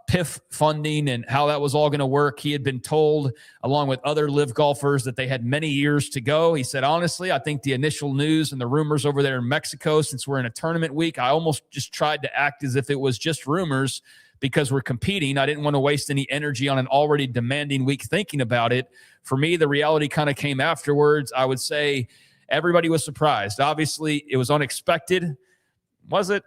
PIF funding and how that was all going to work. He had been told, along with other LIV golfers, that they had many years to go. He said, honestly, I think the initial news and the rumors over there in Mexico, since we're in a tournament week, I almost just tried to act as if it was just rumors because we're competing. I didn't want to waste any energy on an already demanding week thinking about it. For me, the reality kind of came afterwards. I would say everybody was surprised. Obviously, it was unexpected. Was it?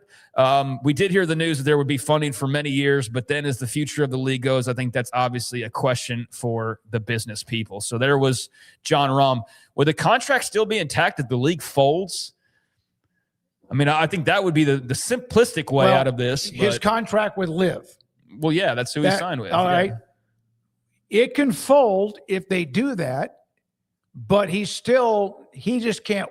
We did hear the news that there would be funding for many years, but then as the future of the league goes, I think that's obviously a question for the business people. So there was John Rahm. Would the contract still be intact if the league folds? I mean, I think that would be the simplistic way out of this. His contract with LIV. Well, yeah, that's who he signed with. All right. It can fold if they do that, but he just can't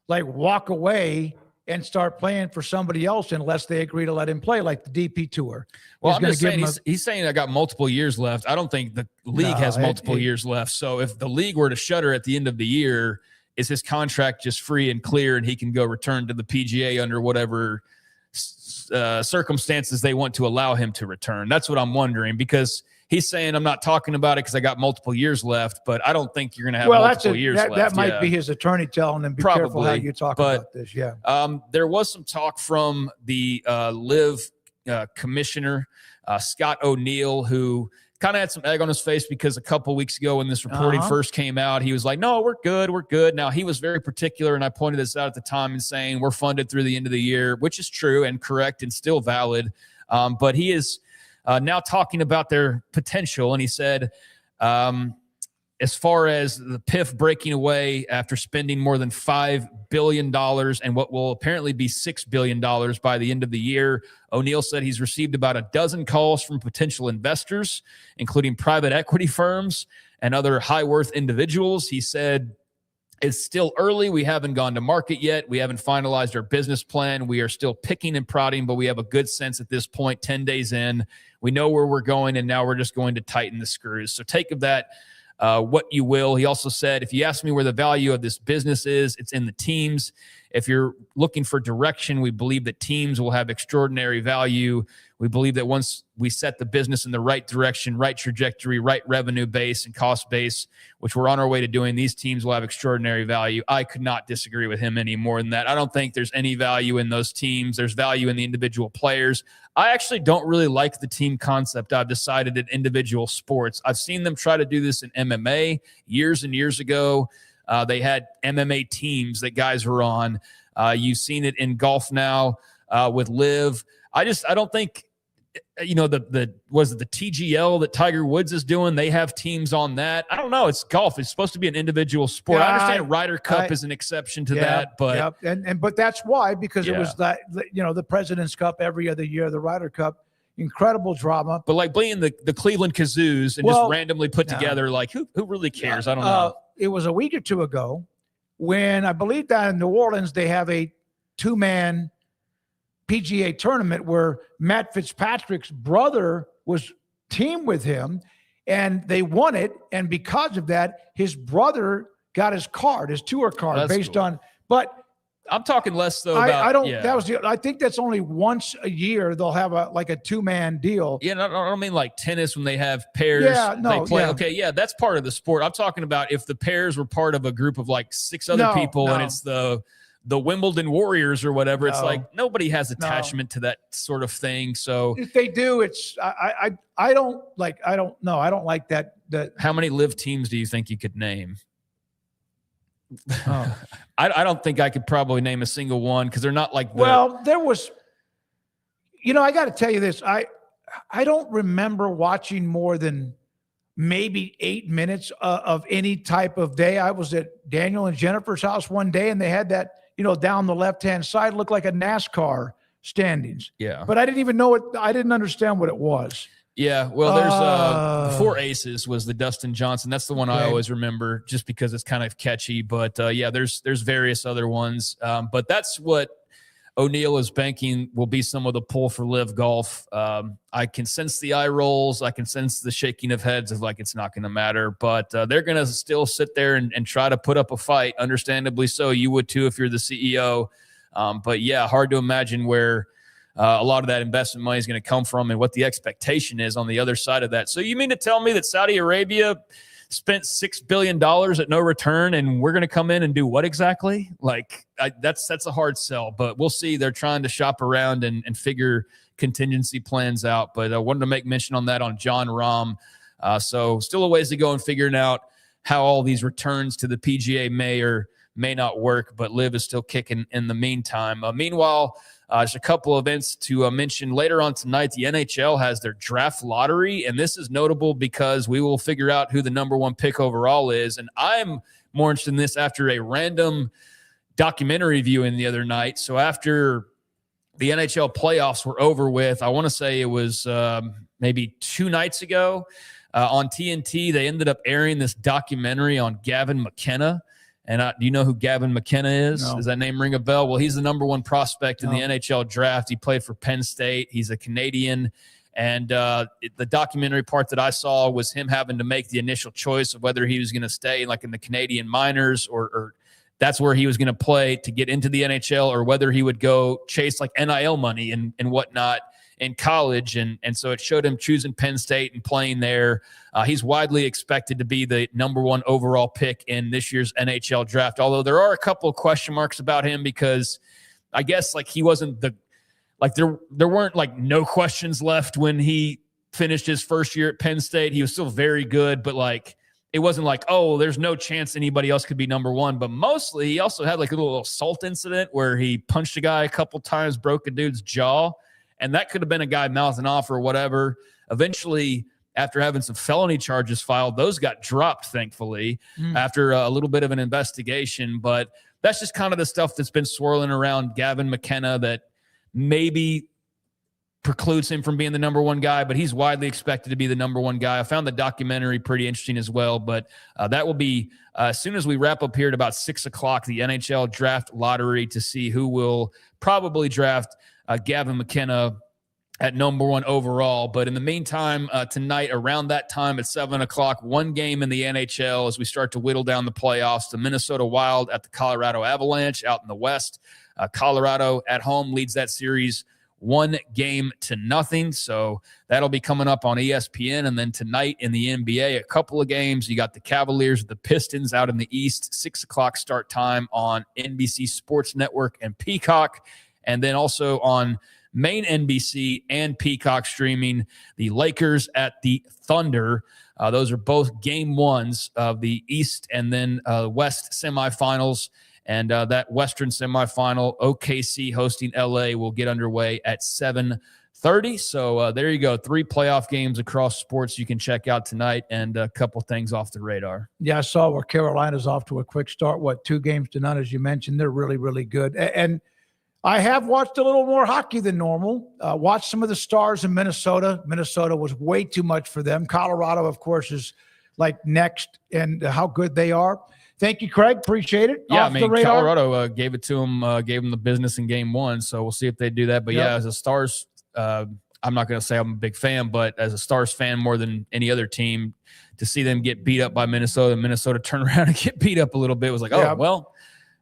walk away and start playing for somebody else unless they agree to let him play, like the DP Tour. Well, I'm just saying, he's saying I got multiple years left. I don't think the league has multiple years left. So if the league were to shutter at the end of the year, is his contract just free and clear and he can go return to the PGA under whatever circumstances they want to allow him to return? That's what I'm wondering, because he's saying I'm not talking about it because I got multiple years left, but I don't think you're going to have multiple years left. That might be his attorney telling him, be careful how you talk about this. Yeah. There was some talk from the LIV commissioner, Scott O'Neill, who kind of had some egg on his face because a couple weeks ago when this reporting first came out, he was like, no, we're good. We're good. Now, he was very particular, and I pointed this out at the time and saying we're funded through the end of the year, which is true and correct and still valid. But he is now talking about their potential, and he said, as far as the PIF breaking away after spending more than $5 billion and what will apparently be $6 billion by the end of the year, O'Neill said he's received about a dozen calls from potential investors, including private equity firms and other high-worth individuals. He said, it's still early. We haven't gone to market yet. We haven't finalized our business plan. We are still picking and prodding, but we have a good sense at this point, 10 days in. We know where we're going, and now we're just going to tighten the screws. So take of that what you will. He also said, if you ask me where the value of this business is, it's in the teams. If you're looking for direction, we believe that teams will have extraordinary value. We believe that once we set the business in the right direction, right trajectory, right revenue base and cost base, which we're on our way to doing, these teams will have extraordinary value. I could not disagree with him any more than that. I don't think there's any value in those teams. There's value in the individual players. I actually don't really like the team concept. I've decided in individual sports. I've seen them try to do this in MMA years and years ago. They had MMA teams that guys were on. You've seen it in golf now with LIV. I don't think, the TGL that Tiger Woods is doing, they have teams on that. I don't know. It's golf. It's supposed to be an individual sport. I understand Ryder Cup is an exception to that, but but that's why, because it was that, the President's Cup every other year, the Ryder Cup, incredible drama. But like being the Cleveland Kazoos and just randomly put together, like who really cares? I don't know. It was a week or two ago when I believe down in New Orleans, they have a 2-man PGA tournament where Matt Fitzpatrick's brother was teamed with him, and they won it. And because of that, his brother got his tour card based on. But I'm talking less though. I think that's only once a year they'll have a 2-man deal. Yeah, I don't mean like tennis when they have pairs. They play. Okay, that's part of the sport. I'm talking about if the pairs were part of a group of like 6 other people, and it's the the Wimbledon Warriors or whatever. It's No. like nobody has attachment to that sort of thing. So If they do, it's I don't know. I don't like that. how many live teams do you think you could name? Oh. I don't think I could probably name a single one because they're not like Well, there was, I got to tell you this. I don't remember watching more than maybe 8 minutes of any type of day. I was at Daniel and Jennifer's house one day, and they had that, down the left-hand side, looked like a NASCAR standings. Yeah. But I didn't even know it. I didn't understand what it was. Yeah, well, there's the Four Aces was the Dustin Johnson. That's the one I always remember just because it's kind of catchy. But yeah, there's various other ones. But that's what O'Neill is banking will be some of the pull for Live Golf. I can sense the eye rolls. I can sense the shaking of heads of like it's not going to matter. But they're going to still sit there and try to put up a fight. Understandably so. You would too if you're the CEO. But yeah, hard to imagine where a lot of that investment money is going to come from and what the expectation is on the other side of that. So you mean to tell me that Saudi Arabia spent $6 billion at no return and we're going to come in and do what exactly? Like that's a hard sell, but we'll see. They're trying to shop around and figure contingency plans out. But I wanted to make mention on that on John Rahm. So still a ways to go in figuring out how all these returns to the PGA may or may not work, but Liv is still kicking in the meantime. Meanwhile, there's a couple of events to mention later on tonight. The NHL has their draft lottery, and this is notable because we will figure out who the number one pick overall is. And I'm more interested in this after a random documentary viewing the other night. So after the NHL playoffs were over with, I want to say it was maybe 2 nights ago on TNT, they ended up airing this documentary on Gavin McKenna. And do you know who Gavin McKenna is? No. Does that name ring a bell? Well, he's the number one prospect in the NHL draft. He played for Penn State. He's a Canadian. And the documentary part that I saw was him having to make the initial choice of whether he was going to stay like in the Canadian minors or that's where he was going to play to get into the NHL or whether he would go chase like NIL money and whatnot in college. And so it showed him choosing Penn State and playing there. He's widely expected to be the number one overall pick in this year's NHL draft, although there are a couple of question marks about him because I guess like he wasn't there weren't like no questions left when he finished his first year at Penn State. He was still very good, but like it wasn't like, oh, there's no chance anybody else could be number one. But mostly he also had like a little assault incident where he punched a guy a couple times, broke a dude's jaw. And that could have been a guy mouthing off or whatever. Eventually, after having some felony charges filed, those got dropped, thankfully, after a little bit of an investigation. But that's just kind of the stuff that's been swirling around Gavin McKenna that maybe precludes him from being the number one guy, but he's widely expected to be the number one guy. I found the documentary pretty interesting as well, but that will be as soon as we wrap up here at about 6 o'clock, the NHL draft lottery to see who will probably draft Gavin McKenna at number one overall. But in the meantime, tonight around that time at 7 o'clock, one game in the NHL as we start to whittle down the playoffs. The Minnesota Wild at the Colorado Avalanche out in the West. Colorado at home leads that series 1-0. So that'll be coming up on ESPN. And then tonight in the NBA, a couple of games. You got the Cavaliers, the Pistons out in the East, 6 o'clock start time on NBC Sports Network and Peacock. And then also on main NBC and Peacock streaming, the Lakers at the Thunder. Those are both game ones of the East and then West semifinals. And that Western semifinal, OKC hosting LA, will get underway at 7:30. So there you go. 3 playoff games across sports you can check out tonight and a couple things off the radar. Yeah, I saw where Carolina's off to a quick start. 2-0, as you mentioned. They're really, really good. And I have watched a little more hockey than normal. Watched some of the Stars in Minnesota. Minnesota was way too much for them. Colorado, of course, is like next, and how good they are. Thank you, Craig. Appreciate it. Yeah, Off the radar. Colorado gave it to him, gave him the business in game one. So we'll see if they do that. But yeah, as a Stars, I'm not going to say I'm a big fan, but as a Stars fan more than any other team, to see them get beat up by Minnesota and Minnesota turn around and get beat up a little bit was like, oh, well,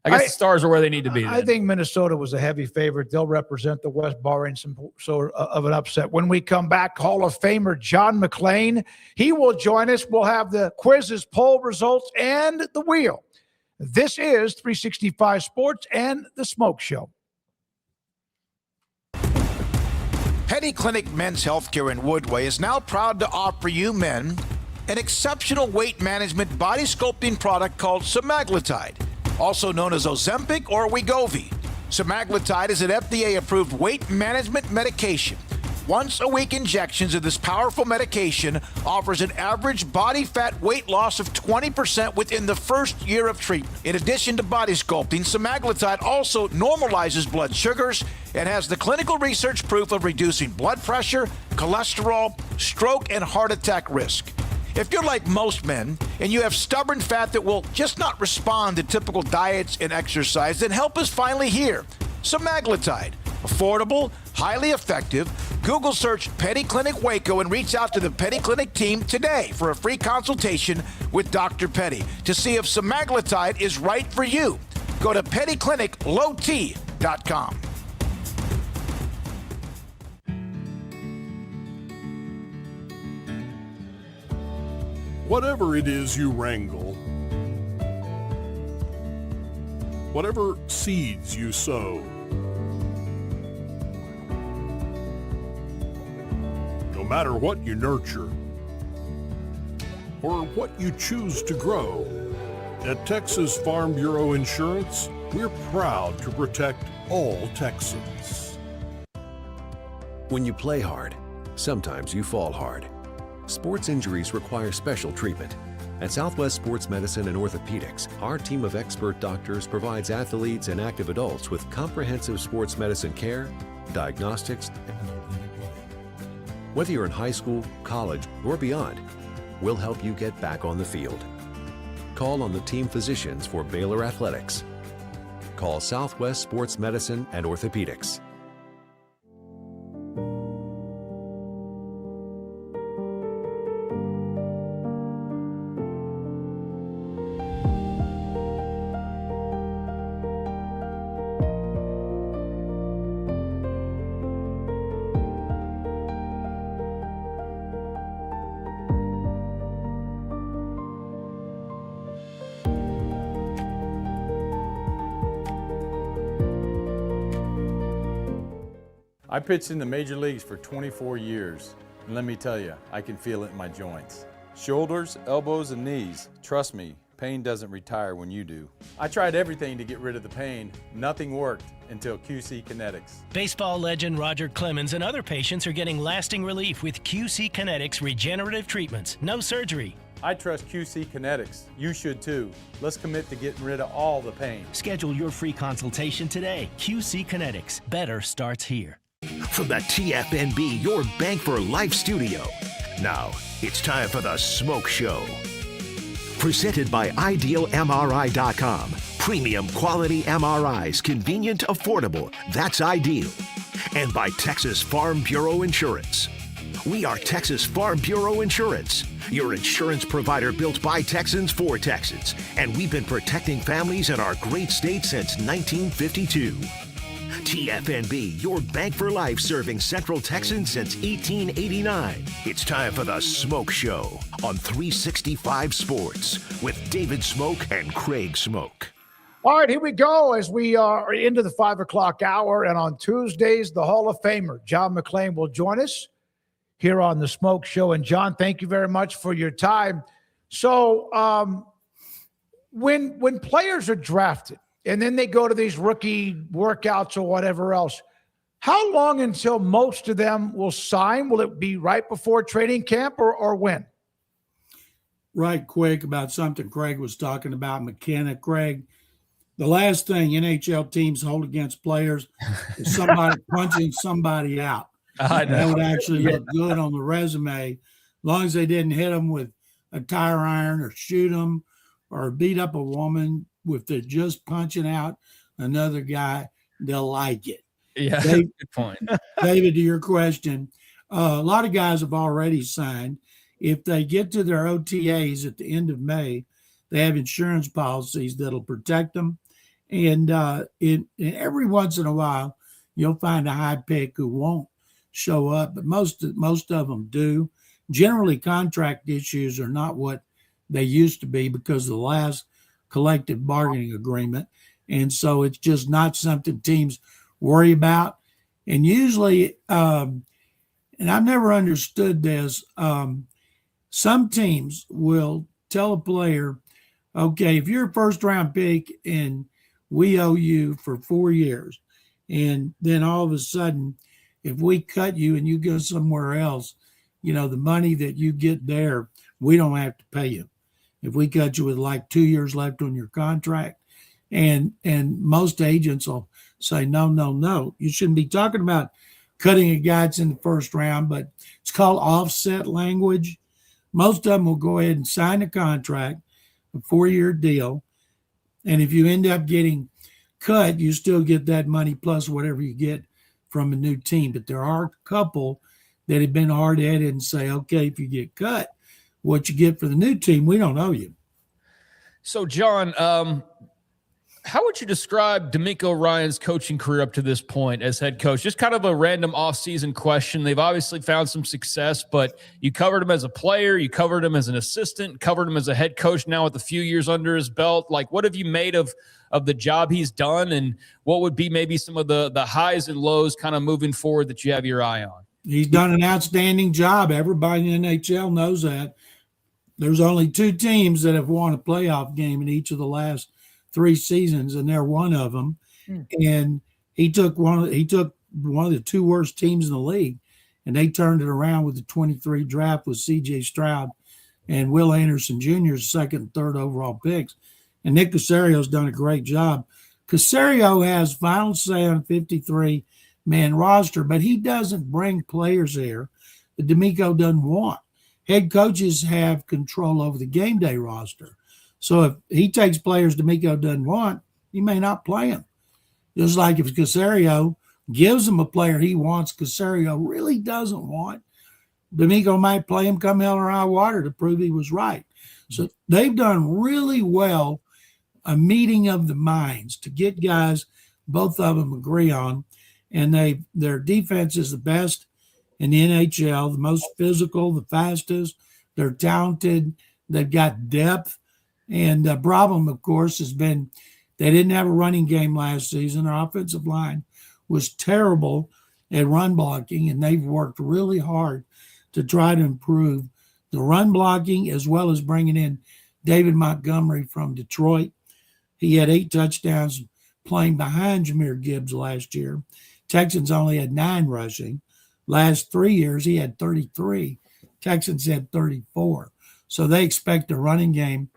I guess the Stars are where they need to be. I think Minnesota was a heavy favorite. They'll represent the West, barring some sort of an upset. When we come back, Hall of Famer John McClain, he will join us. We'll have the quizzes, poll results, and the wheel. This is 365 Sports and the Smoke Show. Petty Clinic Men's Healthcare in Woodway is now proud to offer you men an exceptional weight management body sculpting product called semaglutide, also known as Ozempic or Wegovy. Semaglutide is an FDA-approved weight management medication. Once-a-week injections of this powerful medication offers an average body fat weight loss of 20% within the first year of treatment. In addition to body sculpting, semaglutide also normalizes blood sugars and has the clinical research proof of reducing blood pressure, cholesterol, stroke, and heart attack risk. If you're like most men and you have stubborn fat that will just not respond to typical diets and exercise, then help is finally here. Semaglutide. Affordable, highly effective. Google search Petty Clinic Waco and reach out to the Petty Clinic team today for a free consultation with Dr. Petty to see if semaglutide is right for you. Go to pettycliniclowt.com. Whatever it is you wrangle, whatever seeds you sow, no matter what you nurture or what you choose to grow, at Texas Farm Bureau Insurance, we're proud to protect all Texans. When you play hard, sometimes you fall hard. Sports injuries require special treatment. At Southwest Sports Medicine and Orthopedics, our team of expert doctors provides athletes and active adults with comprehensive sports medicine care, diagnostics. Whether you're in high school, college, or beyond, we'll help you get back on the field. Call on the team physicians for Baylor Athletics. Call Southwest Sports Medicine and Orthopedics. I pitched in the major leagues for 24 years, and let me tell you, I can feel it in my joints. Shoulders, elbows, and knees. Trust me, pain doesn't retire when you do. I tried everything to get rid of the pain. Nothing worked until QC Kinetics. Baseball legend Roger Clemens and other patients are getting lasting relief with QC Kinetics regenerative treatments. No surgery. I trust QC Kinetics. You should too. Let's commit to getting rid of all the pain. Schedule your free consultation today. QC Kinetics. Better starts here. From the TFNB Your Bank for Life studio. Now, it's time for the Smoke Show. Presented by IdealMRI.com. Premium quality MRIs, convenient, affordable. That's ideal. And by Texas Farm Bureau Insurance. We are Texas Farm Bureau Insurance, your insurance provider built by Texans for Texans. And we've been protecting families in our great state since 1952. TFNB, your bank for life, serving Central Texans since 1889. It's time for the Smoke Show on 365 Sports with David Smoke and Craig Smoke. All right, here we go as we are into the 5 o'clock hour. And on Tuesdays, the Hall of Famer, John McClain, will join us here on the Smoke Show. And John, thank you very much for your time. So when players are drafted, and then they go to these rookie workouts or whatever else, how long until most of them will sign? Will it be right before training camp or when? Right quick about something Craig was talking about, McKenna. Craig, the last thing NHL teams hold against players is somebody punching somebody out. That would actually look good on the resume, as long as they didn't hit them with a tire iron or shoot them or beat up a woman. If they're just punching out another guy, they'll like it. Yeah, good point. David, to your question, a lot of guys have already signed. If they get to their OTAs at the end of May, they have insurance policies that'll protect them. And every once in a while, you'll find a high pick who won't show up, but most of them do. Generally, contract issues are not what they used to be because the last collective bargaining agreement. And so it's just not something teams worry about. And usually, and I've never understood this, some teams will tell a player, okay, if you're a first round pick and we owe you for 4 years, and then all of a sudden, if we cut you and you go somewhere else, you know, the money that you get there, we don't have to pay you. If we cut you with like 2 years left on your contract, and most agents will say, no, you shouldn't be talking about cutting a guy that's in the first round, but it's called offset language. Most of them will go ahead and sign a contract, a 4-year deal. And if you end up getting cut, you still get that money plus whatever you get from a new team. But there are a couple that have been hard-headed and say, okay, if you get cut, what you get for the new team, we don't owe you. So, John, how would you describe D'Amico Ryan's coaching career up to this point as head coach? Just kind of a random off-season question. They've obviously found some success, but you covered him as a player, you covered him as an assistant, covered him as a head coach now with a few years under his belt. Like, what have you made of the job he's done, and what would be maybe some of the highs and lows kind of moving forward that you have your eye on? He's done an outstanding job. Everybody in the NHL knows that. There's only 2 teams that have won a playoff game in each of the last 3 seasons, and they're one of them. And he took one of the 2 worst teams in the league, and they turned it around with the 23 draft with C.J. Stroud and Will Anderson Jr.'s second and third overall picks. And Nick Casario's done a great job. Casario has final say on a 53-man roster, but he doesn't bring players here that D'Amico doesn't want. Head coaches have control over the game day roster. So if he takes players D'Amico doesn't want, he may not play them. Just like if Casario gives him a player he wants, Casario really doesn't want, D'Amico might play him come hell or high water to prove he was right. So they've done really well a meeting of the minds to get guys both of them agree on. And their defense is the best in the NHL, the most physical, the fastest. They're talented. They've got depth. And the problem, of course, has been they didn't have a running game last season. Our offensive line was terrible at run blocking, and they've worked really hard to try to improve the run blocking as well as bringing in David Montgomery from Detroit. He had 8 touchdowns playing behind Jahmyr Gibbs last year. Texans only had 9 rushing. Last 3 years, he had 33. Texans had 34. So they expect the running game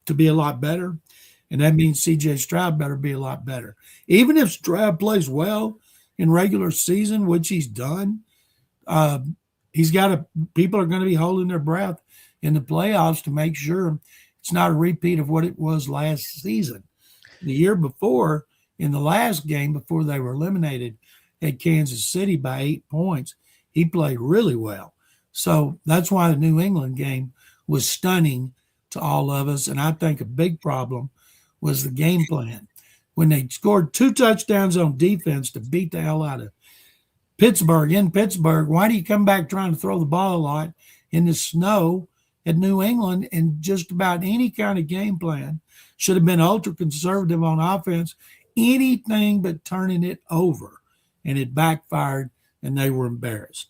to be a lot better, and that means C.J. Stroud better be a lot better. Even if Stroud plays well in regular season, which he's done, people are going to be holding their breath in the playoffs to make sure it's not a repeat of what it was last season. The year before, in the last game before they were eliminated at Kansas City by 8 points, he played really well. So that's why the New England game was stunning to all of us. And I think a big problem was the game plan. When they scored 2 touchdowns on defense to beat the hell out of Pittsburgh in Pittsburgh, why do you come back trying to throw the ball a lot in the snow at New England? And just about any kind of game plan should have been ultra conservative on offense, anything but turning it over. And it backfired, and they were embarrassed.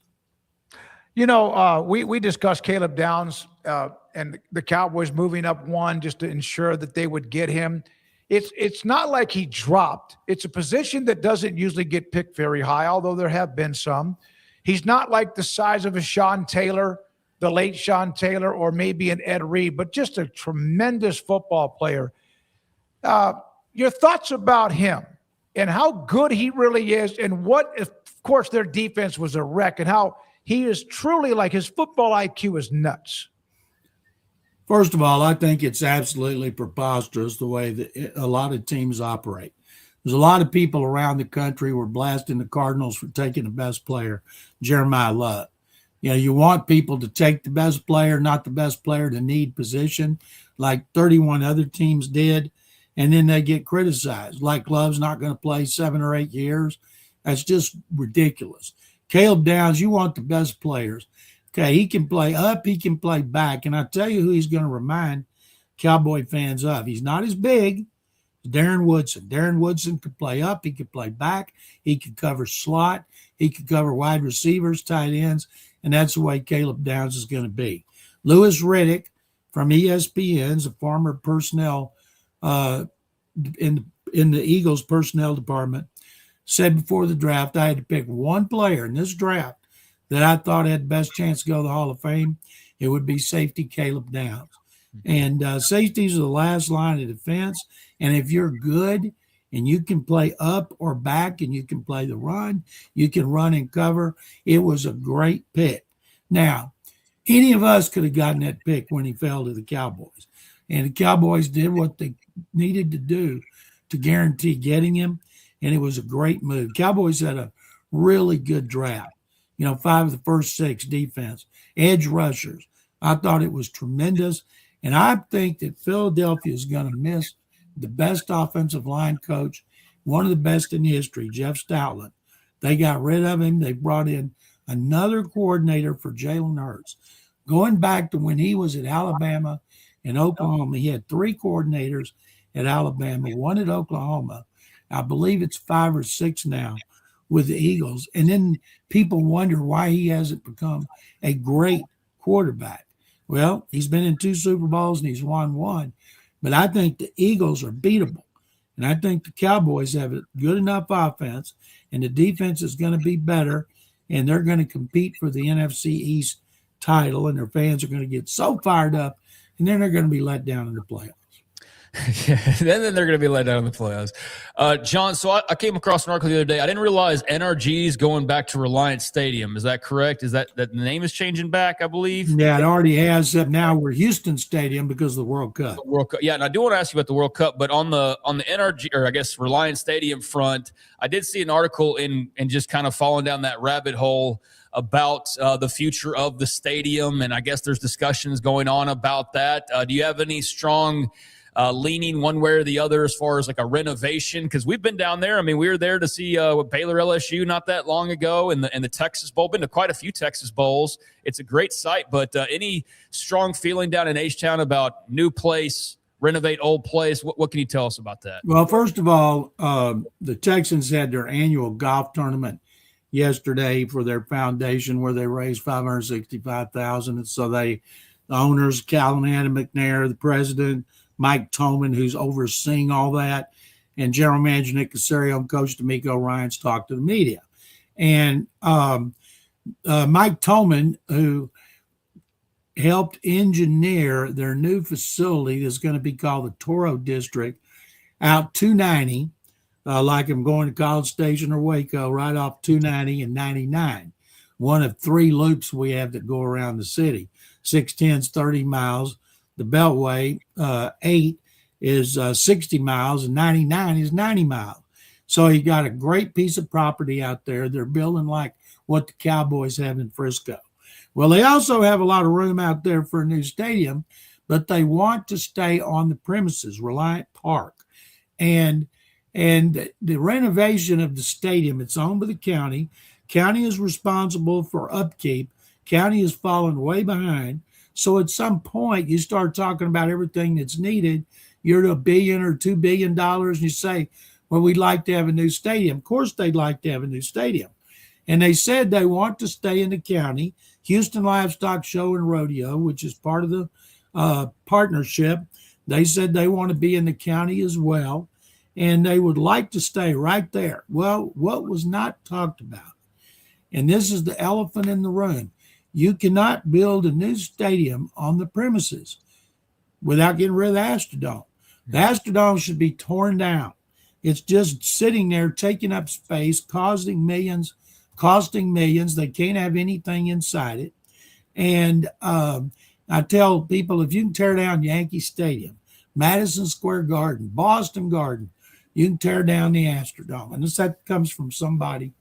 You know, we discussed Caleb Downs and the Cowboys moving up 1 just to ensure that they would get him. It's not like he dropped. It's a position that doesn't usually get picked very high, although there have been some. He's not like the size of a Sean Taylor, the late Sean Taylor, or maybe an Ed Reed, but just a tremendous football player. Your thoughts about him and how good he really is, and what if, of course, their defense was a wreck, and how he is truly, like, his football IQ is nuts. First of all, I think it's absolutely preposterous the way that a lot of teams operate. There's a lot of people around the country who were blasting the Cardinals for taking the best player, Jeremiah Love. You know, you want people to take the best player, not the best player to need position, like 31 other teams did, and then they get criticized, like Love's not going to play 7 or 8 years. That's just ridiculous. Caleb Downs, you want the best players. Okay, he can play up, he can play back. And I tell you who he's going to remind Cowboy fans of. He's not as big as Darren Woodson. Darren Woodson could play up. He could play back. He could cover slot. He could cover wide receivers, tight ends, and that's the way Caleb Downs is going to be. Louis Riddick from ESPN's a former personnel in the Eagles personnel department, said before the draft, I had to pick one player in this draft that I thought had the best chance to go to the Hall of Fame. It would be safety Caleb Downs. And safeties are the last line of defense. And if you're good and you can play up or back and you can play the run, you can run and cover, it was a great pick. Now, any of us could have gotten that pick when he fell to the Cowboys. And the Cowboys did what they needed to do to guarantee getting him. And it was a great move. Cowboys had a really good draft. 5 of the first 6 defense, edge rushers. I thought it was tremendous. And I think that Philadelphia is going to miss the best offensive line coach, one of the best in history, Jeff Stoutland. They got rid of him. They brought in another coordinator for Jalen Hurts. Going back to when he was at Alabama and Oklahoma, he had 3 coordinators at Alabama, 1 at Oklahoma. I believe it's 5 or 6 now with the Eagles. And then people wonder why he hasn't become a great quarterback. Well, he's been in 2 Super Bowls and he's won 1. But I think the Eagles are beatable. And I think the Cowboys have a good enough offense, and the defense is going to be better, and they're going to compete for the NFC East title, and their fans are going to get so fired up, and then they're going to be let down in the playoffs. Yeah, then they're going to be let down in the playoffs. John, so I came across an article the other day. I didn't realize NRG is going back to Reliance Stadium. Is that correct? Is that the name is changing back, I believe? Yeah, it already has. Now we're Houston Stadium because of the World Cup. World Cup. Yeah, and I do want to ask you about the World Cup, but on the NRG, or I guess Reliance Stadium front, I did see an article in just kind of falling down that rabbit hole about the future of the stadium, and I guess there's discussions going on about that. Do you have any strong leaning one way or the other as far as like a renovation? Because we've been down there. I mean, we were there to see Baylor LSU not that long ago, and the Texas Bowl. Been to quite a few Texas Bowls. It's a great site, but any strong feeling down in H-Town about new place, renovate old place? What can you tell us about that? Well, first of all, the Texans had their annual golf tournament yesterday for their foundation, where they raised $565,000. And so the owners, Callahan and McNair, the president, Mike Toman, who's overseeing all that, and general manager Nick Casario and coach D'Amico Ryans talked to the media. And Mike Toman, who helped engineer their new facility that's going to be called the Toro District out 290, like I'm going to College Station or Waco, right off 290 and 99. One of 3 loops we have that go around the city. 610's 30 miles. The Beltway 8 is 60 miles, and 99 is 90 miles. So you got a great piece of property out there. They're building like what the Cowboys have in Frisco. Well, they also have a lot of room out there for a new stadium, but they want to stay on the premises, Reliant Park. And the renovation of the stadium, it's owned by the county. County is responsible for upkeep. County has fallen way behind. So at some point, you start talking about everything that's needed. You're at $1 billion or $2 billion, and you say, well, we'd like to have a new stadium. Of course, they'd like to have a new stadium. And they said they want to stay in the county. Houston Livestock Show and Rodeo, which is part of the partnership, they said they want to be in the county as well, and they would like to stay right there. Well, what was not talked about, and this is the elephant in the room, you cannot build a new stadium on the premises without getting rid of the Astrodome. The Astrodome should be torn down. It's just sitting there, taking up space, costing millions. They can't have anything inside it. And I tell people, if you can tear down Yankee Stadium, Madison Square Garden, Boston Garden, you can tear down the Astrodome. And that comes from somebody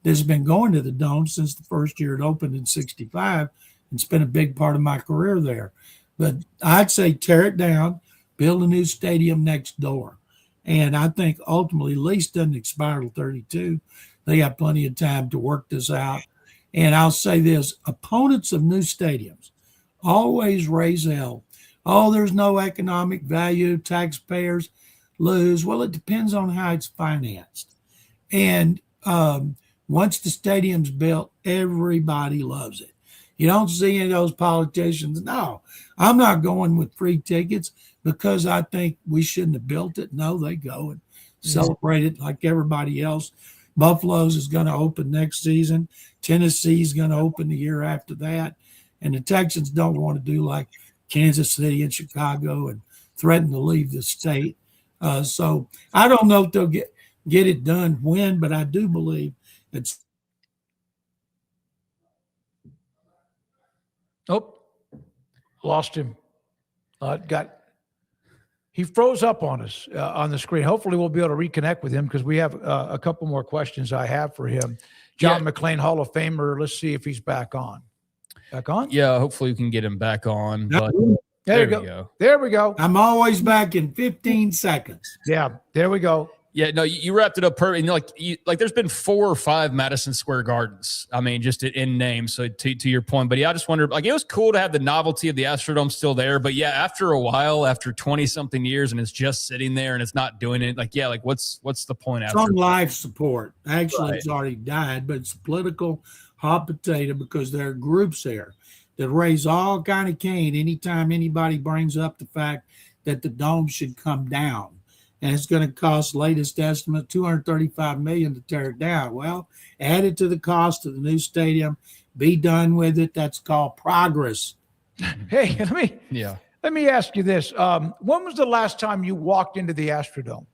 that's been going to the Dome since the first year it opened in 65 and spent a big part of my career there. But I'd say tear it down, build a new stadium next door. And I think ultimately lease doesn't expire till 32. They got plenty of time to work this out. And I'll say this, opponents of new stadiums always raise hell oh, there's no economic value, taxpayers lose. Well, it depends on how it's financed. And once the stadium's built, everybody loves it. You don't see any of those politicians. No, I'm not going with free tickets because I think we shouldn't have built it. No, they go and celebrate it like everybody else. Buffalo's is going to open next season. Tennessee's going to open the year after that. And the Texans don't want to do like Kansas City and Chicago and threaten to leave the state. So I don't know if they'll get it done when, but I do believe it's. Oh, lost him. He froze up on us on the screen. Hopefully we'll be able to reconnect with him because we have a couple more questions I have for him. John McClain, Hall of Famer. Let's see if he's back on. Back on? Yeah, hopefully we can get him back on. But there we go. There we go. I'm always back in 15 seconds. Yeah, there we go. Yeah, no, you wrapped it up perfect. And like there's been 4 or 5 Madison Square Gardens. I mean, just in name. So to your point, but yeah, I just wondered, like, it was cool to have the novelty of the Astrodome still there. But yeah, after a while, after 20 something years, and it's just sitting there and it's not doing it. Like, yeah, like what's the point It's after? on life support. Actually, Right. It's already died, but it's a political hot potato because there are groups there that raise all kind of cane anytime anybody brings up the fact that the dome should come down. And it's going to cost, latest estimate, $235 million to tear it down. Well, add it to the cost of the new stadium, be done with it. That's called progress. Hey, let me ask you this. When was the last time you walked into the Astrodome?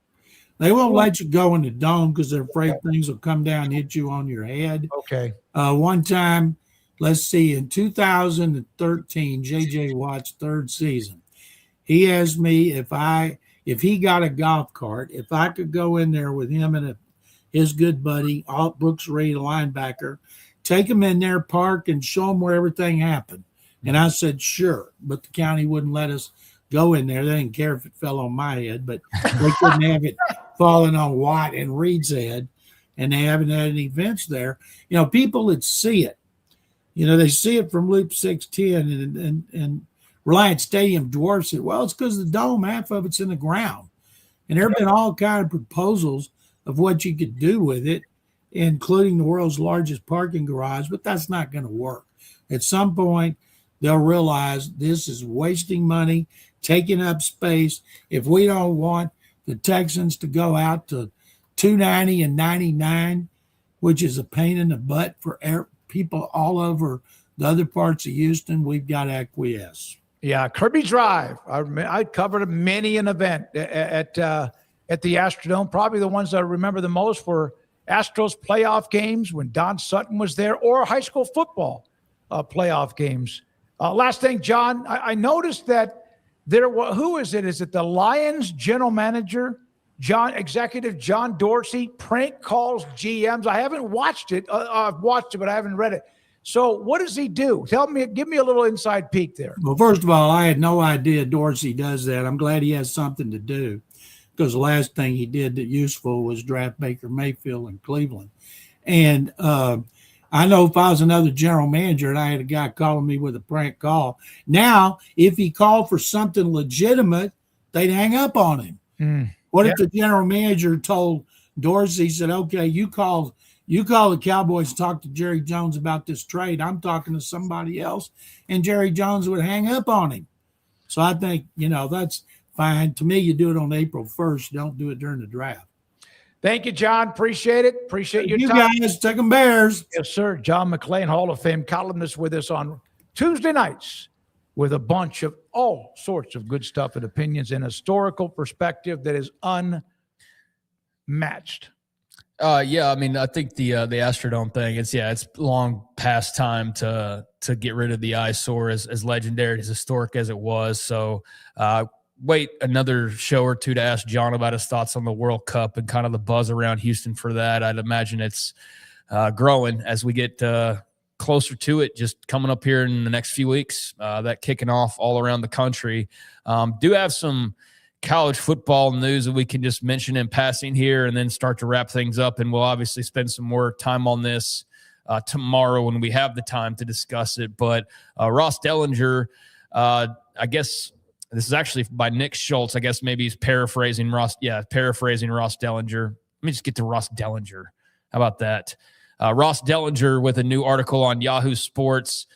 They won't let you go in the dome because they're afraid things will come down and hit you on your head. Okay. One time, let's see, in 2013, J.J. Watt's 3rd season, he asked me if he got a golf cart, if I could go in there with him and his good buddy, Brooks Reed, a linebacker, take him in there, park, and show him where everything happened. And I said, sure, but the county wouldn't let us go in there. They didn't care if it fell on my head, but they couldn't have it falling on Watt and Reed's head, and they haven't had any events there. You know, people that see it, you know, they see it from Loop 610 and Reliant Stadium dwarfs it. Well, it's because the dome, half of it's in the ground. And there have been all kinds of proposals of what you could do with it, including the world's largest parking garage, but that's not going to work. At some point, they'll realize this is wasting money, taking up space. If we don't want the Texans to go out to 290 and 99, which is a pain in the butt for people all over the other parts of Houston, we've got to acquiesce. Yeah, Kirby Drive. I covered many an event at the Astrodome. Probably the ones that I remember the most were Astros playoff games when Don Sutton was there, or high school football playoff games. Last thing, John, I noticed that who is it? Is it the Lions general manager, executive John Dorsey, prank calls GMs? I haven't watched it. I've watched it, but I haven't read it. So what does he do? Give me a little inside peek there. Well, first of all, I had no idea Dorsey does that. I'm glad he has something to do, because the last thing he did that useful was draft Baker Mayfield in Cleveland. And I know if I was another general manager and I had a guy calling me with a prank call, now if he called for something legitimate, they'd hang up on him. What if the general manager told Dorsey, said, okay, you call the Cowboys and talk to Jerry Jones about this trade. I'm talking to somebody else. And Jerry Jones would hang up on him. So I think, that's fine. To me, you do it on April 1st. Don't do it during the draft. Thank you, John. Appreciate it. Appreciate your you time. guys. Take 'em Bears. Yes, sir. John McClain, Hall of Fame columnist, with us on Tuesday nights with a bunch of all sorts of good stuff and opinions and historical perspective that is unmatched. Yeah, I mean, I think the Astrodome thing, it's long past time to get rid of the eyesore, as legendary, as historic as it was. So wait another show or two to ask John about his thoughts on the World Cup and kind of the buzz around Houston for that. I'd imagine it's growing as we get closer to it, just coming up here in the next few weeks, that kicking off all around the country. Do have some college football news that we can just mention in passing here and then start to wrap things up. And we'll obviously spend some more time on this tomorrow when we have the time to discuss it. But Ross Dellinger, I guess This is actually by Nick Schultz. I guess maybe he's paraphrasing Ross. Yeah, paraphrasing Ross Dellinger. Let me just get to Ross Dellinger. How about that? Ross Dellinger with a new article on Yahoo Sports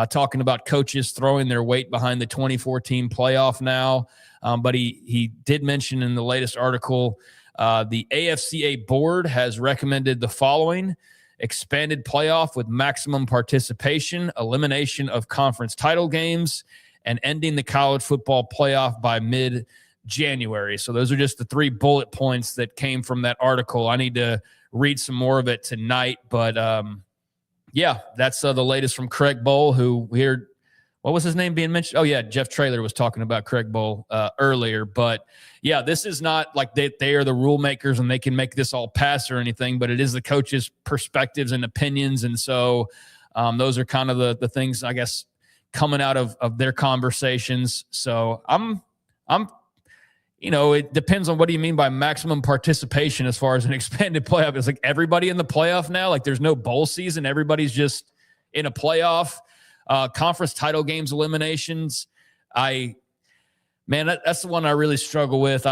talking about coaches throwing their weight behind the 2014 playoff now. But he did mention in the latest article, the AFCA board has recommended the following: expanded playoff with maximum participation, elimination of conference title games, and ending the college football playoff by mid-January. So those are just the 3 bullet points that came from that article. I need to read some more of it tonight, but yeah, that's the latest from Craig Bowl, who we heard, what was his name being mentioned? Oh yeah, Jeff Traylor was talking about Craig Bowl earlier, but yeah, this is not like they are the rule makers and they can make this all pass or anything, but it is the coaches' perspectives and opinions. And so those are kind of the things, I guess, coming out of their conversations. So I'm it depends on what do you mean by maximum participation as far as an expanded playoff. It's like everybody in the playoff now, like there's no bowl season. Everybody's just in a playoff. Conference title games eliminations. That's the one I really struggle with.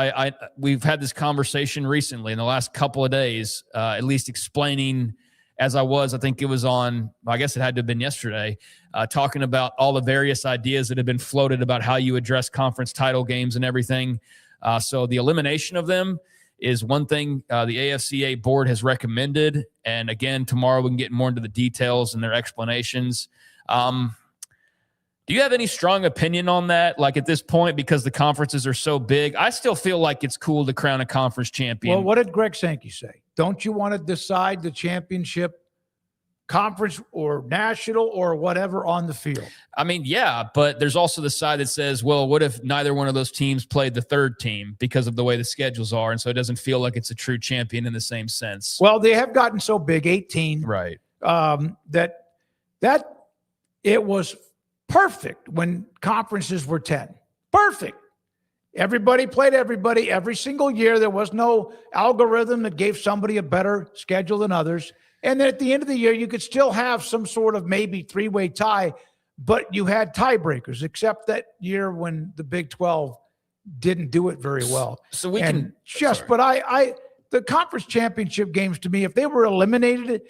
We've had this conversation recently in the last couple of days, at least explaining as I think it was on, I guess it had to have been yesterday, talking about all the various ideas that have been floated about how you address conference title games and everything. So the elimination of them is one thing the AFCA board has recommended. And again, tomorrow we can get more into the details and their explanations. Do you have any strong opinion on that? Like at this point, because the conferences are so big, I still feel like it's cool to crown a conference champion. Well, what did Greg Sankey say? Don't you want to decide the championship conference or national or whatever on the field? I mean, yeah, but there's also the side that says, well, what if neither one of those teams played the third team because of the way the schedules are? And so it doesn't feel like it's a true champion in the same sense. Well, they have gotten so big, 18, right? That it was perfect when conferences were 10. Perfect. Everybody played everybody every single year. There was no algorithm that gave somebody a better schedule than others. And then at the end of the year, you could still have some sort of maybe 3-way tie, but you had tiebreakers, except that year when the Big 12 didn't do it very well. So we and can but the conference championship games, to me, if they were eliminated,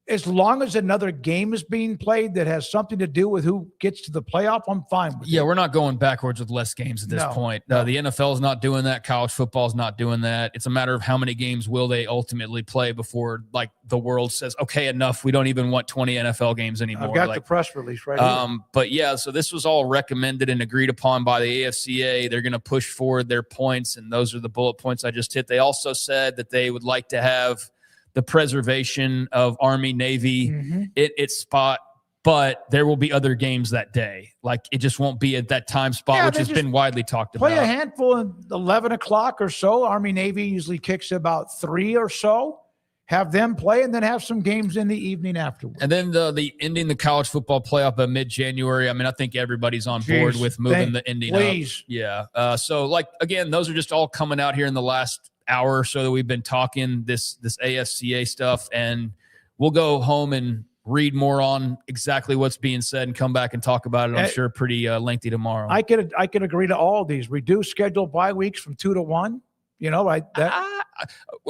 as long as another game is being played that has something to do with who gets to the playoff, I'm fine with it. Yeah, we're not going backwards with less games at this point. The NFL is not doing that. College football is not doing that. It's a matter of how many games will they ultimately play before, like, the world says, okay, enough. We don't even want 20 NFL games anymore. I've got the press release right here. But, yeah, so this was all recommended and agreed upon by the AFCA. They're going to push forward their points, and those are the bullet points I just hit. They also said that they would like to have the preservation of Army, Navy in its spot, but there will be other games that day. Like, it just won't be at that time spot, which has been widely talked about. Play a handful at 11 o'clock or so. Army, Navy usually kicks about 3 or so. Have them play, and then have some games in the evening afterwards. And then the ending the college football playoff by mid-January. I mean, I think everybody's on board with moving the ending up. Yeah. So, like, again, those are just all coming out here in the last hour or so that we've been talking this AFCA stuff, and we'll go home and read more on exactly what's being said and come back and talk about it. I'm sure pretty lengthy tomorrow. I could agree to all of these. Reduce scheduled bye weeks from 2 to 1. You know,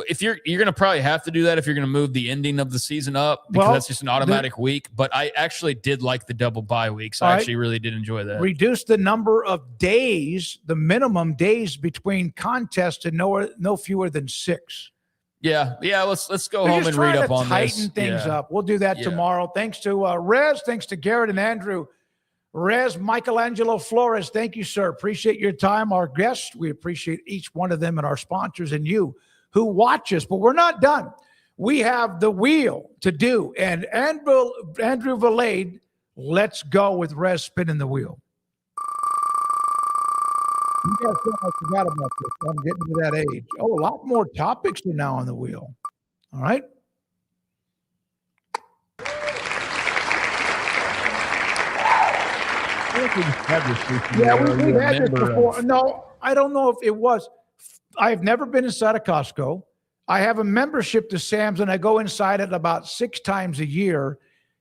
if you're going to probably have to do that if you're going to move the ending of the season up, because that's just an automatic week. But I actually did like the double bye weeks. I actually really did enjoy that. Reduce the number of days, the minimum days between contests, to no fewer than 6. Yeah. Let's go home and read up on this. Tighten things up. We'll do that tomorrow. Thanks to Rez. Thanks to Garrett and Andrew. Rez Michelangelo Flores, thank you, sir. Appreciate your time. Our guests, we appreciate each one of them, and our sponsors and you who watch us. But we're not done. We have the wheel to do. And Andrew Valade, let's go with Rez spinning the wheel. You guys know I forgot about this. I'm getting to that age. Oh, a lot more topics are now on the wheel. All right. Yeah, we've had this before. No, I don't know if it was. I've never been inside a Costco. I have a membership to Sam's, and I go inside it about 6 times a year.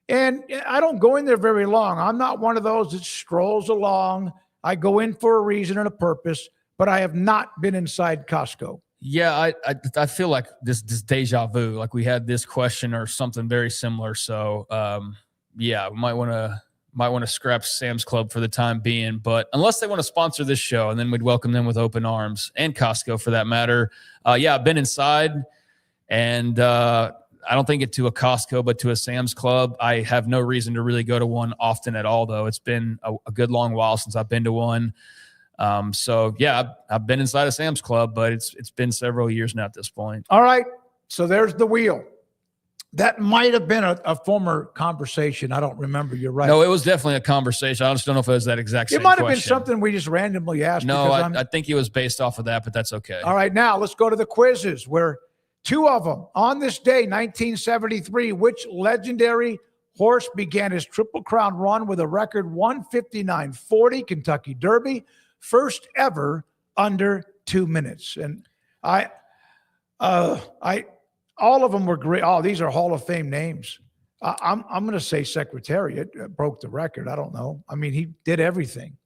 And I don't go in there very long. I'm not one of those that strolls along, I go in for a reason and a purpose, but I have not been inside Costco. Yeah, I feel like this deja vu, like we had this question or something very similar. So yeah, we might want to scrap Sam's Club for the time being, but unless they want to sponsor this show, and then we'd welcome them with open arms, and Costco for that matter. Yeah, I've been inside, and I don't think it to a Costco, but to a Sam's Club. I have no reason to really go to one often at all, though. It's been a good long while since I've been to one. So yeah, I've been inside a Sam's Club, but it's been several years now at this point. All right. So there's the wheel. That might have been a former conversation. I don't remember. You're right. No, it was definitely a conversation. I just don't know if it was that exact same It might question. have been something we just randomly asked. No, I think it was based off of that, but that's okay. All right. Now let's go to the quizzes, where two of them on this day, 1973, which legendary horse began his Triple Crown run with a record 1:59.40 Kentucky Derby? First ever under 2 minutes. And all of them were great. Oh, these are Hall of Fame names. I'm going to say Secretariat broke the record. I don't know. I mean, he did everything.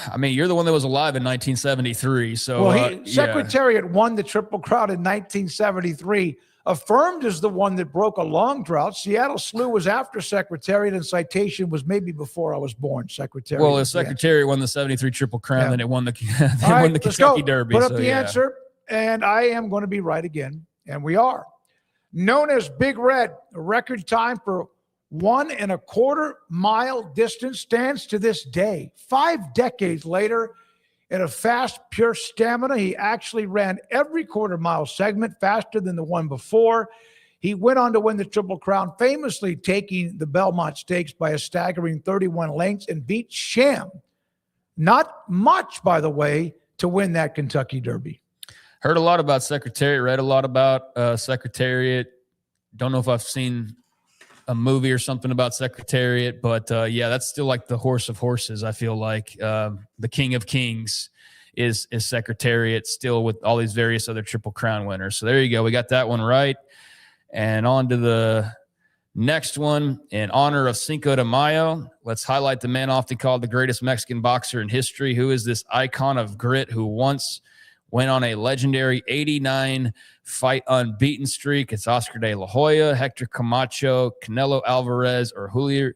I mean, you're the one that was alive in 1973. So, well, Secretariat won the Triple Crown in 1973. Affirmed is the one that broke a long drought. Seattle Slew was after Secretariat, and Citation was maybe before I was born. Secretariat. Well, if Secretariat won the 73 Triple Crown, then it won the Kentucky go. Derby. Put up the answer, and I am going to be right again, and we are. Known as Big Red, a record time for 1 1/4 mile distance stands to this day. 5 decades later, in a fast, pure stamina, he actually ran every quarter-mile segment faster than the one before. He went on to win the Triple Crown, famously taking the Belmont Stakes by a staggering 31 lengths and beat Sham. Not much, by the way, to win that Kentucky Derby. Heard a lot about Secretariat, read a lot about Secretariat. Don't know if I've seen a movie or something about Secretariat, but yeah, that's still like the horse of horses. I feel like the King of Kings is Secretariat, still with all these various other Triple Crown winners. So there you go. We got that one right. And on to the next one. In honor of Cinco de Mayo, let's highlight the man often called the greatest Mexican boxer in history. Who is this icon of grit who once went on a legendary 89 fight unbeaten streak? It's Oscar de la Hoya, Hector Camacho, Canelo Alvarez, or Julio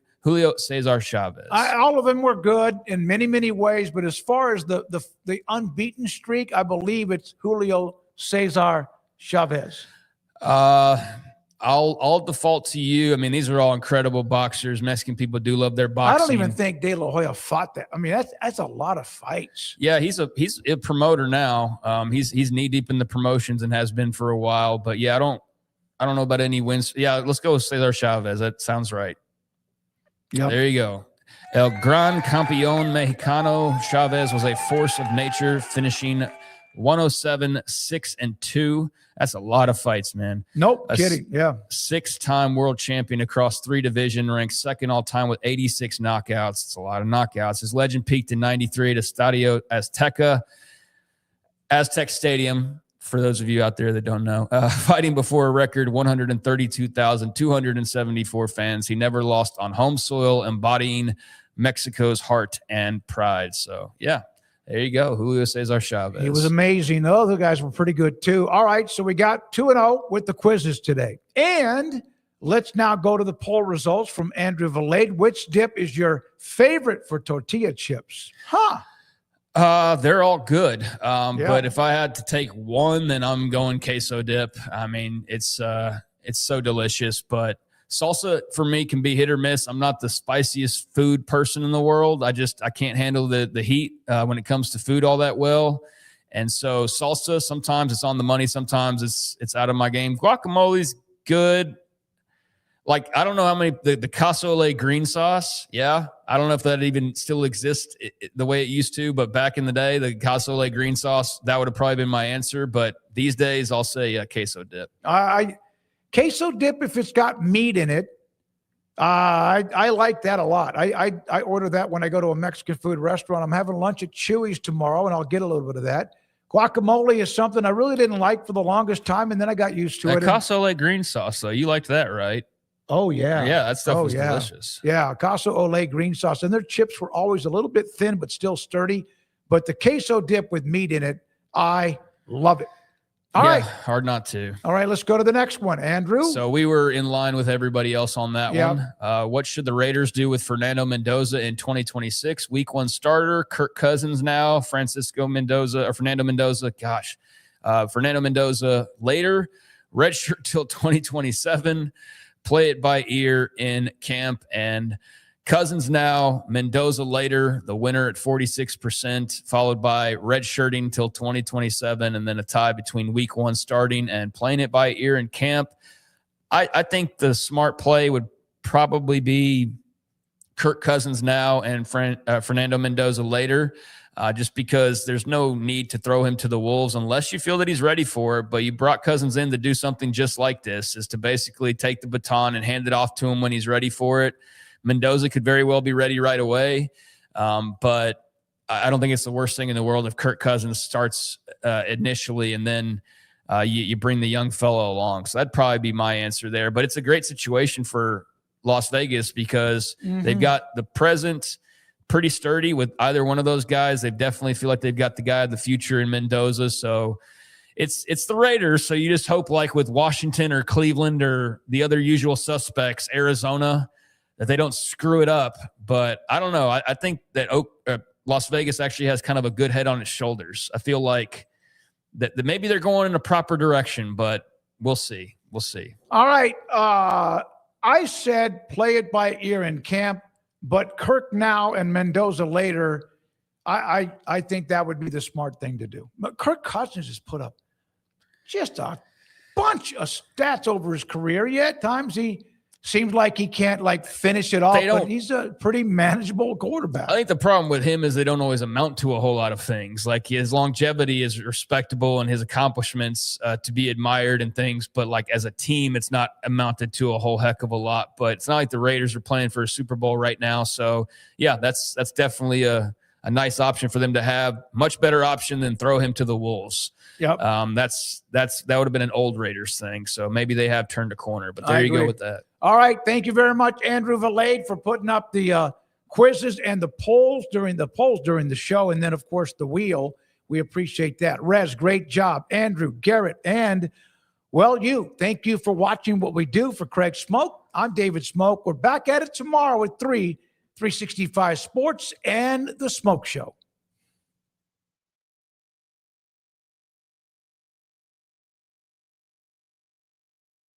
Cesar Chavez. All of them were good in many, many ways, but as far as the unbeaten streak, I believe it's Julio Cesar Chavez. I'll default to you. I mean, these are all incredible boxers. Mexican people do love their boxing. I don't even think De La Hoya fought that. I mean, that's a lot of fights. Yeah, he's a promoter now. He's knee deep in the promotions and has been for a while. But yeah, I don't know about any wins. Yeah, let's go with Cesar Chavez. That sounds right. Yep. There you go. El Gran Campeón Mexicano. Chavez was a force of nature, finishing 107-6-2. That's a lot of fights, man. Nope, kidding. Yeah. 6-time world champion across 3 divisions, ranked second all time with 86 knockouts. It's a lot of knockouts. His legend peaked in 93 at Estadio Aztec Stadium, for those of you out there that don't know, fighting before a record 132,274 fans. He never lost on home soil, embodying Mexico's heart and pride. So, yeah. There you go. Julio Cesar Chavez. He was amazing. The other guys were pretty good too. All right, so we got 2-0 with the quizzes today. And let's now go to the poll results from Andrew Valade. Which dip is your favorite for tortilla chips? They're all good. But if I had to take one, then I'm going queso dip. I mean, it's so delicious, but salsa for me can be hit or miss. I'm not the spiciest food person in the world. I can't handle the heat when it comes to food all that well. And so salsa, sometimes it's on the money. Sometimes it's out of my game. Guacamole's good. Like, I don't know how many, the cassoulet green sauce. Yeah. I don't know if that even still exists the way it used to, but back in the day, the cassoulet green sauce, that would have probably been my answer. But these days I'll say queso dip. Queso dip, if it's got meat in it, I like that a lot. I order that when I go to a Mexican food restaurant. I'm having lunch at Chewy's tomorrow, and I'll get a little bit of that. Guacamole is something I really didn't like for the longest time, and then I got used to it. Cassoulet green sauce, though, you liked that, right? Oh, yeah. Yeah, that stuff was yeah. delicious. Yeah, Casa Olay green sauce. And their chips were always a little bit thin, but still sturdy. But the queso dip with meat in it, I love it. All right. Hard not to. All right, let's go to the next one. Andrew? So we were in line with everybody else on that one. What should the Raiders do with Fernando Mendoza in 2026? Week 1 starter, Kirk Cousins now, Fernando Mendoza. Fernando Mendoza later, redshirt till 2027. Play it by ear in camp, and Cousins now, Mendoza later, the winner at 46%, followed by redshirting till 2027, and then a tie between week 1 starting and playing it by ear in camp. I think the smart play would probably be Kirk Cousins now and Fernando Mendoza later, just because there's no need to throw him to the wolves unless you feel that he's ready for it. But you brought Cousins in to do something just like this, is to basically take the baton and hand it off to him when he's ready for it. Mendoza could very well be ready right away, but I don't think it's the worst thing in the world if Kirk Cousins starts initially and then you bring the young fellow along. So that'd probably be my answer there. But it's a great situation for Las Vegas because they've got the present pretty sturdy with either one of those guys. They definitely feel like they've got the guy of the future in Mendoza. So it's the Raiders. So you just hope, like with Washington or Cleveland or the other usual suspects, Arizona, that they don't screw it up. But I don't know. I think that Las Vegas actually has kind of a good head on its shoulders. I feel like that maybe they're going in a proper direction, but we'll see. We'll see. All right. I said play it by ear in camp, but Kirk now and Mendoza later, I think that would be the smart thing to do. But Kirk Cousins has put up just a bunch of stats over his career. Yeah, at times he seems like he can't finish it off, but he's a pretty manageable quarterback. I think the problem with him is they don't always amount to a whole lot of things. Like his longevity is respectable and his accomplishments to be admired and things, but like as a team, it's not amounted to a whole heck of a lot. But it's not like the Raiders are playing for a Super Bowl right now. So yeah, that's definitely a nice option for them to have. Much better option than throw him to the wolves. Yep. That would have been an old Raiders thing. So maybe they have turned a corner, but there you go with that. All right. Thank you very much, Andrew Valade, for putting up the quizzes and the polls during the show. And then, of course, the wheel. We appreciate that. Rez, great job. Andrew, Garrett, and, well, you. Thank you for watching what we do. For Craig Smoak, I'm David Smoak. We're back at it tomorrow at 365 Sports and The Smoke Show.